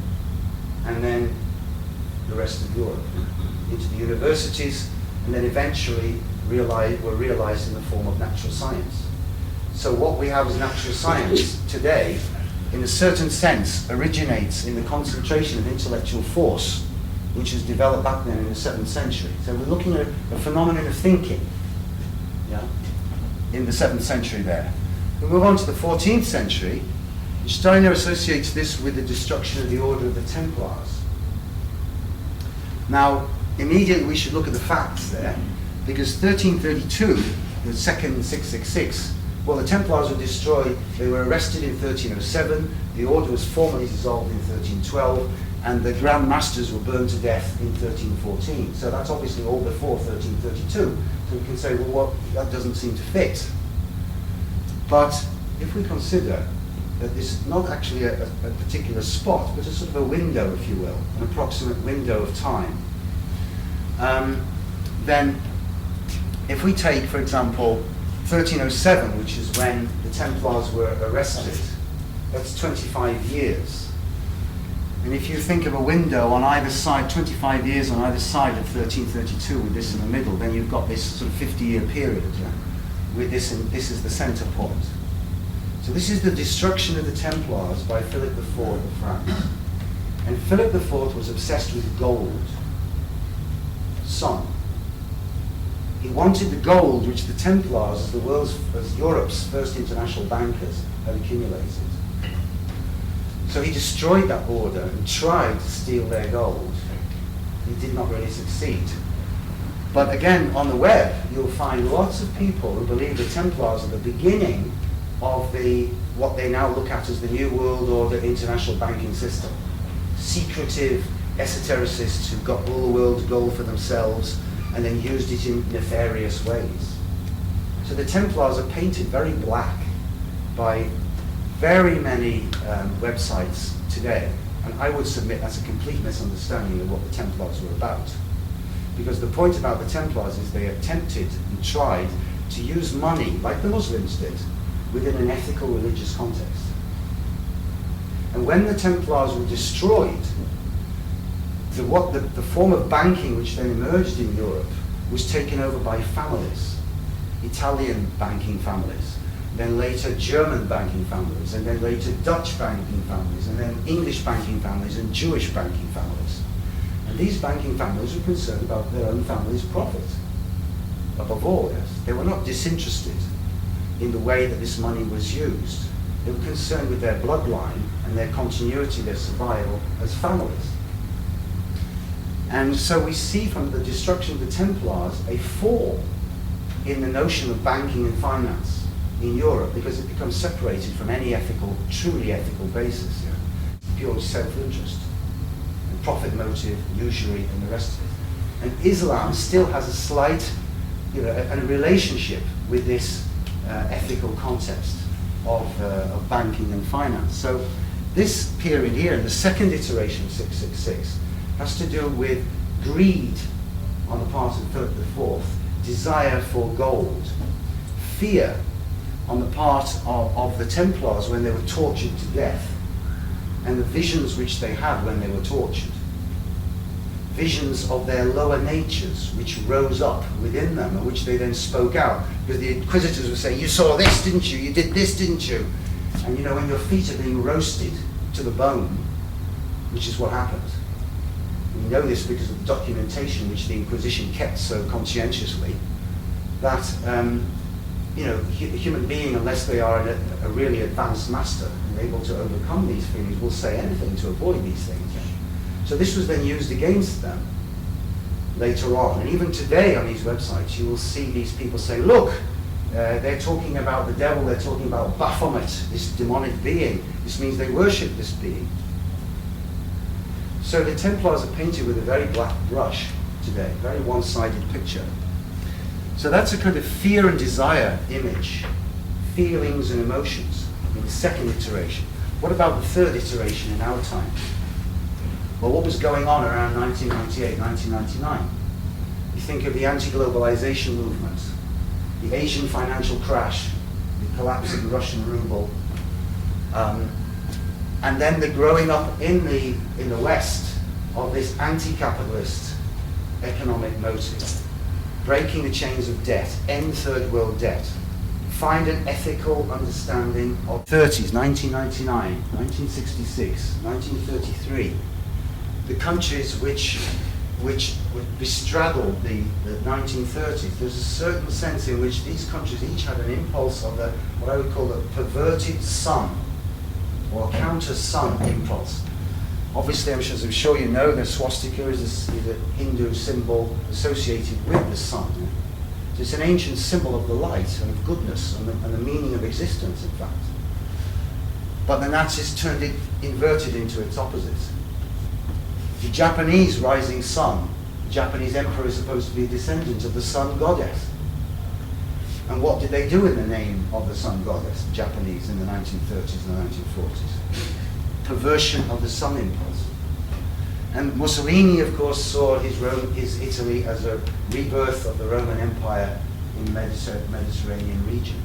and then the rest of Europe, into the universities, and then eventually were realized in the form of natural science. So what we have as natural science today, in a certain sense, originates in the concentration of intellectual force, which was developed back then in the 7th century. So we're looking at a phenomenon of thinking, yeah, in the 7th century there. We move on to the 14th century. Steiner associates this with the destruction of the Order of the Templars. Now, immediately we should look at the facts there, because 1332, the second 666, well, the Templars were destroyed. They were arrested in 1307. The order was formally dissolved in 1312, and the Grand Masters were burned to death in 1314. So that's obviously all before 1332. So we can say, well, that doesn't seem to fit. But if we consider that this is not actually a particular spot, but a sort of a window, if you will, an approximate window of time, then if we take, for example, 1307, which is when the Templars were arrested, that's 25 years. And if you think of a window on either side, 25 years on either side of 1332 with this in the middle, then you've got this sort of 50-year period, yeah, with this, and this is the center point. So this is the destruction of the Templars by Philip IV of France. And Philip IV was obsessed with gold, sun. He wanted the gold which the Templars, as Europe's first international bankers, had accumulated. So he destroyed that order and tried to steal their gold. He did not really succeed. But again, on the web, you'll find lots of people who believe the Templars are the beginning of what they now look at as the New World Order international banking system. Secretive esotericists who got all the world's gold for themselves and then used it in nefarious ways. So the Templars are painted very black by very many websites today, and I would submit that's a complete misunderstanding of what the Templars were about. Because the point about the Templars is they attempted and tried to use money, like the Muslims did, within an ethical religious context. And when the Templars were destroyed, the form of banking which then emerged in Europe was taken over by families, Italian banking families. then later German banking families, and then later Dutch banking families, and then English banking families and Jewish banking families. And these banking families were concerned about their own family's profit. Above all, yes. They were not disinterested in the way that this money was used. They were concerned with their bloodline and their continuity, their survival as families. And so we see from the destruction of the Templars a fall in the notion of banking and finance in Europe, because it becomes separated from any ethical, truly ethical basis. Yeah? Pure self-interest and profit motive, usury, and the rest of it. And Islam still has a slight, a relationship with this ethical context of banking and finance. So this period here, the second iteration of 666, has to do with greed on the part of Philip IV, desire for gold, fear on the part of the Templars when they were tortured to death, and the visions which they had when they were tortured. Visions of their lower natures which rose up within them and which they then spoke out. Because the inquisitors were saying, you saw this, didn't you? You did this, didn't you? And when your feet are being roasted to the bone, which is what happened. We know this because of the documentation which the Inquisition kept so conscientiously, that a human being, unless they are a really advanced master and able to overcome these feelings, will say anything to avoid these things. So this was then used against them later on. And even today on these websites, you will see these people say, look, they're talking about the devil, they're talking about Baphomet, this demonic being. This means they worship this being. So the Templars are painted with a very black brush today, very one-sided picture. So that's a kind of fear and desire image, feelings and emotions in the second iteration. What about the third iteration in our time? Well, what was going on around 1998, 1999? You think of the anti-globalization movement, the Asian financial crash, the collapse of the Russian ruble, and then the growing up in the West of this anti-capitalist economic motive, breaking the chains of debt, end third world debt, find an ethical understanding of 30s, 1999, 1966, 1933, the countries which bestraddled the 1930s. There's a certain sense in which these countries each had an impulse of what I would call a perverted sun, or counter-sun impulse. Obviously, as I'm sure you know, the swastika is a Hindu symbol associated with the sun. So it's an ancient symbol of the light and of goodness and the meaning of existence, in fact. But the Nazis turned it, inverted into its opposite. The Japanese rising sun, the Japanese emperor is supposed to be a descendant of the sun goddess. And what did they do in the name of the sun goddess, the Japanese, in the 1930s and the 1940s? Perversion of the sun impulse. And Mussolini, of course, saw his Italy as a rebirth of the Roman Empire in the Mediterranean region.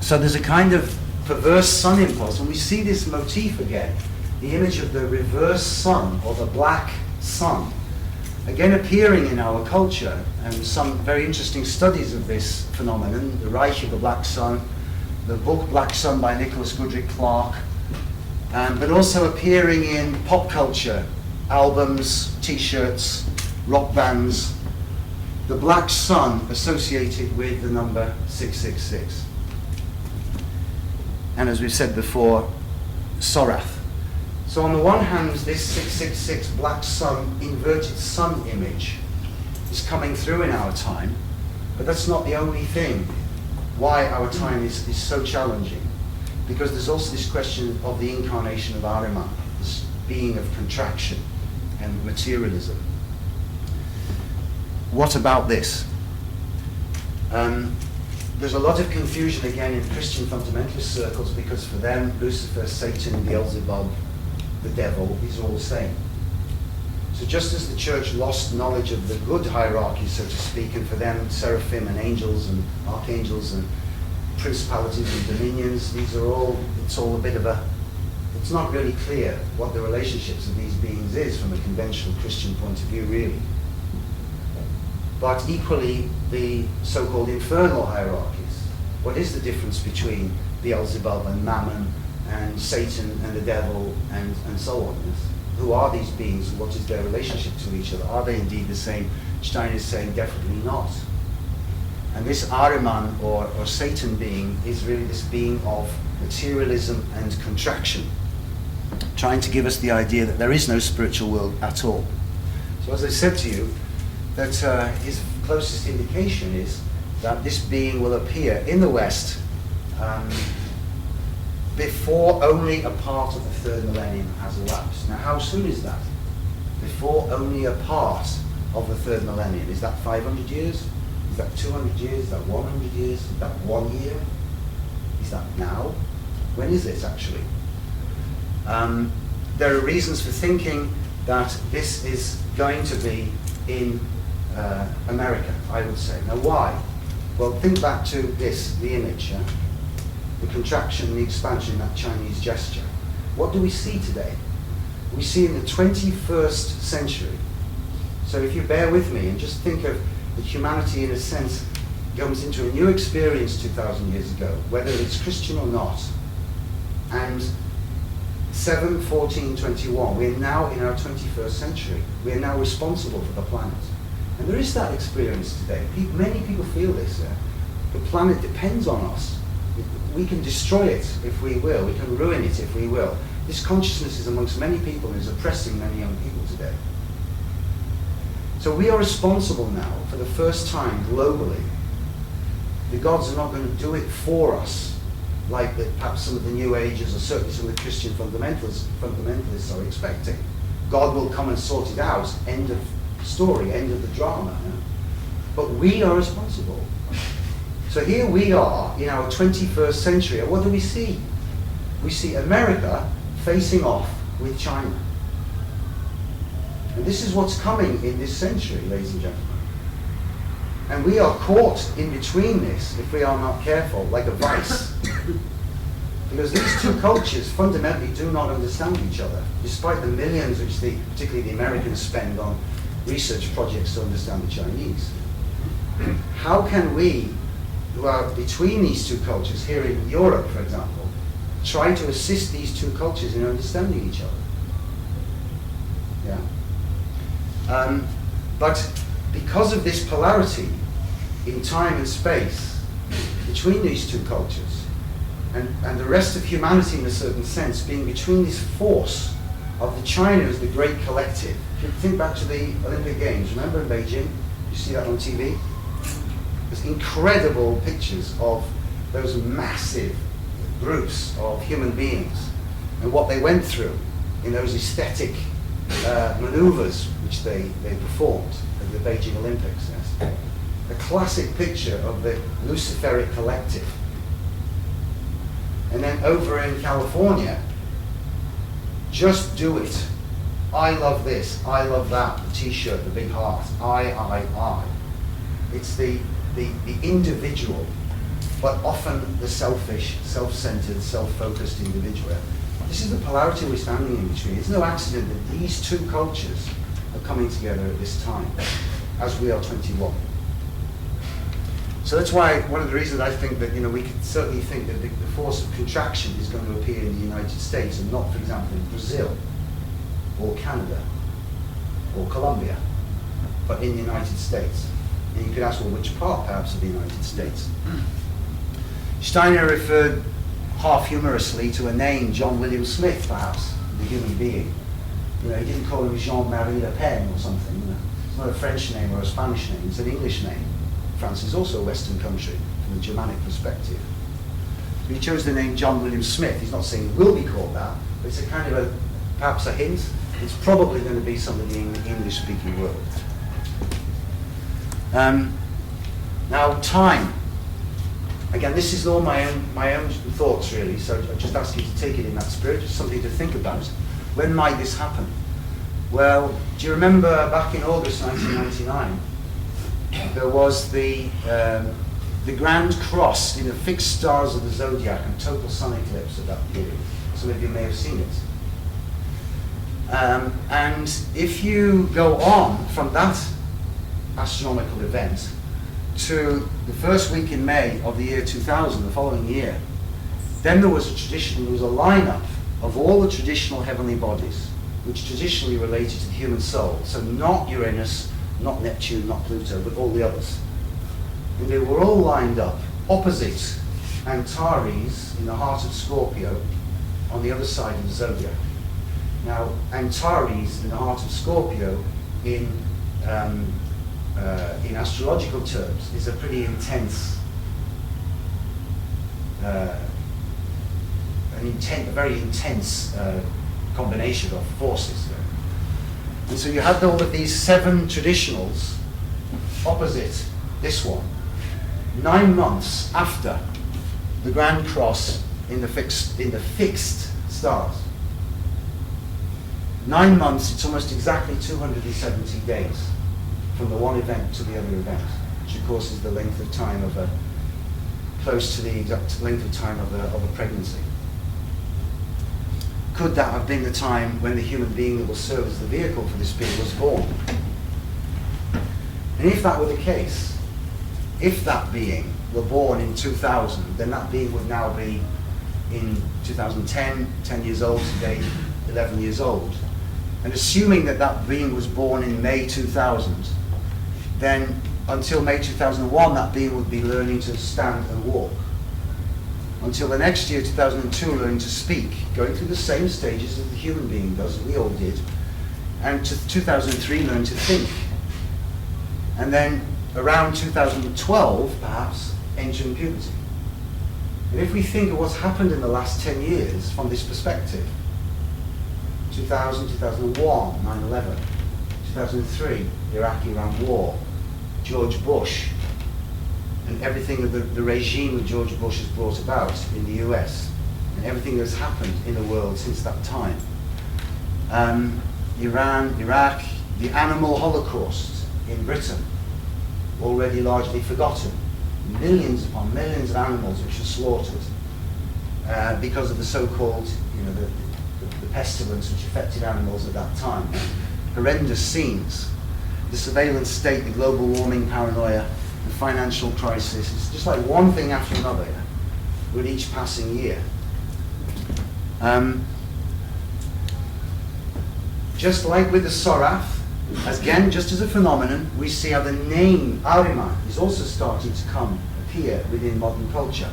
So there's a kind of perverse sun impulse, and we see this motif again, the image of the reverse sun, or the black sun, again appearing in our culture, and some very interesting studies of this phenomenon, the Reich of the Black Sun, the book Black Sun by Nicholas Goodrick Clark, but also appearing in pop culture, albums, t-shirts, rock bands, the black sun associated with the number 666. And as we've said before, Sorath. So on the one hand, this 666 black sun, inverted sun image is coming through in our time, but that's not the only thing why our time is so challenging. Because there's also this question of the incarnation of Ahriman, this being of contraction and materialism. What about this? There's a lot of confusion again in Christian fundamentalist circles, because for them, Lucifer, Satan, Beelzebub, the devil is all the same. So just as the church lost knowledge of the good hierarchy, so to speak, and for them, seraphim and angels and archangels and principalities and dominions, it's all a bit of it's not really clear what the relationships of these beings is from a conventional Christian point of view, really. but equally the so-called infernal hierarchies. What is the difference between Beelzebub and Mammon and Satan and the devil and so on? Who are these beings? What is their relationship to each other? Are they indeed the same? Steiner is saying definitely not. And this Ahriman or Satan being is really this being of materialism and contraction, trying to give us the idea that there is no spiritual world at all. So as I said to you, that his closest indication is that this being will appear in the West before only a part of the third millennium has elapsed. Now, how soon is that? Before only a part of the third millennium. Is that 500 years? Is that 200 years? Is that 100 years? Is that 1 year? Is that now? When is it actually? There are reasons for thinking that this is going to be in America, I would say. Now, why? Well, think back to this, the image, yeah? The contraction, the expansion, that Chinese gesture. What do we see today? We see in the 21st century. So if you bear with me and just think of that humanity, in a sense, comes into a new experience 2,000 years ago, whether it's Christian or not. And 7, 14, 21, we're now in our 21st century. We are now responsible for the planet. And there is that experience today. Many people feel this. The planet depends on us. We can destroy it if we will. We can ruin it if we will. This consciousness is amongst many people and is oppressing many young people today. So we are responsible now, for the first time globally. The gods are not going to do it for us, like perhaps some of the New Agers or certainly some of the Christian fundamentalists are expecting. God will come and sort it out, end of story, end of the drama. Yeah? But we are responsible. So here we are in our 21st century, and what do we see? We see America facing off with China. And this is what's coming in this century, ladies and gentlemen. And we are caught in between this, if we are not careful, like a vice. Because these two cultures fundamentally do not understand each other, despite the millions which particularly the Americans spend on research projects to understand the Chinese. How can we, who are between these two cultures, here in Europe, for example, try to assist these two cultures in understanding each other? Yeah. But because of this polarity in time and space between these two cultures, and the rest of humanity in a certain sense being between this force of the China as the great collective. If you think back to the Olympic Games, remember in Beijing? You see that on TV? There's incredible pictures of those massive groups of human beings and what they went through in those aesthetic maneuvers which they performed at the Beijing Olympics. Yes? A classic picture of the Luciferic collective. And then over in California, just do it. I love this, I love that, the t-shirt, the big heart, I. It's the individual, but often the selfish, self-centered, self-focused individual. This is the polarity we're standing in between. It's no accident that these two cultures are coming together at this time, as we are 21. So that's why one of the reasons I think that we can certainly think that the force of contraction is going to appear in the United States and not, for example, in Brazil or Canada or Colombia, but in the United States. And you could ask, well, which part perhaps of the United States? Steiner referred half humorously to a name, John William Smith, perhaps, the human being. He didn't call him Jean-Marie Le Pen or something. It's not a French name or a Spanish name, it's an English name. France is also a Western country from a Germanic perspective. So he chose the name John William Smith. He's not saying he will be called that, but it's a kind of perhaps a hint. It's probably going to be somebody in the English-speaking world. Now, time. Again, this is all my own thoughts, really, so I just ask you to take it in that spirit, just something to think about. When might this happen? Well, do you remember back in August 1999, there was the Grand Cross in the fixed stars of the zodiac and total sun eclipse at that period. Some of you may have seen it. And if you go on from that astronomical event to the first week in May of the year 2000, the following year, then there was a lineup of all the traditional heavenly bodies, which traditionally related to the human soul. So not Uranus, not Neptune, not Pluto, but all the others. And they were all lined up opposite Antares in the heart of Scorpio on the other side of the zodiac. Now, Antares in the heart of Scorpio in astrological terms is a pretty intense, a very intense combination of forces. And so you had all of these 7 traditionals opposite this one, 9 months after the Grand Cross in the fixed stars. 9 months, it's almost exactly 270 days from the one event to the other event, which of course is the length of time of close to the exact length of time of a pregnancy. Could that have been the time when the human being that will serve as the vehicle for this being was born? And if that were the case, if that being were born in 2000, then that being would now be in 2010, 10 years old today, 11 years old. And assuming that that being was born in May 2000, then until May 2001, that being would be learning to stand and walk. Until the next year, 2002, learning to speak, going through the same stages as the human being does, we all did. And to 2003, learn to think. And then around 2012, perhaps, entering puberty. And if we think of what's happened in the last 10 years from this perspective, 2000, 2001, 9/11, 2003, Iraq-Iran war, George Bush, and everything that the regime of George Bush has brought about in the US, and everything that's happened in the world since that time. Iran, Iraq, the animal holocaust in Britain, already largely forgotten. Millions upon millions of animals which were slaughtered because of the so-called, the pestilence which affected animals at that time. Horrendous scenes. The surveillance state, the global warming paranoia, the financial crisis. It's just like one thing after another with each passing year. Just like with the Sorath, again, just as a phenomenon, we see how the name Ahriman is also starting to appear within modern culture.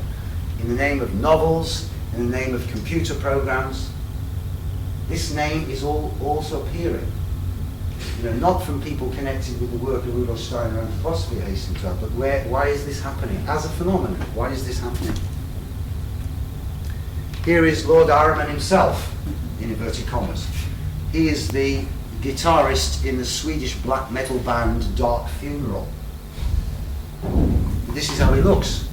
In the name of novels, in the name of computer programs. This name is also appearing. Not from people connected with the work of Rudolf Steiner and anthroposophy, I hasten to add, but why is this happening? As a phenomenon, why is this happening? Here is Lord Ahriman himself, in inverted commas. He is the guitarist in the Swedish black metal band Dark Funeral. This is how he looks.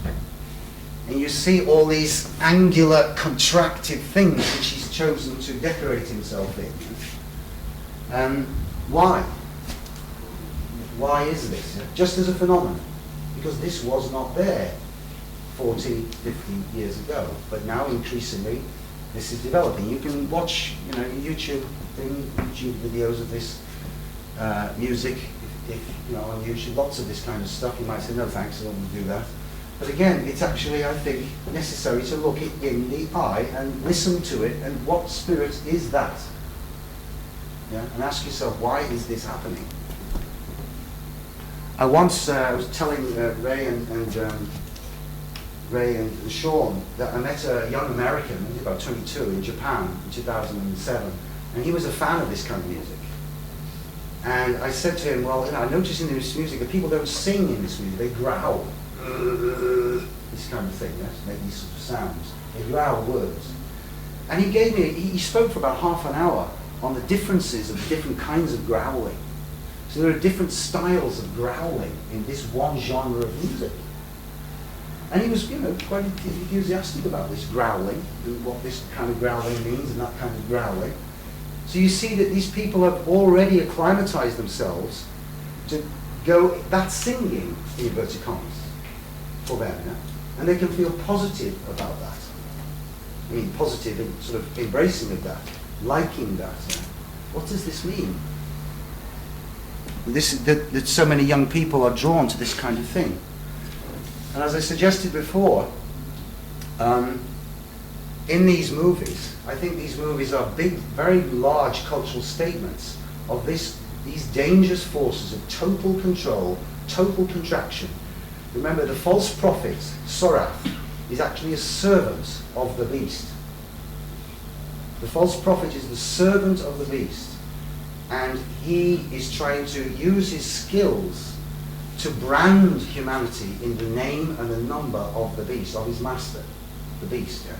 And you see all these angular, contracted things which he's chosen to decorate himself in. Why? Why is this? Just as a phenomenon. Because this was not there 40, 50 years ago. But now, increasingly, this is developing. You can watch, YouTube videos of this music. If on YouTube, lots of this kind of stuff. You might say, no thanks, I don't want to do that. But again, it's actually, I think, necessary to look it in the eye and listen to it, and what spirit is that? And ask yourself, why is this happening? I once was telling Ray and Sean that I met a young American, he was about 22, in Japan in 2007, and he was a fan of this kind of music. And I said to him, well, I notice in this music that people don't sing in this music, they growl. This kind of thing, make these sort of sounds. They growl words. And he spoke for about half an hour on the differences of different kinds of growling. So there are different styles of growling in this one genre of music. And he was, quite enthusiastic about this growling, and what this kind of growling means and that kind of growling. So you see that these people have already acclimatized themselves to go, that's singing, in inverted commas, for them, and they can feel positive about that. I mean, positive in sort of embracing of that, liking that. What does this mean? that so many young people are drawn to this kind of thing. And as I suggested before, in these movies, I think these movies are big, very large cultural statements of these dangerous forces of total control, total contraction. Remember, the false prophet, Sorath, is actually a servant of the beast. The false prophet is the servant of the beast, and he is trying to use his skills to brand humanity in the name and the number of the beast, of his master, the beast. Yeah?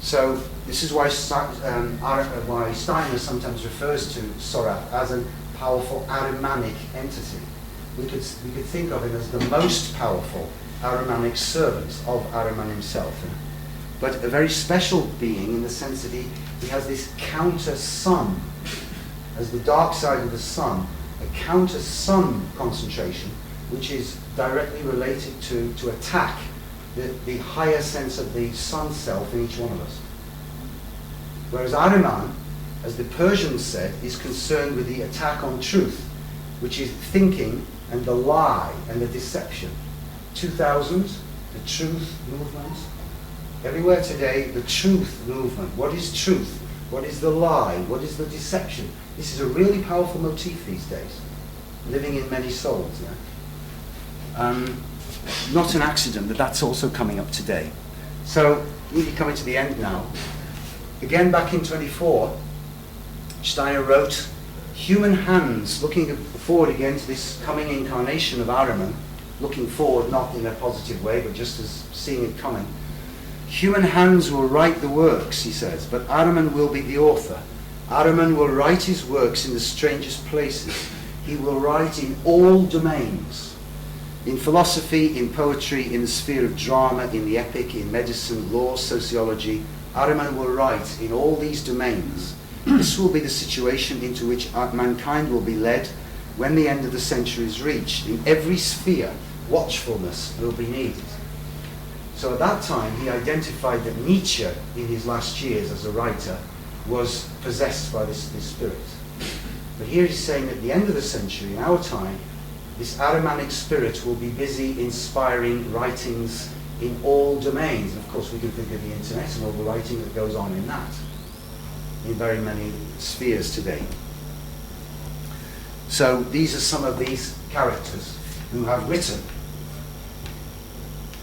So this is why Steiner sometimes refers to Sorath as a powerful Ahrimanic entity. We could think of him as the most powerful Ahrimanic servant of Ahriman himself. Yeah? But a very special being in the sense that he has this counter-sun, as the dark side of the sun, a counter-sun concentration, which is directly related to attack the higher sense of the sun self in each one of us. Whereas Ahriman, as the Persians said, is concerned with the attack on truth, which is thinking and the lie and the deception. 2000, the truth movement. Everywhere today, the truth movement. What is truth? What is the lie? What is the deception? This is a really powerful motif these days, living in many souls. Yeah? Not an accident that that's also coming up today. So, really coming to the end now. Again, back in 24, Steiner wrote, human hands, looking forward again to this coming incarnation of Ahriman, looking forward not in a positive way, but just as seeing it coming. Human hands will write the works, he says, but Ahriman will be the author. Ahriman will write his works in the strangest places. He will write in all domains. In philosophy, in poetry, in the sphere of drama, in the epic, in medicine, law, sociology, Ahriman will write in all these domains. This will be the situation into which mankind will be led when the end of the century is reached. In every sphere, watchfulness will be needed. So at that time, he identified that Nietzsche, in his last years as a writer, was possessed by this spirit. But here he's saying at the end of the century, in our time, this Ahrimanic spirit will be busy inspiring writings in all domains. And of course, we can think of the internet and all the writing that goes on in that, in very many spheres today. So these are some of these characters who have written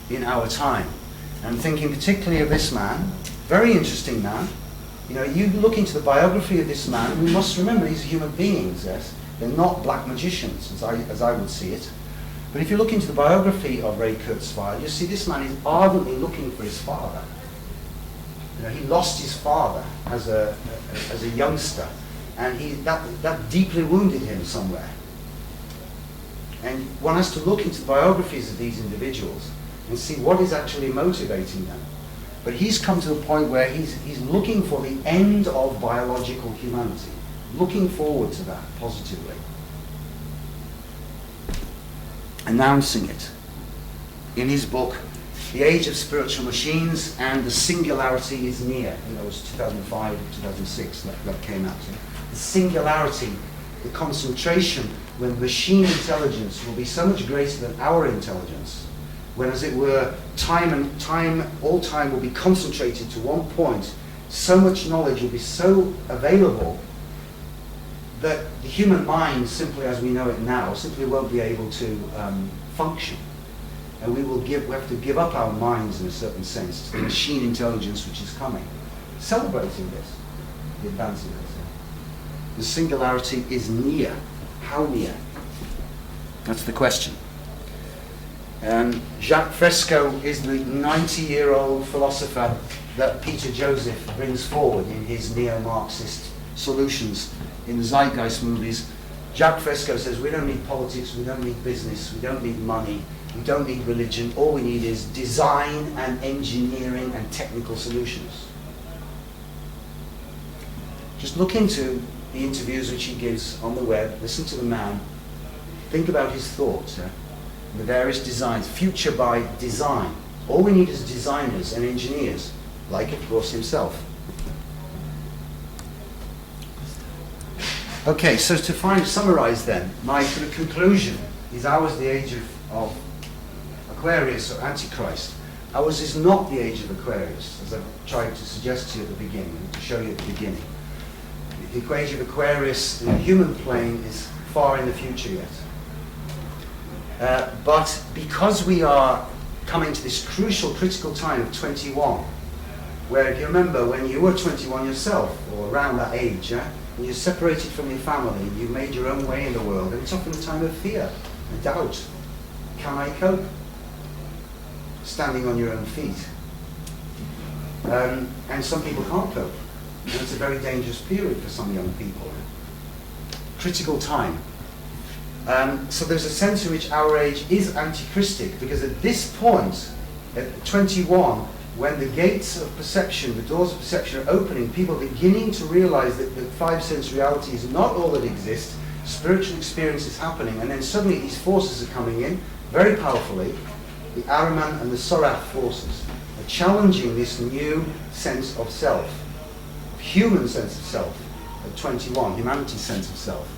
in our time. And thinking particularly of this man, very interesting man. You know, you look into the biography of this man, we must remember these are human beings, yes? They're not black magicians, as I would see it. But if you look into the biography of Ray Kurzweil, you see this man is ardently looking for his father. You know, he lost his father as a youngster, and that deeply wounded him somewhere. And one has to look into the biographies of these individuals and see what is actually motivating them. But he's come to a point where he's looking for the end of biological humanity, looking forward to that positively, announcing it in his book, The Age of Spiritual Machines and the Singularity is Near. You know, it was 2005, 2006 that came out. The singularity, the concentration, when machine intelligence will be so much greater than our intelligence, when, as it were, all time will be concentrated to one point, so much knowledge will be so available that the human mind, simply as we know it now, simply won't be able to function. And we have to give up our minds in a certain sense to the machine intelligence which is coming. Celebrating this, the advance of this. The singularity is near. How near? That's the question. Jacques Fresco is the 90-year-old philosopher that Peter Joseph brings forward in his neo-Marxist solutions in the Zeitgeist movies. Jacques Fresco says we don't need politics, we don't need business, we don't need money, we don't need religion. All we need is design and engineering and technical solutions. Just look into the interviews which he gives on the web, listen to the man, think about his thoughts. The various designs, future by design. All we need is designers and engineers, like of course himself. Okay, so to summarize then, my sort of conclusion is ours the age of Aquarius or Antichrist. Ours is not the age of Aquarius, as I've tried to suggest to you at the beginning, to show you at the beginning. The age of Aquarius in the human plane is far in the future yet. But because we are coming to this crucial, critical time of 21, where if you remember when you were 21 yourself, or around that age, and you're separated from your family, you've made your own way in the world, and it's often a time of fear and doubt. Can I cope? Standing on your own feet. And some people can't cope. And it's a very dangerous period for some young people. Critical time. So there's a sense in which our age is antichristic, because at this point, at 21, when the gates of perception, the doors of perception are opening, people are beginning to realize that the five sense reality is not all that exists, spiritual experience is happening, and then suddenly these forces are coming in, very powerfully, the Ahriman and the Sorath forces, are challenging this new sense of self, human sense of self, at 21, humanity's sense of self.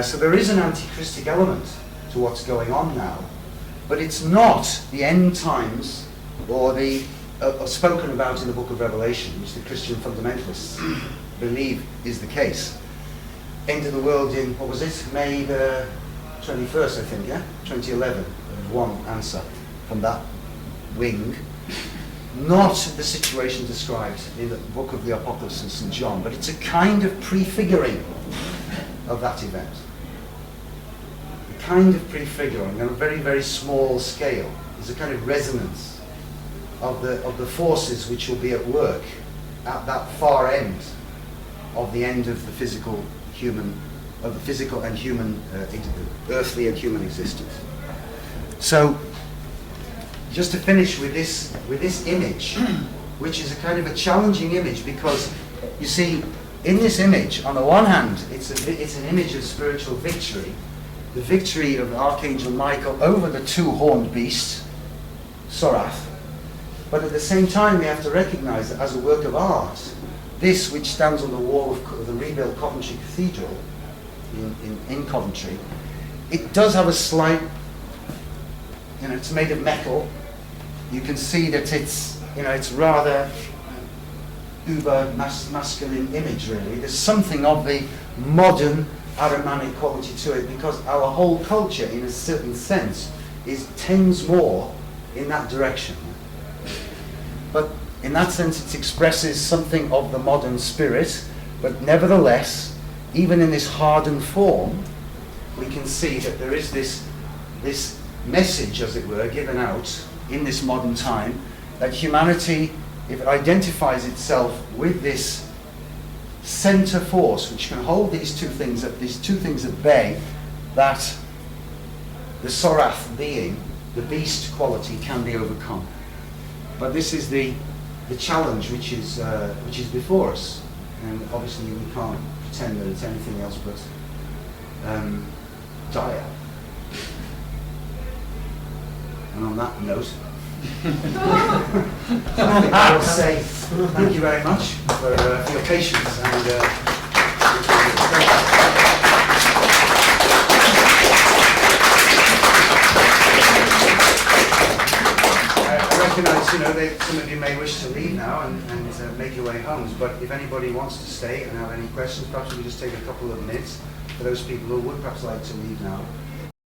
So there is an antichristic element to what's going on now, but it's not the end times or the spoken about in the book of Revelation, which the Christian fundamentalists believe is the case. End of the world in, what was it, May the 21st, I think, 2011. There was one answer from that wing. Not the situation described in the book of the Apocalypse of St. John, but it's a kind of prefiguring of that event. A kind of prefiguring on a very, very small scale. There's a kind of resonance of the forces which will be at work at that far end of the end of the physical human, of the physical and human, earthly and human existence. So, just to finish with this image, which is a kind of a challenging image, because you see, in this image, on the one hand, it's an image of spiritual victory, the victory of Archangel Michael over the two-horned beast, Sorath. But at the same time, we have to recognize that as a work of art, this which stands on the wall of the rebuilt Coventry Cathedral in Coventry, it does have a slight, it's made of metal. You can see that it's rather uber masculine image, really. There's something of the modern Ahrimanic quality to it, because our whole culture, in a certain sense, tends more in that direction. But in that sense, it expresses something of the modern spirit, but nevertheless, even in this hardened form, we can see that there is this message, as it were, given out in this modern time, that humanity, if it identifies itself with this center force, which can hold these two things at bay, that the Sorath being, the beast quality, can be overcome. But this is the challenge which is before us, and obviously we can't pretend that it's anything else but dire. And on that note, I will say thank you very much for your patience and. I recognise, that some of you may wish to leave now and make your way homes, but if anybody wants to stay and have any questions, perhaps we can just take a couple of minutes for those people who would perhaps like to leave now.